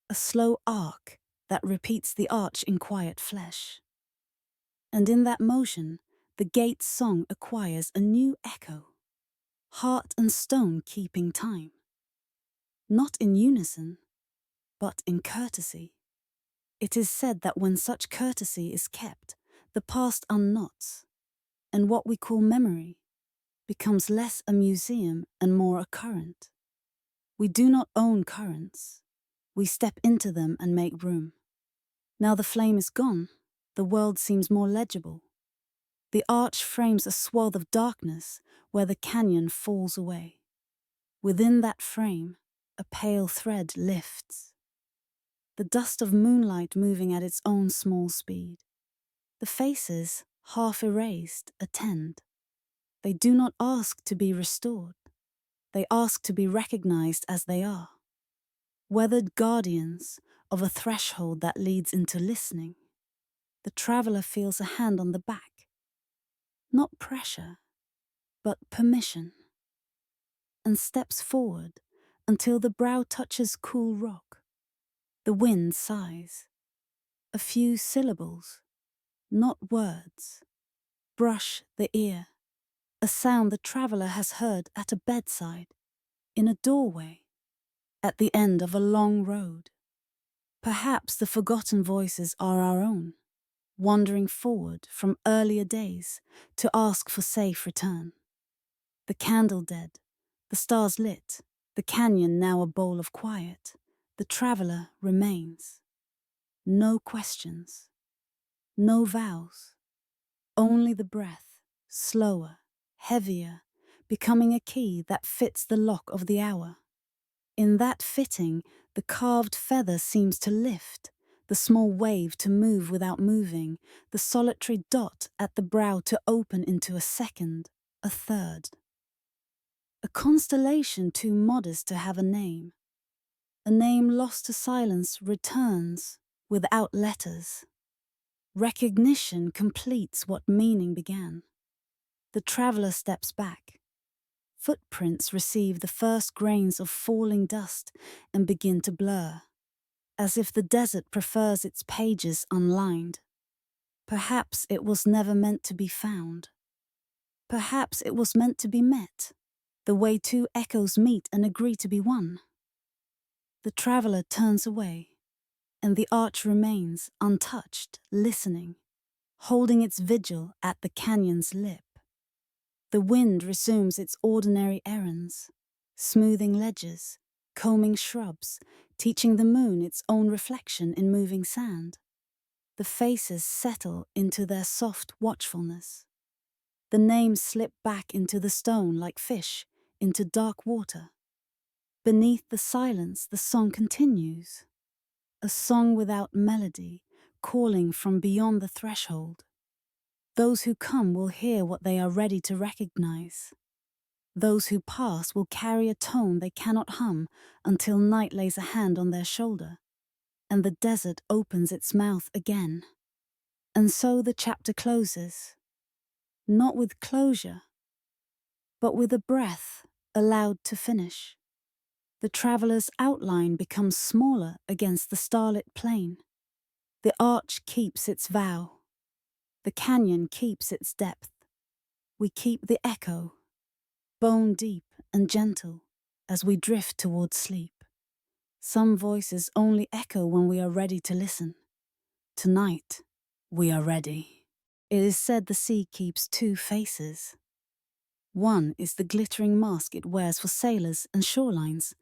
A slow arc that repeats the arch in quiet flesh. And in that motion, the gate's song acquires a new echo. Heart and stone keeping time. Not in unison, but in courtesy. It is said that when such courtesy is kept, the past unknots, and what we call memory becomes less a museum and more a current. We do not own currents. We step into them and make room. Now the flame is gone, the world seems more legible. The arch frames a swath of darkness where the canyon falls away. Within that frame, a pale thread lifts. The dust of moonlight moving at its own small speed. The faces, half erased, attend. They do not ask to be restored. They ask to be recognized as they are. Weathered guardians of a threshold that leads into listening. The traveler feels a hand on the back. Not pressure, but permission. And steps forward until the brow touches cool rock. The wind sighs. A few syllables, not words, brush the ear. A sound the traveler has heard at a bedside, in a doorway, at the end of a long road. Perhaps the forgotten voices are our own, wandering forward from earlier days to ask for safe return. The candle dead, the stars lit, the canyon now a bowl of quiet. The traveler remains. No questions, no vows, only the breath, slower, heavier, becoming a key that fits the lock of the hour. In that fitting, the carved feather seems to lift, the small wave to move without moving, the solitary dot at the brow to open into a second, a third. A constellation too modest to have a name lost to silence returns without letters. Recognition completes what meaning began. The traveler steps back. Footprints receive the first grains of falling dust and begin to blur, as if the desert prefers its pages unlined. Perhaps it was never meant to be found. Perhaps it was meant to be met, the way two echoes meet and agree to be one. The traveler turns away, and the arch remains untouched, listening, holding its vigil at the canyon's lip. The wind resumes its ordinary errands, smoothing ledges, combing shrubs, teaching the moon its own reflection in moving sand. The faces settle into their soft watchfulness. The names slip back into the stone like fish, into dark water. Beneath the silence, the song continues. A song without melody, calling from beyond the threshold. Those who come will hear what they are ready to recognize. Those who pass will carry a tone they cannot hum until night lays a hand on their shoulder, and the desert opens its mouth again. And so the chapter closes, not with closure, but with a breath allowed to finish. The traveler's outline becomes smaller against the starlit plain. The arch keeps its vow. The canyon keeps its depth. We keep the echo, bone deep and gentle, as we drift towards sleep. Some voices only echo when we are ready to listen. Tonight, we are ready. It is said the sea keeps two faces. One is the glittering mask it wears for sailors and shorelines,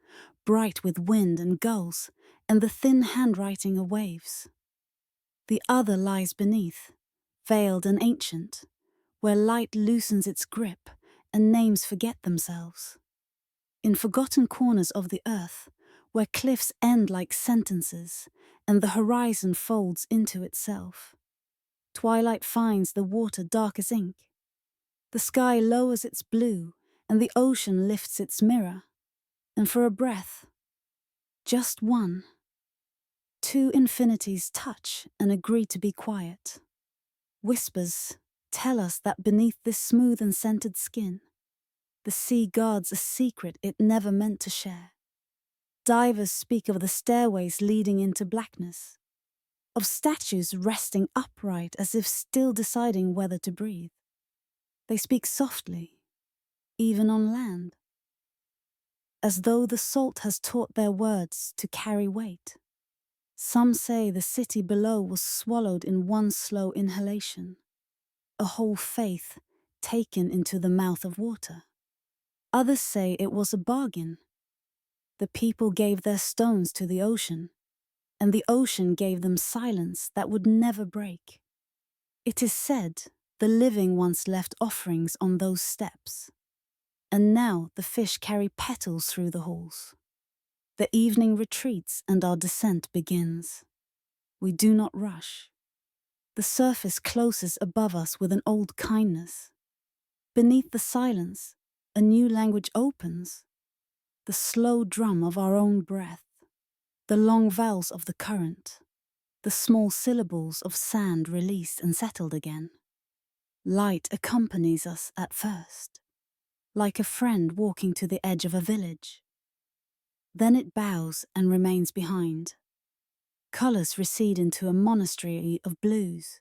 bright with wind and gulls, and the thin handwriting of waves. The other lies beneath, veiled and ancient, where light loosens its grip and names forget themselves. In forgotten corners of the earth, where cliffs end like sentences and the horizon folds into itself, twilight finds the water dark as ink. The sky lowers its blue, and the ocean lifts its mirror. And for a breath, just one, two infinities touch and agree to be quiet. Whispers tell us that beneath this smooth and scented skin, the sea guards a secret it never meant to share. Divers speak of the stairways leading into blackness, of statues resting upright as if still deciding whether to breathe. They speak softly, even on land, as though the salt has taught their words to carry weight. Some say the city below was swallowed in one slow inhalation, a whole faith taken into the mouth of water. Others say it was a bargain. The people gave their stones to the ocean, and the ocean gave them silence that would never break. It is said the living once left offerings on those steps, and now the fish carry petals through the halls. The evening retreats and our descent begins. We do not rush. The surface closes above us with an old kindness. Beneath the silence, a new language opens. The slow drum of our own breath, the long vowels of the current, the small syllables of sand released and settled again. Light accompanies us at first, like a friend walking to the edge of a village. Then it bows and remains behind. Colors recede into a monastery of blues.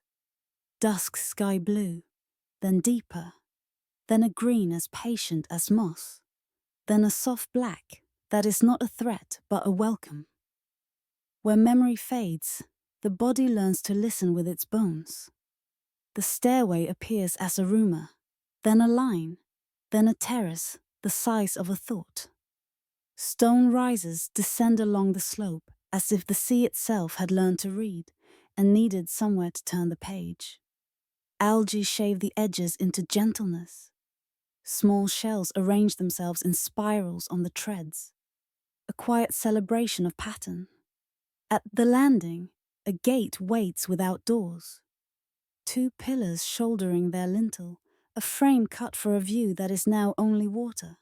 Dusk sky blue, then deeper, then a green as patient as moss, then a soft black that is not a threat but a welcome. Where memory fades, the body learns to listen with its bones. The stairway appears as a rumor, then a line, then a terrace the size of a thought. Stone risers descend along the slope as if the sea itself had learned to read and needed somewhere to turn the page. Algae shave the edges into gentleness. Small shells arrange themselves in spirals on the treads, a quiet celebration of pattern. At the landing, a gate waits without doors. Two pillars shouldering their lintel, a frame cut for a view that is now only water.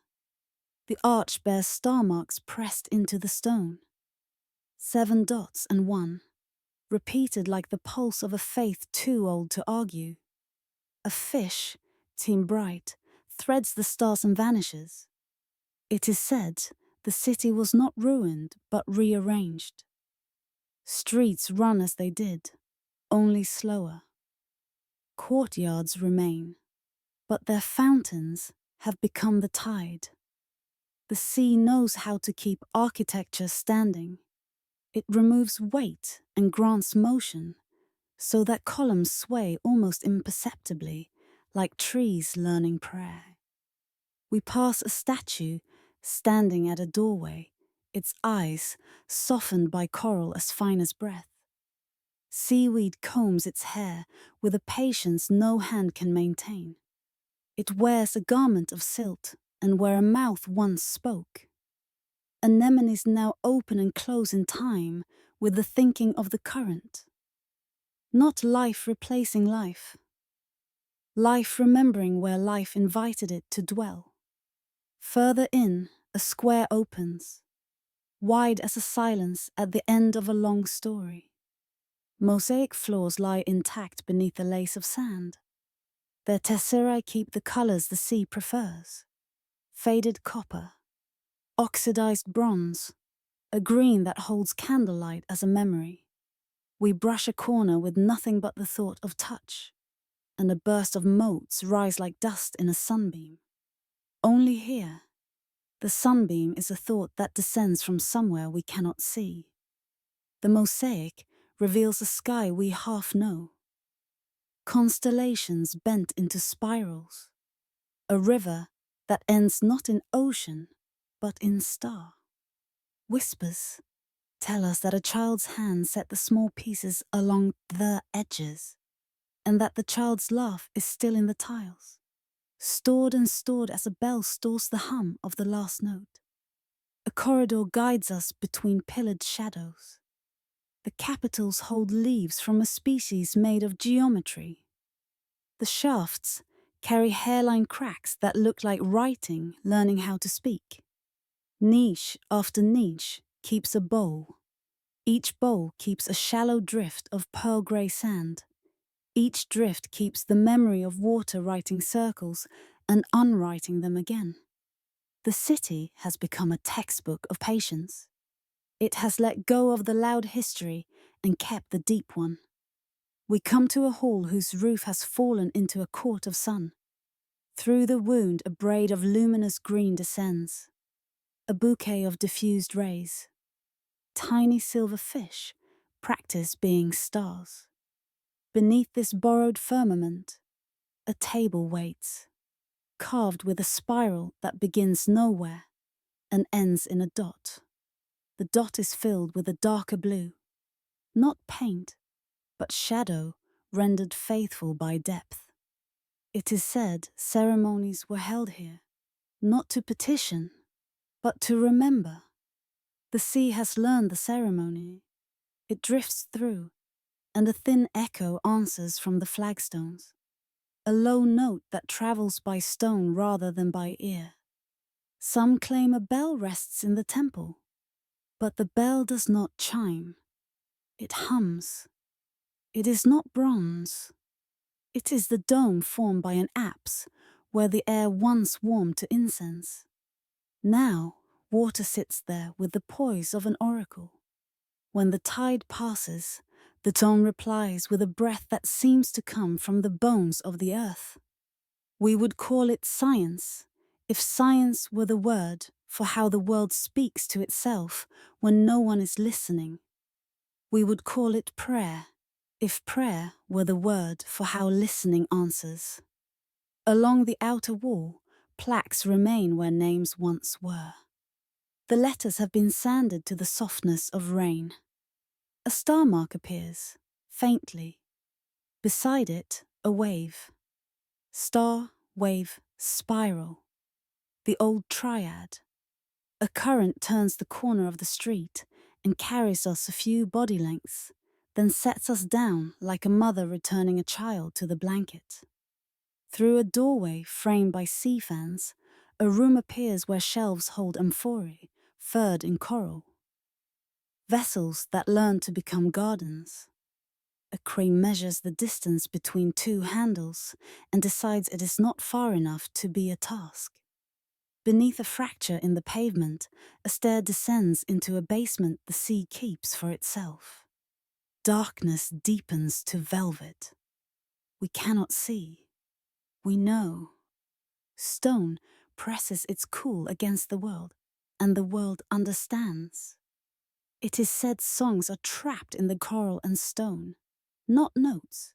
The arch bears star marks pressed into the stone. 7 dots and 1, repeated like the pulse of a faith too old to argue. A fish, team bright, threads the stars and vanishes. It is said the city was not ruined but rearranged. Streets run as they did, only slower. Courtyards remain, but their fountains have become the tide. The sea knows how to keep architecture standing. It removes weight and grants motion, so that columns sway almost imperceptibly, like trees learning prayer. We pass a statue standing at a doorway, its eyes softened by coral as fine as breath. Seaweed combs its hair with a patience no hand can maintain. It wears a garment of silt, and where a mouth once spoke. Anemones now open and close in time with the thinking of the current. Not life replacing life. Life remembering where life invited it to dwell. Further in, a square opens, wide as a silence at the end of a long story. Mosaic floors lie intact beneath a lace of sand. Their tesserae keep the colors the sea prefers. Faded copper, oxidized bronze, a green that holds candlelight as a memory. We brush a corner with nothing but the thought of touch, and a burst of motes rise like dust in a sunbeam. Only here, the sunbeam is a thought that descends from somewhere we cannot see. The mosaic reveals a sky we half know. Constellations bent into spirals. A river that ends not in ocean, but in star. Whispers tell us that a child's hand set the small pieces along the edges, and that the child's laugh is still in the tiles, stored and stored as a bell stores the hum of the last note. A corridor guides us between pillared shadows. The capitals hold leaves from a species made of geometry. The shafts carry hairline cracks that look like writing learning how to speak. Niche after niche keeps a bowl. Each bowl keeps a shallow drift of pearl grey sand. Each drift keeps the memory of water writing circles and unwriting them again. The city has become a textbook of patience. It has let go of the loud history and kept the deep one. We come to a hall whose roof has fallen into a court of sun. Through the wound a braid of luminous green descends, a bouquet of diffused rays. Tiny silver fish practice being stars. Beneath this borrowed firmament, a table waits, carved with a spiral that begins nowhere and ends in a dot. The dot is filled with a darker blue, not paint, but shadow rendered faithful by depth. It is said ceremonies were held here, not to petition, but to remember. The sea has learned the ceremony. It drifts through, and a thin echo answers from the flagstones, a low note that travels by stone rather than by ear. Some claim a bell rests in the temple, but the bell does not chime. It hums. It is not bronze. It is the dome formed by an apse, where the air once warmed to incense. Now, water sits there with the poise of an oracle. When the tide passes, the tone replies with a breath that seems to come from the bones of the earth. We would call it science, if science were the word for how the world speaks to itself when no one is listening. We would call it prayer, if prayer were the word for how listening answers. Along the outer wall, plaques remain where names once were. The letters have been sanded to the softness of rain. A star mark appears, faintly. Beside it, a wave. Star, wave, spiral. The old triad. A current turns the corner of the street and carries us a few body lengths, then sets us down like a mother returning a child to the blanket. Through a doorway framed by sea fans, a room appears where shelves hold amphorae, furred in coral. Vessels that learn to become gardens. A crane measures the distance between two handles and decides it is not far enough to be a task. Beneath a fracture in the pavement, a stair descends into a basement the sea keeps for itself. Darkness deepens to velvet. We cannot see. We know. Stone presses its cool against the world, and the world understands. It is said songs are trapped in the coral and stone, not notes,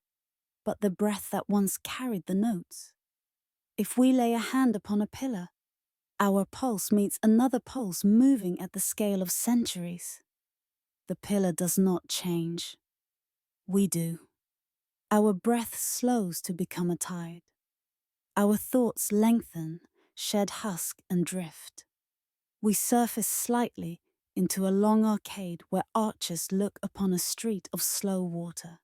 but the breath that once carried the notes. If we lay a hand upon a pillar, our pulse meets another pulse moving at the scale of centuries. The pillar does not change. We do. Our breath slows to become a tide. Our thoughts lengthen, shed husk and drift. We surface slightly into a long arcade where arches look upon a street of slow water.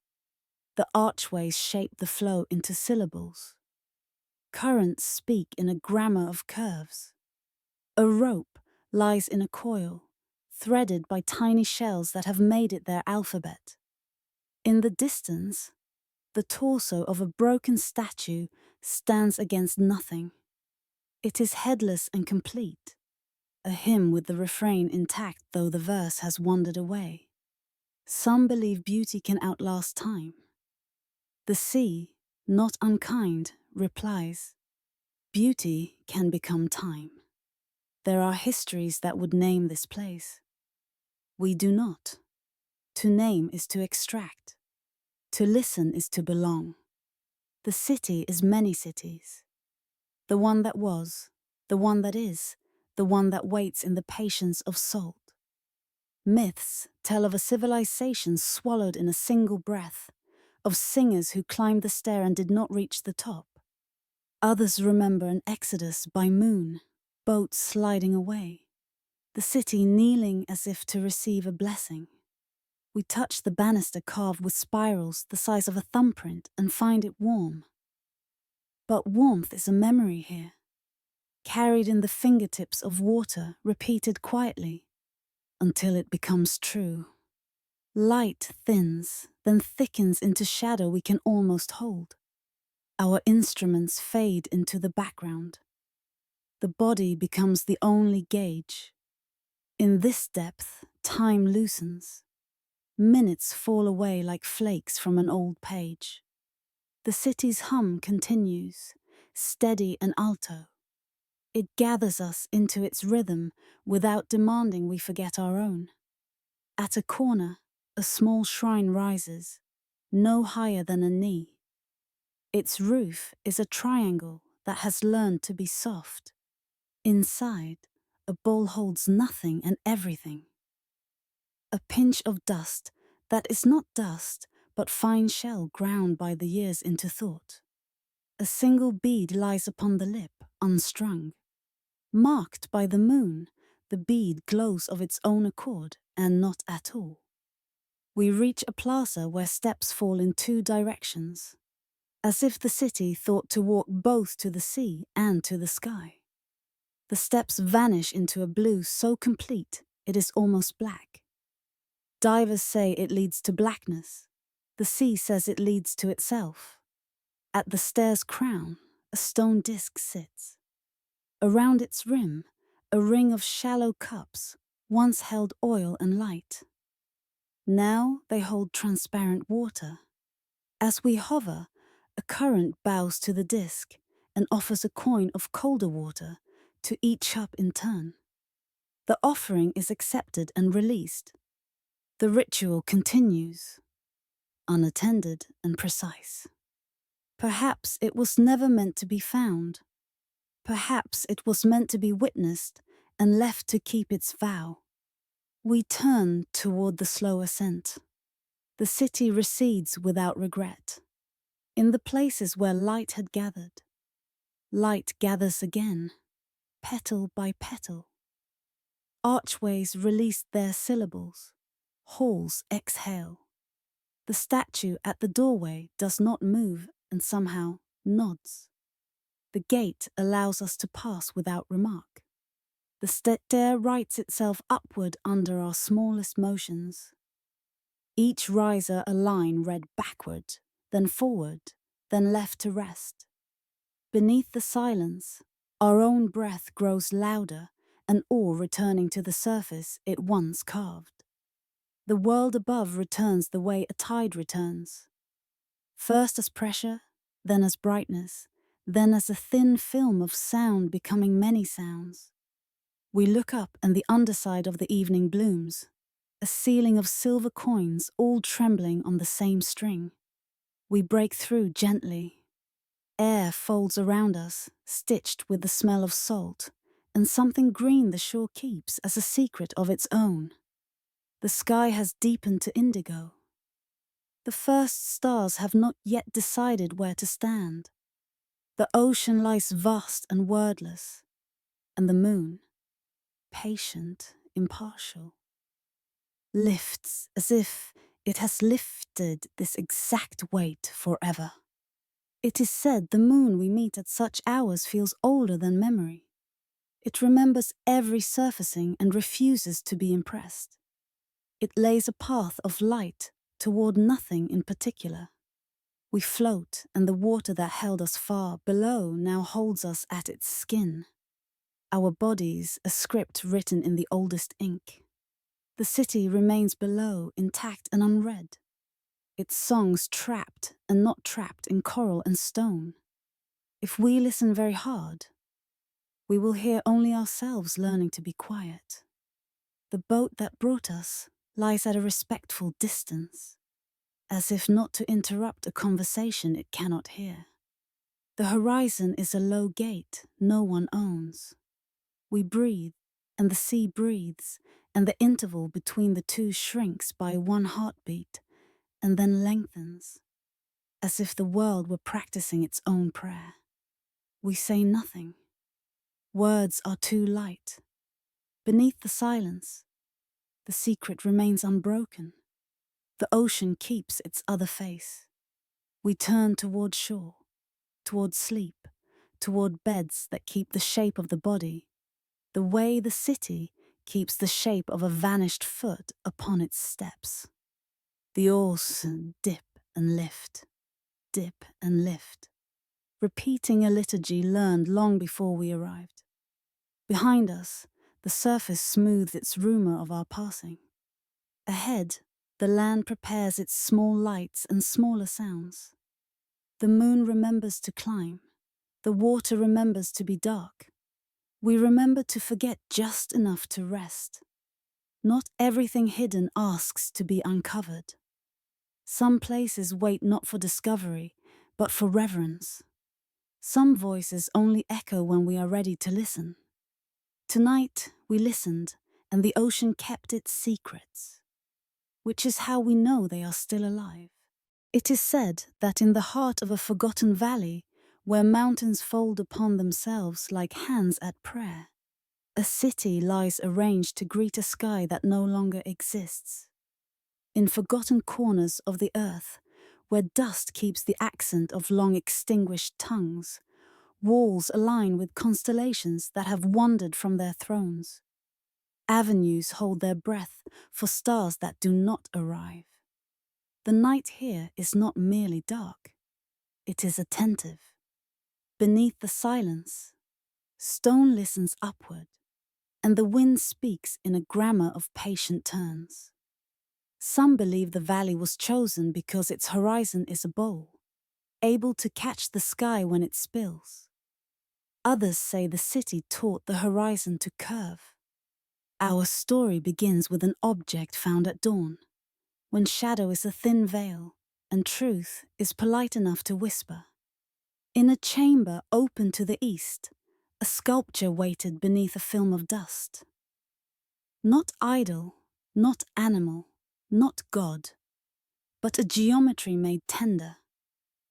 The archways shape the flow into syllables. Currents speak in a grammar of curves. A rope lies in a coil, threaded by tiny shells that have made it their alphabet. In the distance, the torso of a broken statue stands against nothing. It is headless and complete, a hymn with the refrain intact though the verse has wandered away. Some believe beauty can outlast time. The sea, not unkind, replies, beauty can become time. There are histories that would name this place. We do not. To name is to extract. To listen is to belong. The city is many cities. The one that was, the one that is, the one that waits in the patience of salt. Myths tell of a civilization swallowed in a single breath, of singers who climbed the stair and did not reach the top. Others remember an exodus by moon, boats sliding away, the city kneeling as if to receive a blessing. We touch the banister carved with spirals the size of a thumbprint and find it warm. But warmth is a memory here, carried in the fingertips of water, repeated quietly, until it becomes true. Light thins, then thickens into shadow we can almost hold. Our instruments fade into the background. The body becomes the only gauge. In this depth, time loosens. Minutes fall away like flakes from an old page. The city's hum continues, steady and alto. It gathers us into its rhythm without demanding we forget our own. At a corner, a small shrine rises, no higher than a knee. Its roof is a triangle that has learned to be soft. Inside, a bowl holds nothing and everything. A pinch of dust that is not dust, but fine shell ground by the years into thought. A single bead lies upon the lip, unstrung. Marked by the moon, the bead glows of its own accord and not at all. We reach a plaza where steps fall in two directions, as if the city thought to walk both to the sea and to the sky. The steps vanish into a blue so complete it is almost black. Divers say it leads to blackness. The sea says it leads to itself. At the stair's crown, a stone disc sits. Around its rim, a ring of shallow cups once held oil and light. Now they hold transparent water. As we hover, a current bows to the disc and offers a coin of colder water to each cup in turn. The offering is accepted and released. The ritual continues, unattended and precise. Perhaps it was never meant to be found. Perhaps it was meant to be witnessed and left to keep its vow. We turn toward the slow ascent. The city recedes without regret. In the places where light had gathered, light gathers again, petal by petal. Archways release their syllables. Halls exhale. The statue at the doorway does not move and somehow nods. The gate allows us to pass without remark. The stair writes itself upward under our smallest motions. Each riser a line read backward, then forward, then left to rest. Beneath the silence, our own breath grows louder, and all returning to the surface it once carved. The world above returns the way a tide returns. First as pressure, then as brightness, then as a thin film of sound becoming many sounds. We look up and the underside of the evening blooms, a ceiling of silver coins all trembling on the same string. We break through gently. Air folds around us, stitched with the smell of salt, and something green the shore keeps as a secret of its own. The sky has deepened to indigo. The first stars have not yet decided where to stand. The ocean lies vast and wordless, and the moon, patient, impartial, lifts as if it has lifted this exact weight forever. It is said the moon we meet at such hours feels older than memory. It remembers every surfacing and refuses to be impressed. It lays a path of light toward nothing in particular. We float, and the water that held us far below now holds us at its skin. Our bodies, a script written in the oldest ink. The city remains below, intact and unread. Its songs trapped and not trapped in coral and stone. If we listen very hard, we will hear only ourselves learning to be quiet. The boat that brought us lies at a respectful distance, as if not to interrupt a conversation it cannot hear. The horizon is a low gate no one owns. We breathe, and the sea breathes, and the interval between the two shrinks by one heartbeat, and then lengthens, as if the world were practicing its own prayer. We say nothing. Words are too light. Beneath the silence, the secret remains unbroken. The ocean keeps its other face. We turn toward shore, toward sleep. toward beds that keep the shape of the body, the way the city keeps the shape of a vanished foot upon its steps. The oars dip and lift, repeating a liturgy learned long before we arrived. Behind us, the surface smooths its rumor of our passing. Ahead, the land prepares its small lights and smaller sounds. The moon remembers to climb. The water remembers to be dark. We remember to forget just enough to rest. Not everything hidden asks to be uncovered. Some places wait not for discovery, but for reverence. Some voices only echo when we are ready to listen. Tonight, we listened, and the ocean kept its secrets, which is how we know they are still alive. It is said that in the heart of a forgotten valley, where mountains fold upon themselves like hands at prayer, a city lies arranged to greet a sky that no longer exists. In forgotten corners of the earth, where dust keeps the accent of long extinguished tongues, walls align with constellations that have wandered from their thrones. Avenues hold their breath for stars that do not arrive. The night here is not merely dark, it is attentive. Beneath the silence, stone listens upward, and the wind speaks in a grammar of patient turns. Some believe the valley was chosen because its horizon is a bowl, able to catch the sky when it spills. Others say the city taught the horizon to curve. Our story begins with an object found at dawn, when shadow is a thin veil and truth is polite enough to whisper. In a chamber open to the east, a sculpture waited beneath a film of dust. Not idol, not animal, not God, but a geometry made tender.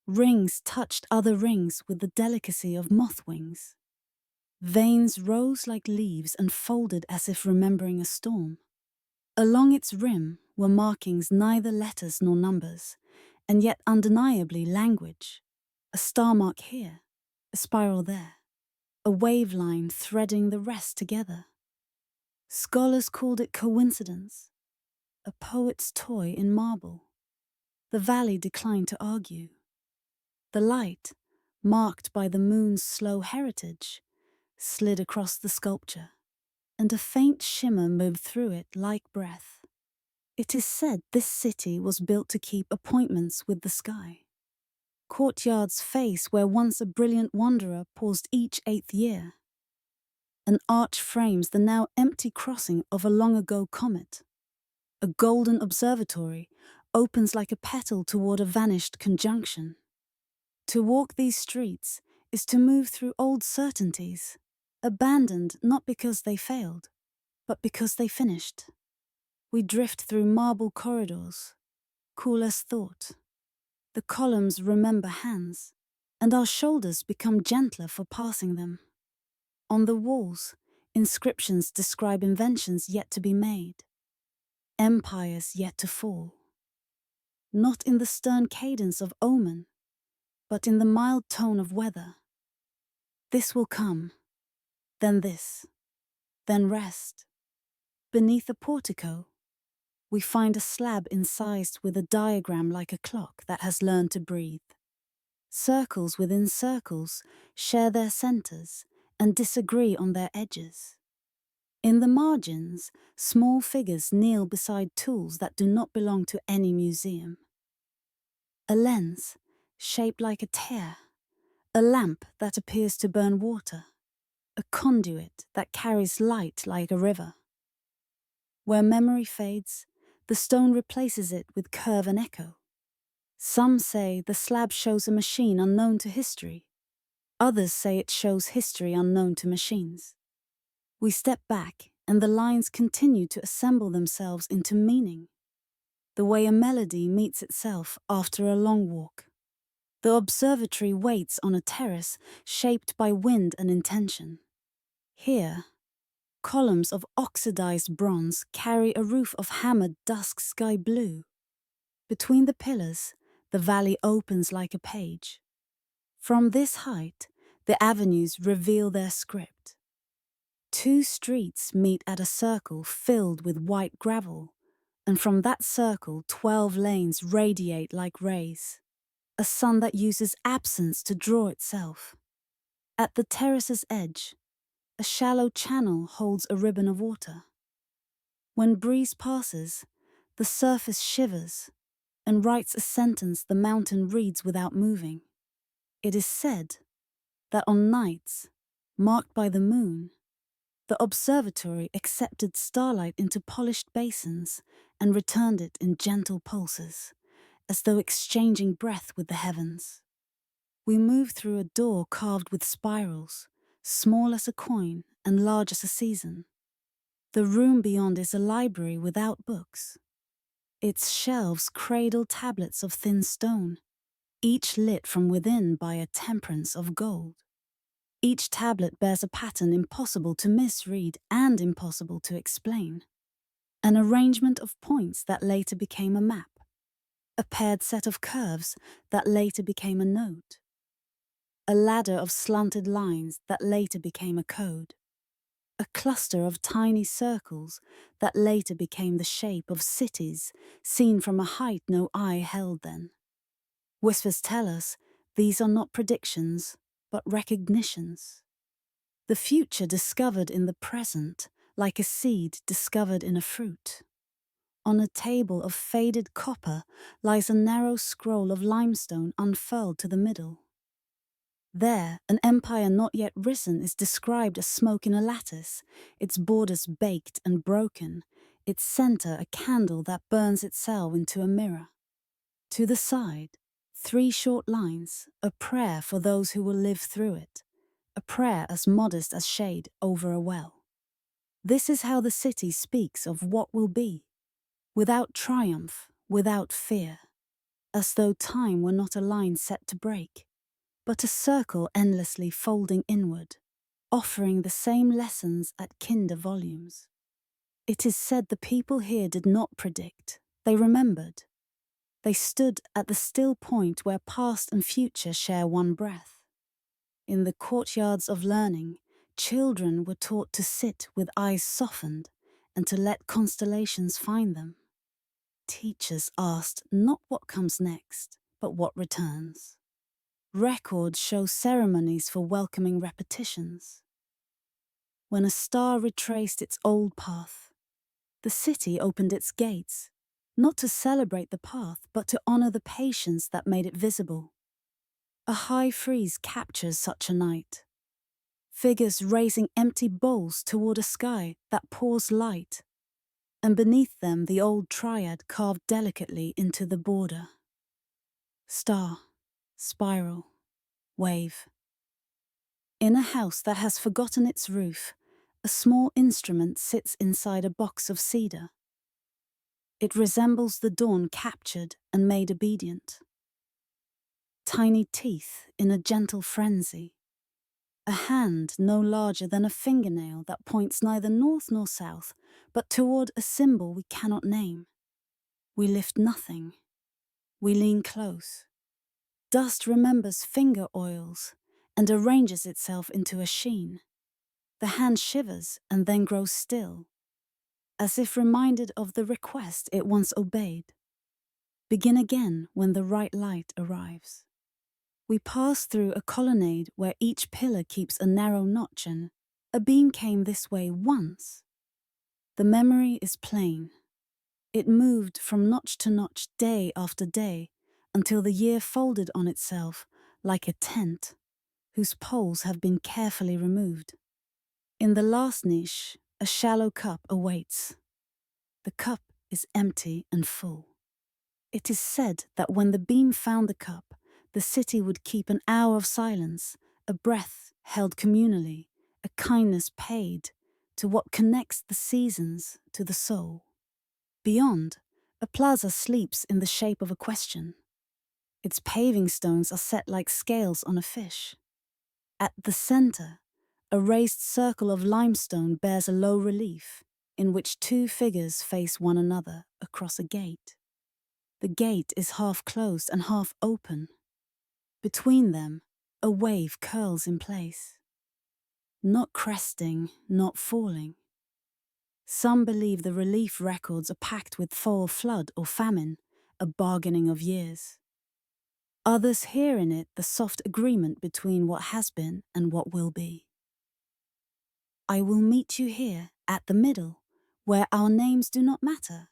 Rings touched other rings with the delicacy of moth wings. Veins rose like leaves and folded as if remembering a storm. Along its rim were markings neither letters nor numbers, and yet undeniably language. A star mark here, a spiral there, a wave line threading the rest together. Scholars called it coincidence, a poet's toy in marble. The valley declined to argue. The light, marked by the moon's slow heritage, slid across the sculpture, and a faint shimmer moved through it like breath. It is said this city was built to keep appointments with the sky. Courtyards face where once a brilliant wanderer paused each 8th year. An arch frames the now empty crossing of a long-ago comet. A golden observatory opens like a petal toward a vanished conjunction. To walk these streets is to move through old certainties, abandoned not because they failed, but because they finished. We drift through marble corridors, cool as thought. The columns remember hands, and our shoulders become gentler for passing them. On the walls, inscriptions describe inventions yet to be made, empires yet to fall. Not in the stern cadence of omen, but in the mild tone of weather. This will come, then this, then rest. Beneath a portico, we find a slab incised with a diagram like a clock that has learned to breathe. Circles within circles share their centers and disagree on their edges. In the margins, small figures kneel beside tools that do not belong to any museum. A lens, shaped like a tear, a lamp that appears to burn water, a conduit that carries light like a river. Where memory fades, the stone replaces it with curve and echo. Some say the slab shows a machine unknown to history. Others say it shows history unknown to machines. We step back, and the lines continue to assemble themselves into meaning, the way a melody meets itself after a long walk. The observatory waits on a terrace shaped by wind and intention. Here, columns of oxidized bronze carry a roof of hammered dusk sky blue. Between the pillars, the valley opens like a page. From this height, The avenues reveal their script. Two streets meet at a circle filled with white gravel, and from that circle 12 lanes radiate like rays, a sun that uses absence to draw itself. At the terrace's edge, a shallow channel holds a ribbon of water. When breeze passes, the surface shivers and writes a sentence the mountain reads without moving. It is said that on nights marked by the moon, the observatory accepted starlight into polished basins and returned it in gentle pulses, as though exchanging breath with the heavens. We move through a door carved with spirals, small as a coin and large as a season. The room beyond is a library without books. Its shelves cradle tablets of thin stone, each lit from within by a temperance of gold. Each tablet bears a pattern impossible to misread and impossible to explain. An arrangement of points that later became a map. A paired set of curves that later became a note. A ladder of slanted lines that later became a code. A cluster of tiny circles that later became the shape of cities seen from a height no eye held then. Whispers tell us these are not predictions, but recognitions. The future discovered in the present, like a seed discovered in a fruit. On a table of faded copper lies a narrow scroll of limestone unfurled to the middle. There, an empire not yet risen is described as smoke in a lattice, its borders baked and broken, its center a candle that burns itself into a mirror. To the side, 3 short lines, a prayer for those who will live through it, a prayer as modest as shade over a well. This is how the city speaks of what will be, without triumph, without fear, as though time were not a line set to break, but a circle endlessly folding inward, offering the same lessons at kinder volumes. It is said the people here did not predict, they remembered. They stood at the still point where past and future share one breath. In the courtyards of learning, children were taught to sit with eyes softened and to let constellations find them. Teachers asked not what comes next, but what returns. Records show ceremonies for welcoming repetitions. When a star retraced its old path, the city opened its gates, not to celebrate the path, but to honor the patience that made it visible. A high frieze captures such a night. Figures raising empty bowls toward a sky that pours light, and beneath them the old triad carved delicately into the border. Star, spiral, wave. In a house that has forgotten its roof, a small instrument sits inside a box of cedar. It resembles the dawn captured and made obedient. Tiny teeth in a gentle frenzy. A hand no larger than a fingernail that points neither north nor south, but toward a symbol we cannot name. We lift nothing. We lean close. Dust remembers finger oils and arranges itself into a sheen. The hand shivers and then grows still, as if reminded of the request it once obeyed. Begin again when the right light arrives. We pass through a colonnade where each pillar keeps a narrow notch and a beam came this way once. The memory is plain. It moved from notch to notch day after day until the year folded on itself like a tent whose poles have been carefully removed. In the last niche, a shallow cup awaits. The cup is empty and full. It is said that when the beam found the cup, the city would keep an hour of silence, a breath held communally, a kindness paid to what connects the seasons to the soul. Beyond, a plaza sleeps in the shape of a question. Its paving stones are set like scales on a fish. At the center, a raised circle of limestone bears a low relief in which 2 figures face one another across a gate. The gate is half closed and half open. Between them, a wave curls in place. Not cresting, not falling. Some believe the relief records are packed with fall, flood, or famine, a bargaining of years. Others hear in it the soft agreement between what has been and what will be. I will meet you here, at the middle, where our names do not matter.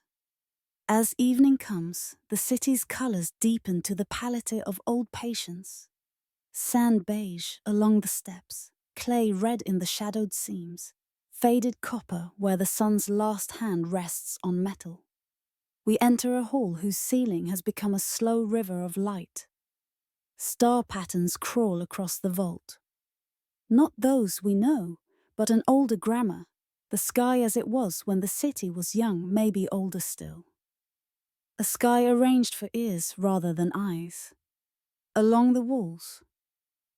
As evening comes, the city's colours deepen to the palette of old patience. Sand beige along the steps, clay red in the shadowed seams, faded copper where the sun's last hand rests on metal. We enter a hall whose ceiling has become a slow river of light. Star patterns crawl across the vault. Not those we know, but an older grammar. The sky as it was when the city was young may be older still. A sky arranged for ears rather than eyes. Along the walls,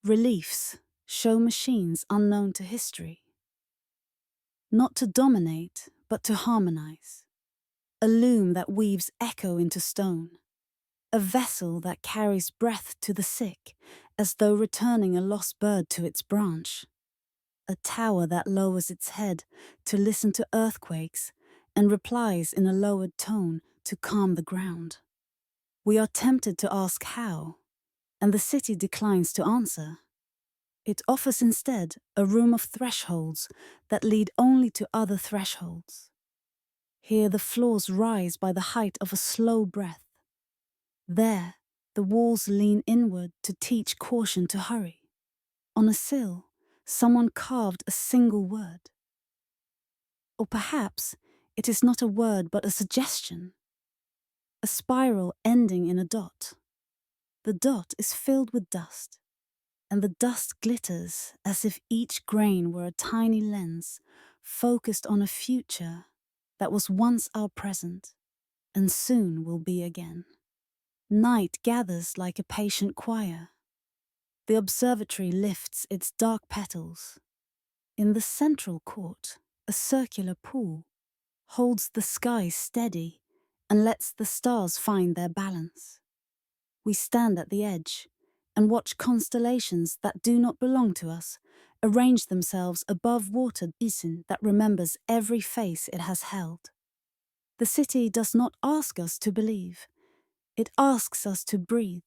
reliefs show machines unknown to history. Not to dominate, but to harmonize. A loom that weaves echo into stone. A vessel that carries breath to the sick, as though returning a lost bird to its branch. A tower that lowers its head to listen to earthquakes and replies in a lowered tone to calm the ground. We are tempted to ask how, and the city declines to answer. It offers instead a room of thresholds that lead only to other thresholds. Here the floors rise by the height of a slow breath. There, the walls lean inward to teach caution to hurry. On a sill, someone carved a single word. Or perhaps it is not a word but a suggestion. A spiral ending in a dot. The dot is filled with dust, and the dust glitters as if each grain were a tiny lens focused on a future that was once our present and soon will be again. Night gathers like a patient choir. The observatory lifts its dark petals. In the central court, a circular pool holds the sky steady and lets the stars find their balance. We stand at the edge and watch constellations that do not belong to us arrange themselves above water basin that remembers every face it has held. The city does not ask us to believe. It asks us to breathe.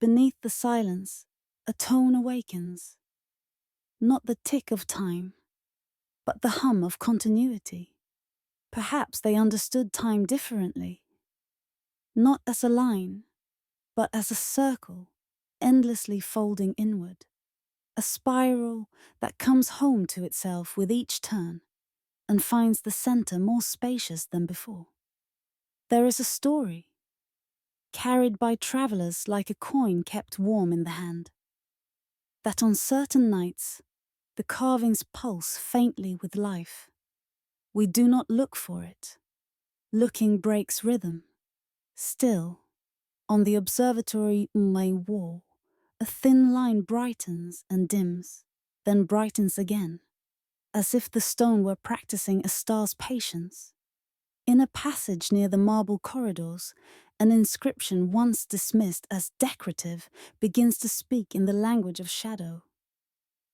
Beneath the silence, a tone awakens. Not the tick of time, but the hum of continuity. Perhaps they understood time differently. Not as a line, but as a circle, endlessly folding inward. A spiral that comes home to itself with each turn and finds the center more spacious than before. There is a story, carried by travelers like a coin kept warm in the hand, that on certain nights the carvings pulse faintly with life. We do not look for it. Looking breaks rhythm. Still, on the observatory wall, a thin line brightens and dims, then brightens again, as if the stone were practicing a star's patience. In a passage near the marble corridors, an inscription once dismissed as decorative begins to speak in the language of shadow.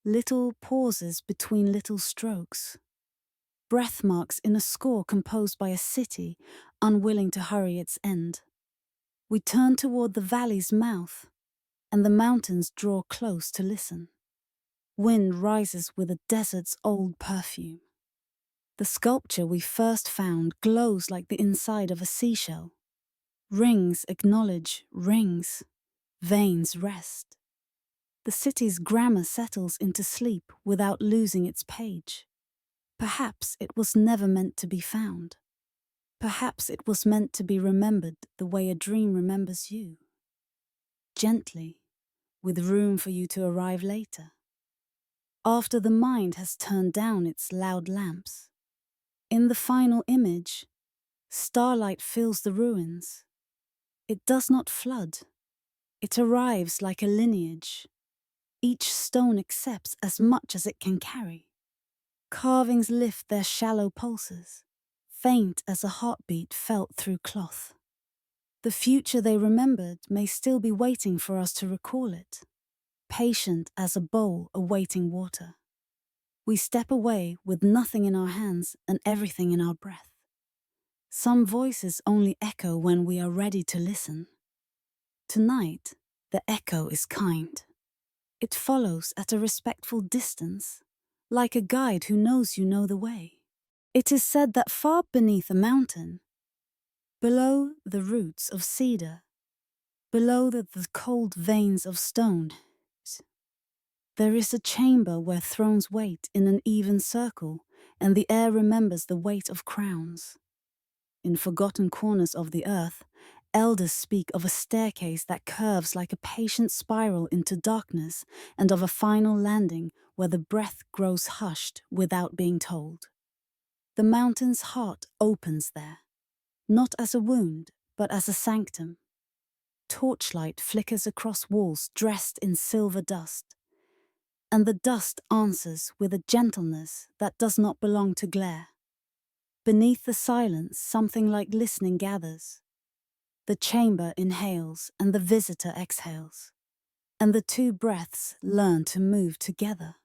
Little pauses between little strokes. Breath marks in a score composed by a city unwilling to hurry its end. We turn toward the valley's mouth, and the mountains draw close to listen. Wind rises with a desert's old perfume. The sculpture we first found glows like the inside of a seashell. Rings acknowledge rings, veins rest. The city's grammar settles into sleep without losing its page. Perhaps it was never meant to be found. Perhaps it was meant to be remembered the way a dream remembers you. Gently, with room for you to arrive later. After the mind has turned down its loud lamps. In the final image, starlight fills the ruins. It does not flood. It arrives like a lineage. Each stone accepts as much as it can carry. Carvings lift their shallow pulses, faint as a heartbeat felt through cloth. The future they remembered may still be waiting for us to recall it. patient as a bowl awaiting water. We step away with nothing in our hands and everything in our breath. Some voices only echo when we are ready to listen. Tonight, the echo is kind. It follows at a respectful distance, like a guide who knows you know the way. It is said that far beneath a mountain, below the roots of cedar, below the cold veins of stone, there is a chamber where thrones wait in an even circle, and the air remembers the weight of crowns. In forgotten corners of the earth, elders speak of a staircase that curves like a patient spiral into darkness, and of a final landing where the breath grows hushed without being told. The mountain's heart opens there, not as a wound, but as a sanctum. Torchlight flickers across walls dressed in silver dust, and the dust answers with a gentleness that does not belong to glare. Beneath the silence, something like listening gathers. The chamber inhales and the visitor exhales, and the two breaths learn to move together.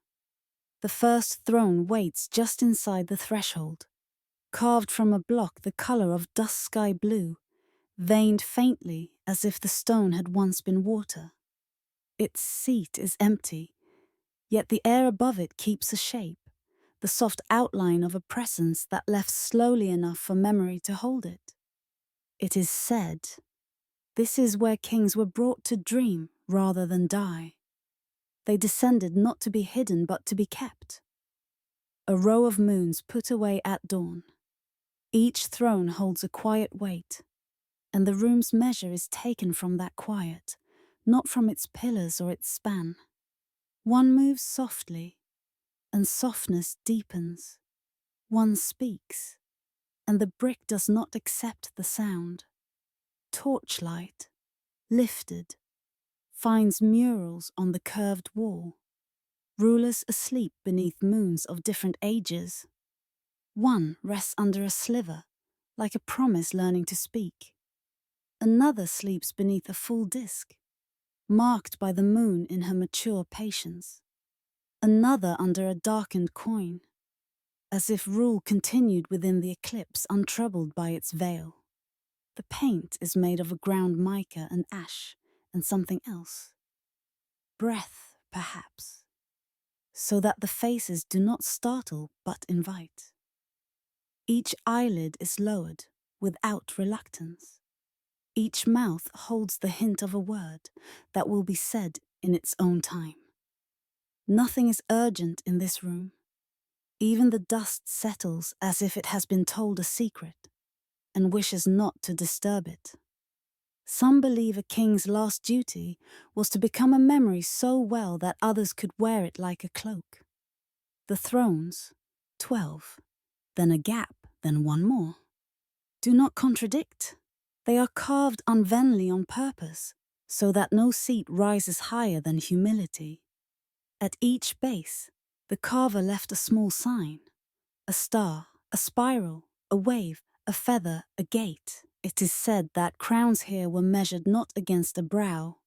The first throne waits just inside the threshold, carved from a block the color of dusk sky blue, veined faintly as if the stone had once been water. Its seat is empty, yet the air above it keeps a shape, the soft outline of a presence that left slowly enough for memory to hold it. It is said, this is where kings were brought to dream rather than die. They descended not to be hidden but to be kept. A row of moons put away at dawn. Each throne holds a quiet weight, and the room's measure is taken from that quiet, not from its pillars or its span. One moves softly, and softness deepens. One speaks, and the brick does not accept the sound. Torchlight, lifted, finds murals on the curved wall, rulers asleep beneath moons of different ages. One rests under a sliver, like a promise learning to speak. Another sleeps beneath a full disk, marked by the moon in her mature patience. Another under a darkened coin, as if rule continued within the eclipse untroubled by its veil. The paint is made of a ground mica and ash and something else. Breath, perhaps, so that the faces do not startle but invite. Each eyelid is lowered without reluctance. Each mouth holds the hint of a word that will be said in its own time. Nothing is urgent in this room. Even the dust settles as if it has been told a secret and wishes not to disturb it. Some believe a king's last duty was to become a memory so well that others could wear it like a cloak. The thrones, 12, then a gap, then one more, do not contradict. They are carved unvainly on purpose, so that no seat rises higher than humility. At each base, the carver left a small sign, a star, a spiral, a wave, a feather, a gate. It is said that crowns here were measured not against a brow,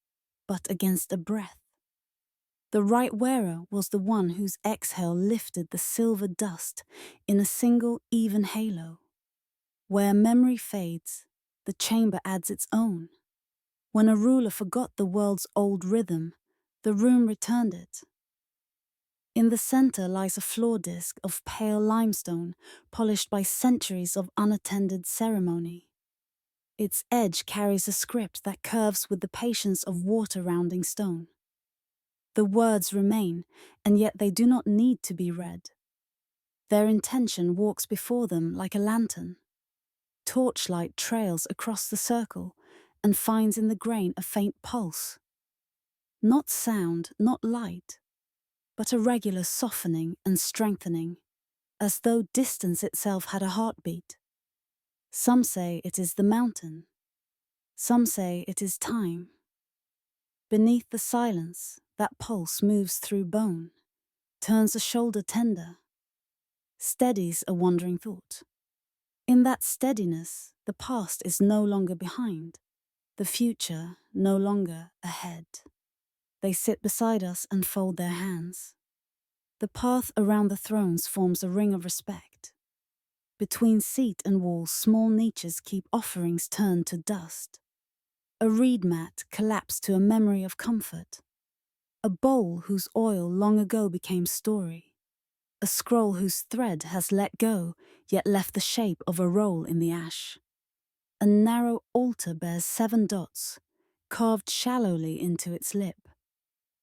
but against a breath. The right wearer was the one whose exhale lifted the silver dust in a single even halo. Where memory fades, the chamber adds its own. When a ruler forgot the world's old rhythm, the room returned it. In the center lies a floor disk of pale limestone, polished by centuries of unattended ceremony. Its edge carries a script that curves with the patience of water rounding stone. The words remain, and yet they do not need to be read. Their intention walks before them like a lantern. Torchlight trails across the circle and finds in the grain a faint pulse. Not sound, not light, but a regular softening and strengthening, as though distance itself had a heartbeat. Some say it is the mountain. Some say it is time. Beneath the silence, that pulse moves through bone, turns a shoulder tender, steadies a wandering thought. In that steadiness, the past is no longer behind, the future no longer ahead. They sit beside us and fold their hands. The path around the thrones forms a ring of respect. Between seat and wall, small niches keep offerings turned to dust. A reed mat collapsed to a memory of comfort. A bowl whose oil long ago became story. A scroll whose thread has let go, yet left the shape of a roll in the ash. A narrow altar bears 7 dots, carved shallowly into its lip,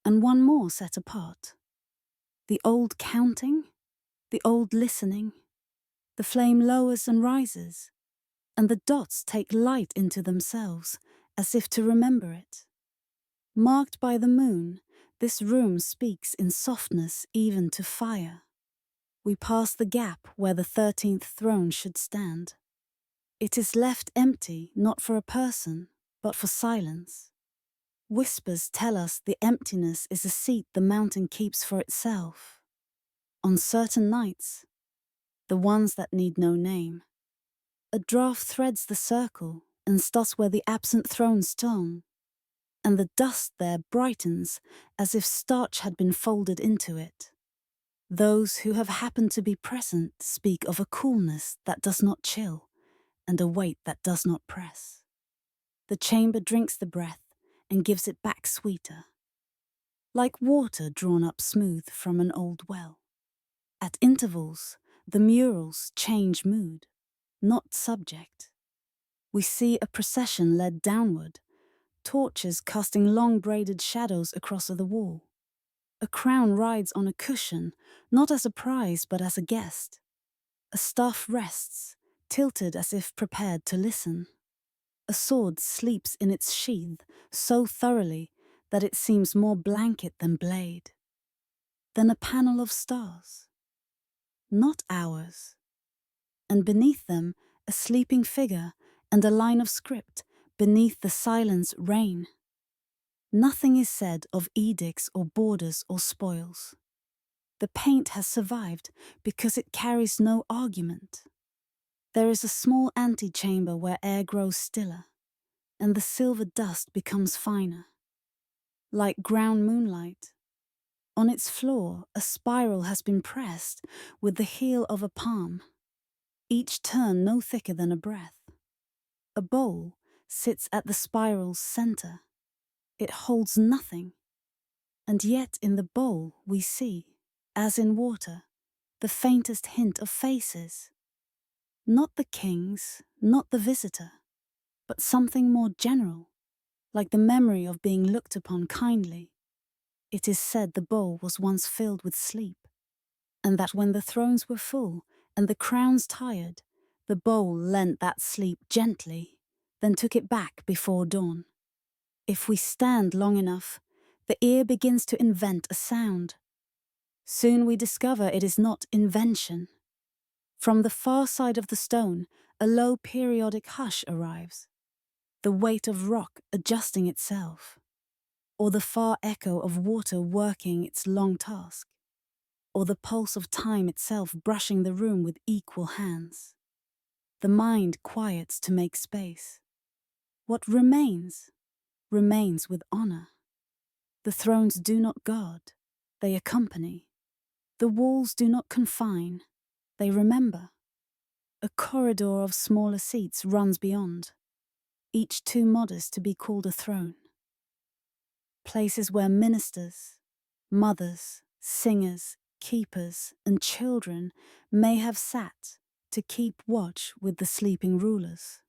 and one more set apart. The old counting, the old listening. The flame lowers and rises, and the dots take light into themselves, as if to remember it. Marked by the moon, this room speaks in softness even to fire. We pass the gap where the 13th throne should stand. It is left empty, not for a person, but for silence. Whispers tell us the emptiness is a seat the mountain keeps for itself. On certain nights, the ones that need no name, a draught threads the circle and starts where the absent throne stood, and the dust there brightens as if starch had been folded into it. Those who have happened to be present speak of a coolness that does not chill and a weight that does not press. The chamber drinks the breath and gives it back sweeter, like water drawn up smooth from an old well. At intervals, the murals change mood, not subject. We see a procession led downward, torches casting long braided shadows across the wall. A crown rides on a cushion, not as a prize but as a guest. A staff rests, tilted as if prepared to listen. A sword sleeps in its sheath so thoroughly that it seems more blanket than blade. Then a panel of stars, not ours, and beneath them a sleeping figure and a line of script beneath the silence reign. Nothing is said of edicts or borders or spoils. The paint has survived because it carries no argument. There is a small antechamber where air grows stiller, and the silver dust becomes finer. Like ground moonlight, on its floor a spiral has been pressed with the heel of a palm, each turn no thicker than a breath. A bowl sits at the spiral's center. It holds nothing, and yet in the bowl we see, as in water, the faintest hint of faces. Not the king's, not the visitor, but something more general, like the memory of being looked upon kindly. It is said the bowl was once filled with sleep, and that when the thrones were full and the crowns tired, the bowl lent that sleep gently, then took it back before dawn. If we stand long enough, the ear begins to invent a sound. Soon we discover it is not invention. From the far side of the stone, a low periodic hush arrives, the weight of rock adjusting itself, or the far echo of water working its long task, or the pulse of time itself brushing the room with equal hands. The mind quiets to make space. What remains, remains with honor. The thrones do not guard, they accompany. The walls do not confine, they remember. A corridor of smaller seats runs beyond, each too modest to be called a throne. Places where ministers, mothers, singers, keepers, and children may have sat to keep watch with the sleeping rulers.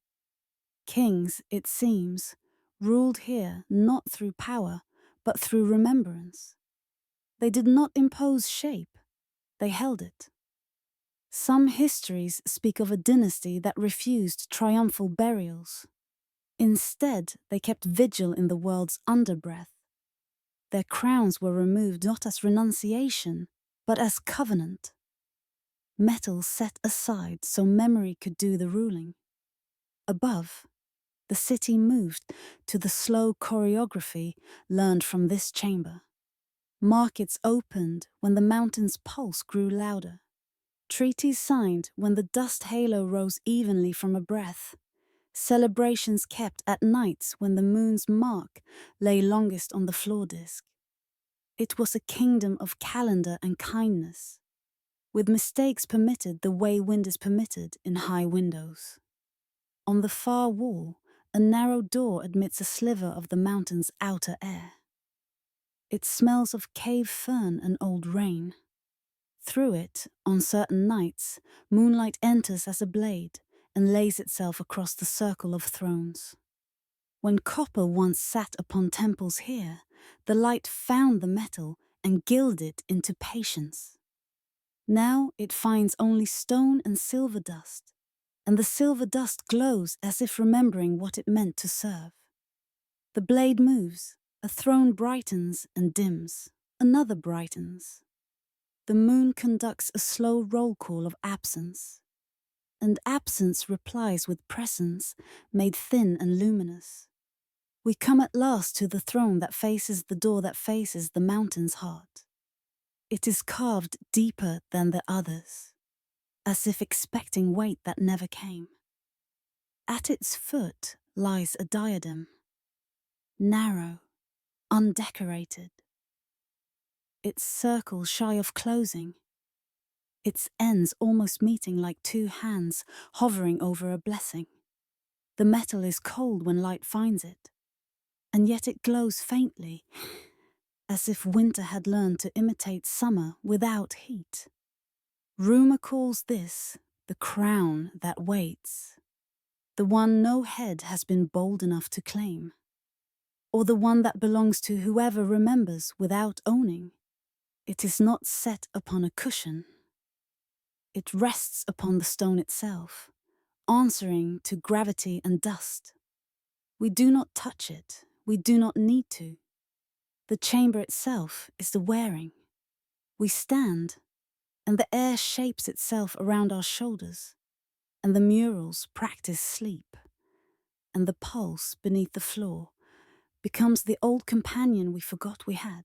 Kings, it seems, ruled here not through power, but through remembrance. They did not impose shape, they held it. Some histories speak of a dynasty that refused triumphal burials. Instead, they kept vigil in the world's underbreath. Their crowns were removed not as renunciation, but as covenant. Metal set aside so memory could do the ruling. Above, the city moved to the slow choreography learned from this chamber. Markets opened when the mountain's pulse grew louder. Treaties signed when the dust halo rose evenly from a breath. Celebrations kept at nights when the moon's mark lay longest on the floor disk. It was a kingdom of calendar and kindness, with mistakes permitted the way wind is permitted in high windows. On the far wall, a narrow door admits a sliver of the mountain's outer air. It smells of cave fern and old rain. Through it, on certain nights, moonlight enters as a blade and lays itself across the circle of thrones. When copper once sat upon temples here, the light found the metal and gilded it into patience. Now it finds only stone and silver dust, and the silver dust glows as if remembering what it meant to serve. The blade moves, a throne brightens and dims, another brightens. The moon conducts a slow roll call of absence, and absence replies with presence made thin and luminous. We come at last to the throne that faces the door that faces the mountain's heart. It is carved deeper than the others, as if expecting weight that never came. At its foot lies a diadem, narrow, undecorated. Its circle shy of closing, its ends almost meeting like two hands hovering over a blessing. The metal is cold when light finds it, and yet it glows faintly, as if winter had learned to imitate summer without heat. Rumor calls this the crown that waits, the one no head has been bold enough to claim, or the one that belongs to whoever remembers without owning. It is not set upon a cushion. It rests upon the stone itself, answering to gravity and dust. We do not touch it, we do not need to. The chamber itself is the wearing. We stand, and the air shapes itself around our shoulders, and the murals practice sleep, and the pulse beneath the floor becomes the old companion we forgot we had.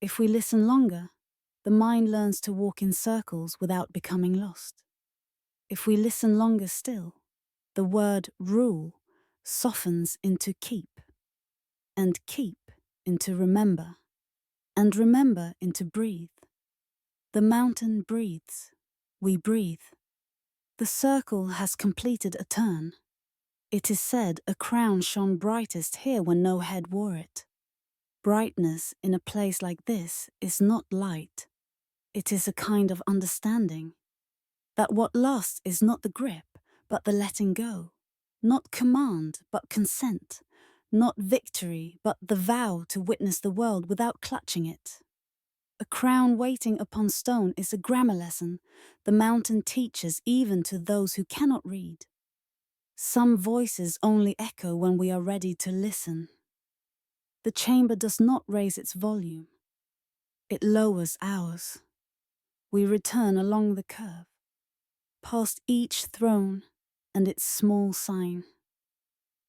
If we listen longer, the mind learns to walk in circles without becoming lost. If we listen longer still, the word rule softens into keep, and keep into remember, and remember into breathe. The mountain breathes, we breathe. The circle has completed a turn. It is said a crown shone brightest here when no head wore it. Brightness in a place like this is not light. It is a kind of understanding. That what lasts is not the grip, but the letting go. Not command, but consent. Not victory, but the vow to witness the world without clutching it. A crown waiting upon stone is a grammar lesson the mountain teaches even to those who cannot read. Some voices only echo when we are ready to listen. The chamber does not raise its volume. It lowers ours. We return along the curve, past each throne and its small sign.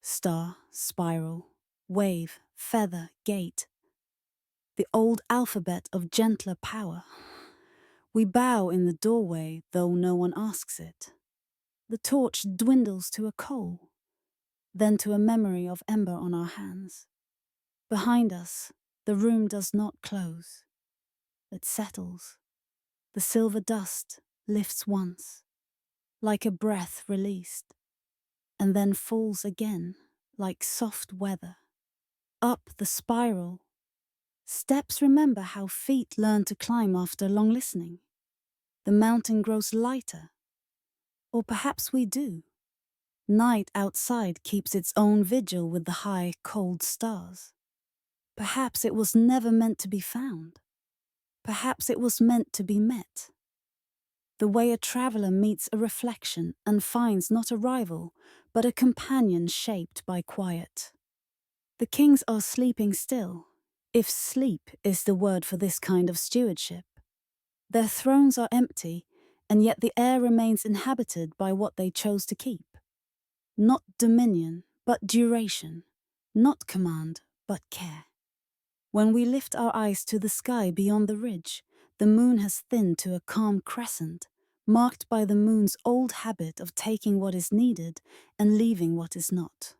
Star, spiral, wave, feather, gate. The old alphabet of gentler power. We bow in the doorway, though no one asks it. The torch dwindles to a coal, then to a memory of ember on our hands. Behind us, the room does not close. It settles. The silver dust lifts once, like a breath released, and then falls again, like soft weather. Up the spiral, steps remember how feet learn to climb after long listening. The mountain grows lighter, or perhaps we do. Night outside keeps its own vigil with the high, cold stars. Perhaps it was never meant to be found. Perhaps it was meant to be met. The way a traveler meets a reflection and finds not a rival, but a companion shaped by quiet. The kings are sleeping still, if sleep is the word for this kind of stewardship. Their thrones are empty, and yet the air remains inhabited by what they chose to keep. Not dominion, but duration. Not command, but care. When we lift our eyes to the sky beyond the ridge, the moon has thinned to a calm crescent, marked by the moon's old habit of taking what is needed and leaving what is not.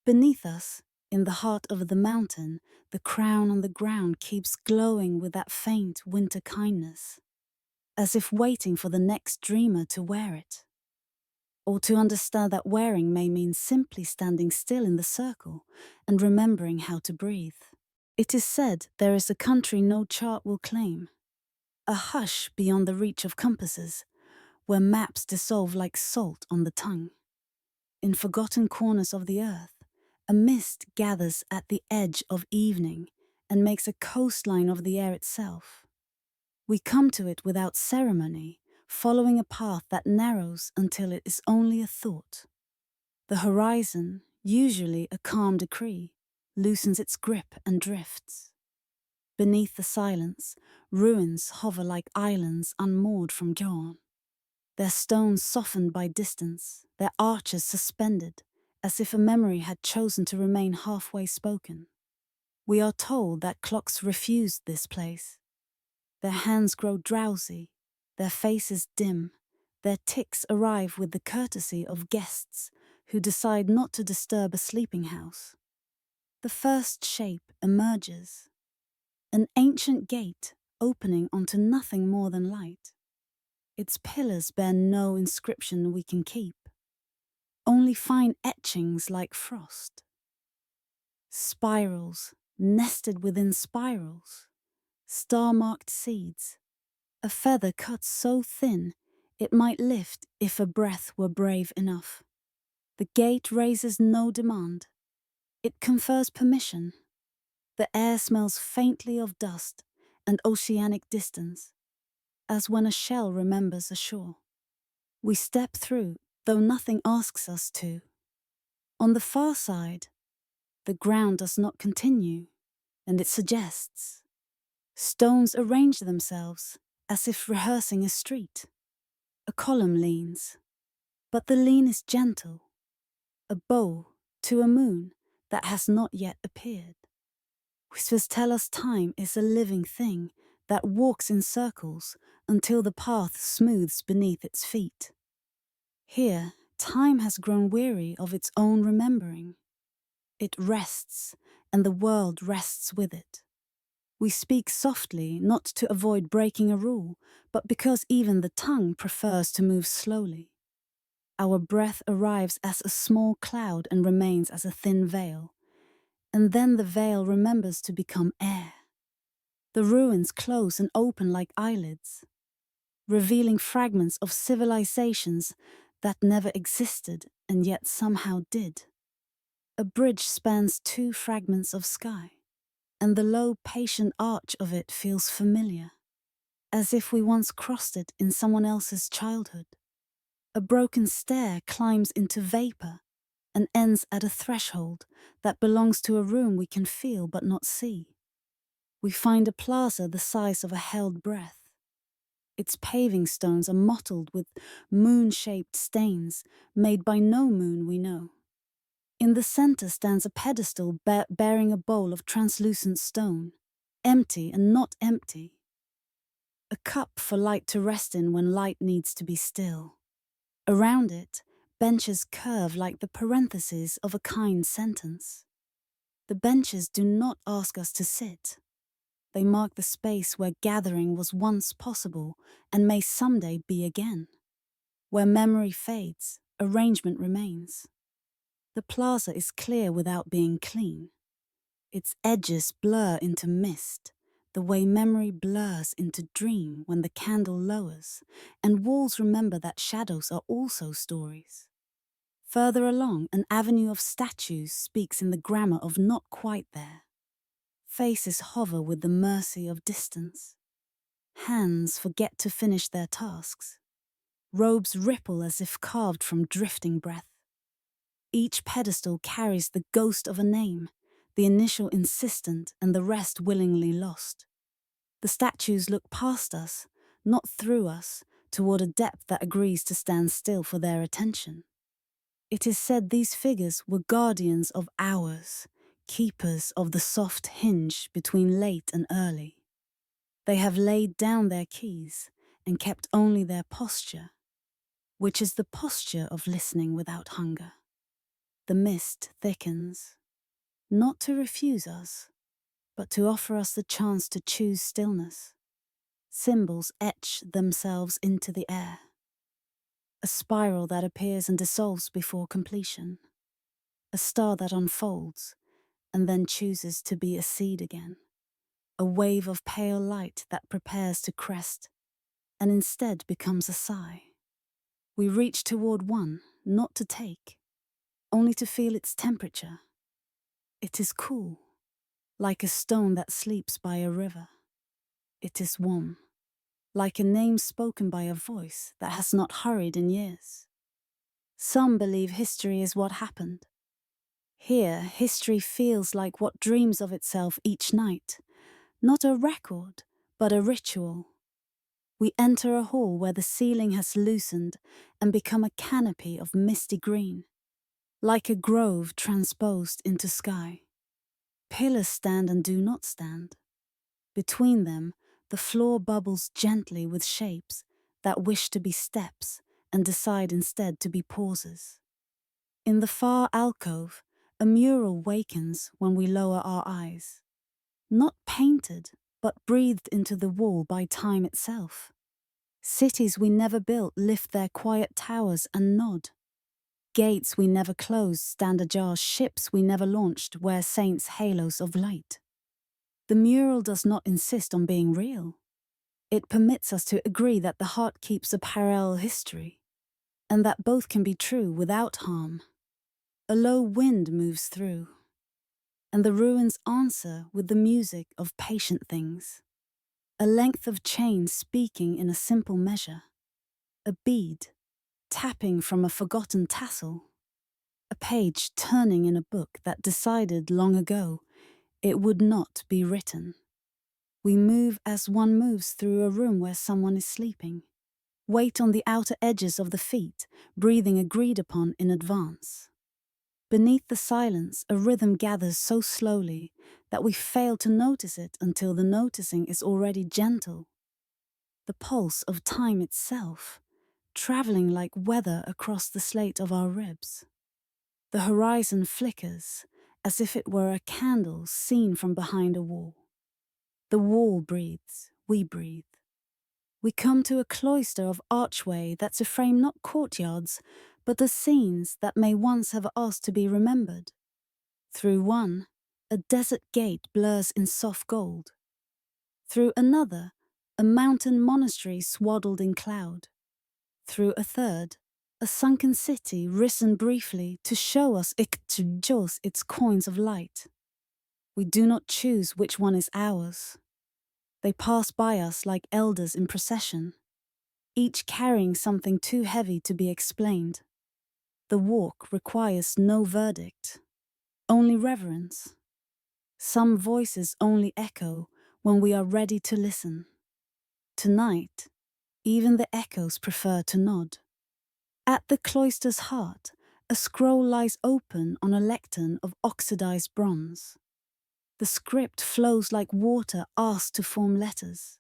Beneath us, In the heart of the mountain, the crown on the ground keeps glowing with that faint winter kindness, as if waiting for the next dreamer to wear it. Or to understand that wearing may mean simply standing still in the circle and remembering how to breathe. It is said there is a country no chart will claim, a hush beyond the reach of compasses, where maps dissolve like salt on the tongue. In forgotten corners of the earth, a mist gathers at the edge of evening and makes a coastline of the air itself. We come to it without ceremony, following a path that narrows until it is only a thought. The horizon, usually a calm decree, loosens its grip and drifts. Beneath the silence, ruins hover like islands unmoored from dawn, their stones softened by distance, their arches suspended, as if a memory had chosen to remain halfway spoken. We are told that clocks refused this place. Their hands grow drowsy, their faces dim, their ticks arrive with the courtesy of guests who decide not to disturb a sleeping house. The first shape emerges, an ancient gate opening onto nothing more than light. Its pillars bear no inscription we can keep, only fine etchings like frost. Spirals, nested within spirals, star-marked seeds, a feather cut so thin it might lift if a breath were brave enough. The gate raises no demand. It confers permission. The air smells faintly of dust and oceanic distance, as when a shell remembers a shore. We step through, though nothing asks us to. On the far side, the ground does not continue, and it suggests. Stones arrange themselves as if rehearsing a street. A column leans, but the lean is gentle, a bow to a moon that has not yet appeared. Whispers tell us time is a living thing that walks in circles until the path smooths beneath its feet. Here, time has grown weary of its own remembering. It rests, and the world rests with it. We speak softly, not to avoid breaking a rule, but because even the tongue prefers to move slowly. Our breath arrives as a small cloud and remains as a thin veil, and then the veil remembers to become air. The ruins close and open like eyelids, revealing fragments of civilizations that never existed and yet somehow did. A bridge spans two fragments of sky, and the low, patient arch of it feels familiar, as if we once crossed it in someone else's childhood. A broken stair climbs into vapor and ends at a threshold that belongs to a room we can feel but not see. We find a plaza the size of a held breath. Its paving stones are mottled with moon-shaped stains made by no moon we know. In the center stands a pedestal bearing a bowl of translucent stone, empty and not empty. A cup for light to rest in when light needs to be still. Around it, benches curve like the parentheses of a kind sentence. The benches do not ask us to sit. They mark the space where gathering was once possible and may someday be again. Where memory fades, arrangement remains. The plaza is clear without being clean. Its edges blur into mist, the way memory blurs into dream when the candle lowers, and walls remember that shadows are also stories. Further along, an avenue of statues speaks in the grammar of not quite there. Faces hover with the mercy of distance. Hands forget to finish their tasks. Robes ripple as if carved from drifting breath. Each pedestal carries the ghost of a name, the initial insistent and the rest willingly lost. The statues look past us, not through us, toward a depth that agrees to stand still for their attention. It is said these figures were guardians of hours, keepers of the soft hinge between late and early. They have laid down their keys and kept only their posture, which is the posture of listening without hunger. The mist thickens. not to refuse us, but to offer us the chance to choose stillness. Symbols etch themselves into the air, a spiral that appears and dissolves before completion, a star that unfolds and then chooses to be a seed again, a wave of pale light that prepares to crest and instead becomes a sigh. We reach toward one, not to take, only to feel its temperature. It is cool, like a stone that sleeps by a river. It is warm, like a name spoken by a voice that has not hurried in years. Some believe history is what happened. Here, history feels like what dreams of itself each night, not a record, but a ritual. We enter a hall where the ceiling has loosened and become a canopy of misty green, like a grove transposed into sky. Pillars stand and do not stand. Between them, the floor bubbles gently with shapes that wish to be steps and decide instead to be pauses. In the far alcove, a mural wakens when we lower our eyes. Not painted, but breathed into the wall by time itself. Cities we never built lift their quiet towers and nod. Gates we never closed stand ajar, ships we never launched wear saints' halos of light. The mural does not insist on being real. It permits us to agree that the heart keeps a parallel history, and that both can be true without harm. A low wind moves through, and the ruins answer with the music of patient things. A length of chain speaking in a simple measure. A bead tapping from a forgotten tassel. A page turning in a book that decided long ago it would not be written. We move as one moves through a room where someone is sleeping. Weight on the outer edges of the feet, breathing agreed upon in advance. Beneath the silence, a rhythm gathers so slowly that we fail to notice it until the noticing is already gentle. The pulse of time itself, traveling like weather across the slate of our ribs. The horizon flickers as if it were a candle seen from behind a wall. The wall breathes, we breathe. We come to a cloister of archway that's a frame not courtyards, but the scenes that may once have asked to be remembered. Through one, a desert gate blurs in soft gold. Through another, a mountain monastery swaddled in cloud. Through a third, a sunken city risen briefly to show us its coins of light. We do not choose which one is ours. They pass by us like elders in procession, each carrying something too heavy to be explained. The walk requires no verdict, only reverence. Some voices only echo when we are ready to listen. Tonight, even the echoes prefer to nod. At the cloister's heart, a scroll lies open on a lectern of oxidized bronze. The script flows like water asked to form letters.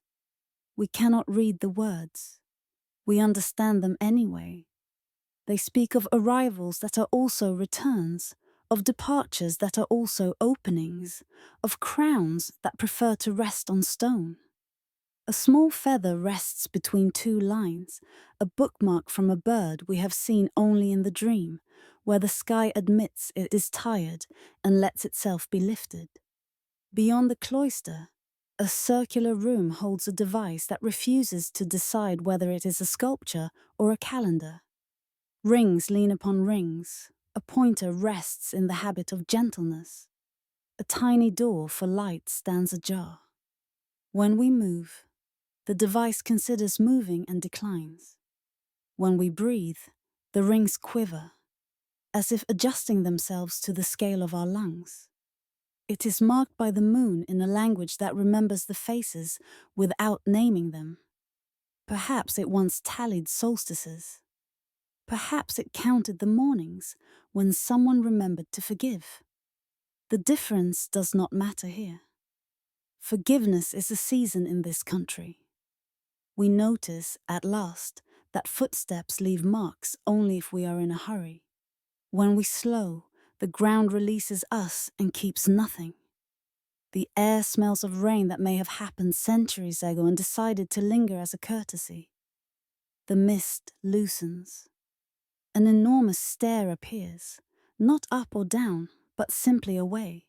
We cannot read the words. We understand them anyway. They speak of arrivals that are also returns, of departures that are also openings, of crowns that prefer to rest on stone. A small feather rests between two lines, a bookmark from a bird we have seen only in the dream, where the sky admits it is tired and lets itself be lifted. Beyond the cloister, a circular room holds a device that refuses to decide whether it is a sculpture or a calendar. Rings lean upon rings, a pointer rests in the habit of gentleness. A tiny door for light stands ajar. When we move, the device considers moving and declines. When we breathe, the rings quiver, as if adjusting themselves to the scale of our lungs. It is marked by the moon in a language that remembers the faces without naming them. Perhaps it once tallied solstices. Perhaps it counted the mornings when someone remembered to forgive. The difference does not matter here. Forgiveness is a season in this country. We notice, at last, that footsteps leave marks only if we are in a hurry. When we slow, The ground releases us and keeps nothing. The air smells of rain that may have happened centuries ago and decided to linger as a courtesy. The mist loosens. An enormous stair appears, not up or down, but simply away.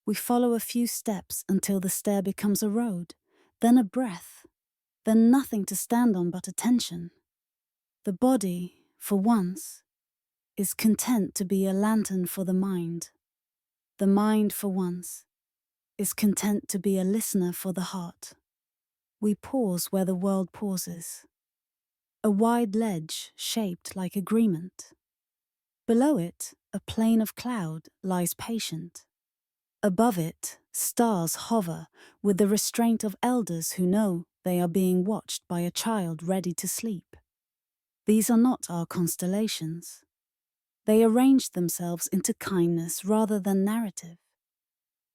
We follow a few steps until the stair becomes a road, then a breath, then nothing to stand on but attention. The body, for once, is content to be a lantern for the mind. The mind, for once, is content to be a listener for the heart. We pause where the world pauses. A wide ledge shaped like agreement. Below it, a plain of cloud lies patient. Above it, stars hover with the restraint of elders who know they are being watched by a child ready to sleep. These are not our constellations. They arrange themselves into kindness rather than narrative.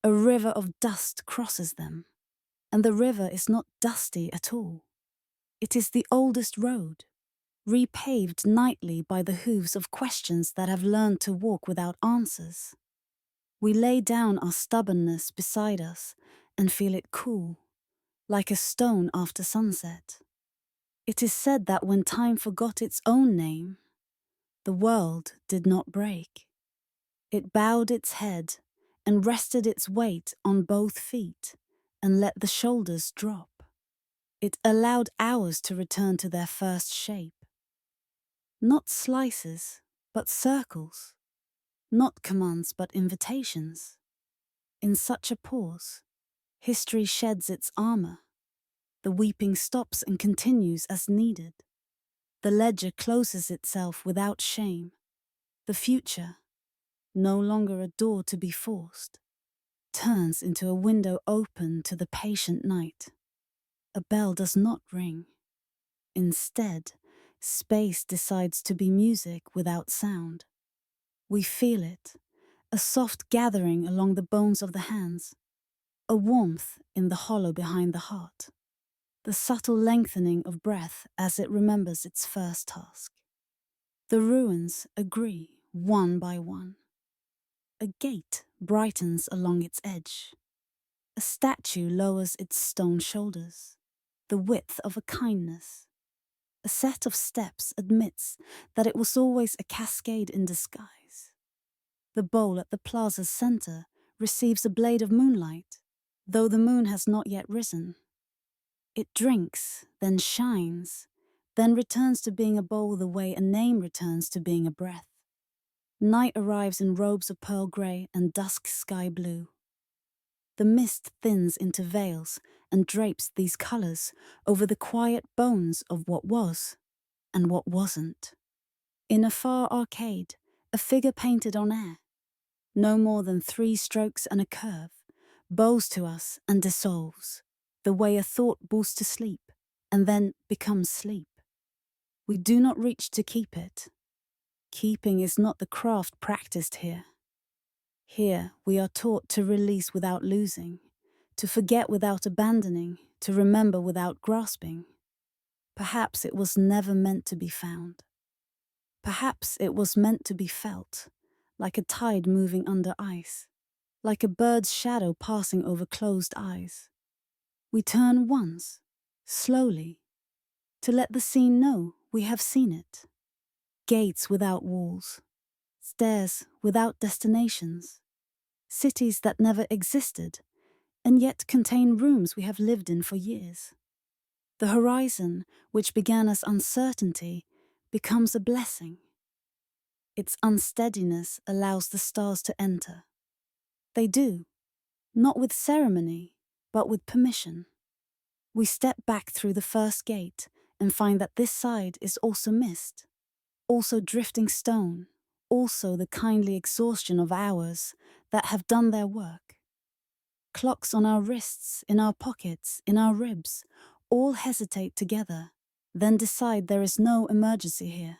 A river of dust crosses them, and the river is not dusty at all. It is the oldest road, repaved nightly by the hooves of questions that have learned to walk without answers. We lay down our stubbornness beside us and feel it cool, like a stone after sunset. It is said that when time forgot its own name, the world did not break. It bowed its head and rested its weight on both feet and let the shoulders drop. It allowed hours to return to their first shape. Not slices, but circles. Not commands, but invitations. In such a pause, history sheds its armor. The weeping stops and continues as needed. The ledger closes itself without shame. The future, no longer a door to be forced, turns into a window open to the patient night. A bell does not ring. Instead, space decides to be music without sound. We feel it, a soft gathering along the bones of the hands, a warmth in the hollow behind the heart, the subtle lengthening of breath as it remembers its first task. The ruins agree one by one. A gate brightens along its edge. A statue lowers its stone shoulders, the width of a kindness. A set of steps admits that it was always a cascade in disguise. The bowl at the plaza's center receives a blade of moonlight, though the moon has not yet risen. It drinks, then shines, then returns to being a bowl the way a name returns to being a breath. Night arrives in robes of pearl grey and dusk sky blue. The mist thins into veils and drapes these colors over the quiet bones of what was and what wasn't. In a far arcade, a figure painted on air, no more than 3 strokes and a curve, bows to us and dissolves, the way a thought bows to sleep and then becomes sleep. We do not reach to keep it. Keeping is not the craft practiced here. Here we are taught to release without losing, to forget without abandoning, to remember without grasping. Perhaps it was never meant to be found. Perhaps it was meant to be felt, like a tide moving under ice, like a bird's shadow passing over closed eyes. We turn once, slowly, to let the scene know we have seen it. Gates without walls, stairs without destinations, cities that never existed, and yet contain rooms we have lived in for years. The horizon, which began as uncertainty, becomes a blessing. Its unsteadiness allows the stars to enter. They do, not with ceremony, but with permission. We step back through the first gate and find that this side is also mist, also drifting stone, also the kindly exhaustion of hours that have done their work. Clocks on our wrists, in our pockets, in our ribs, all hesitate together, then decide there is no emergency here.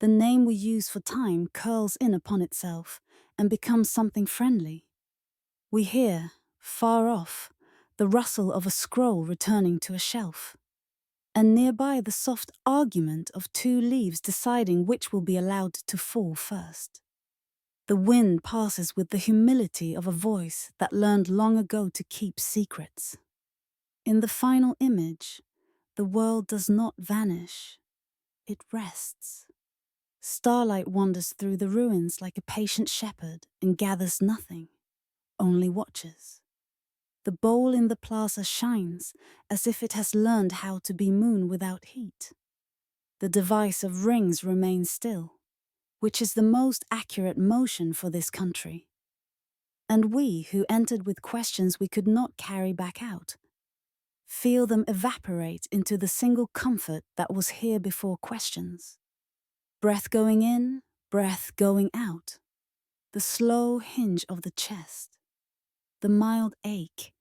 The name we use for time curls in upon itself and becomes something friendly. We hear, far off, the rustle of a scroll returning to a shelf, and nearby the soft argument of 2 leaves deciding which will be allowed to fall first. The wind passes with the humility of a voice that learned long ago to keep secrets. In the final image, the world does not vanish, it rests. Starlight wanders through the ruins like a patient shepherd and gathers nothing, only watches. The bowl in the plaza shines as if it has learned how to be moon without heat. The device of rings remains still, which is the most accurate motion for this country. And we, who entered with questions we could not carry back out, feel them evaporate into the single comfort that was here before questions. Breath going in, breath going out. The slow hinge of the chest. The mild ache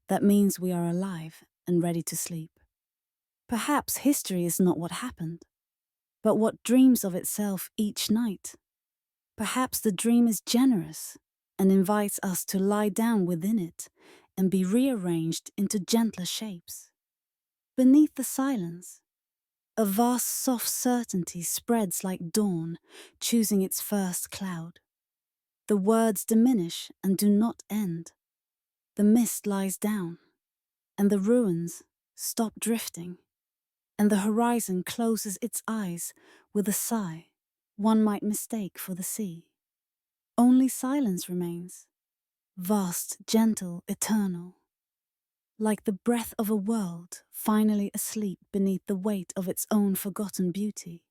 that means we are alive and ready to sleep. Perhaps history is not what happened, but what dreams of itself each night. Perhaps the dream is generous and invites us to lie down within it and be rearranged into gentler shapes. Beneath the silence, a vast soft certainty spreads like dawn, choosing its first cloud. The words diminish and do not end. The mist lies down, and the ruins stop drifting, and the horizon closes its eyes with a sigh one might mistake for the sea. Only silence remains, vast, gentle, eternal, like the breath of a world finally asleep beneath the weight of its own forgotten beauty.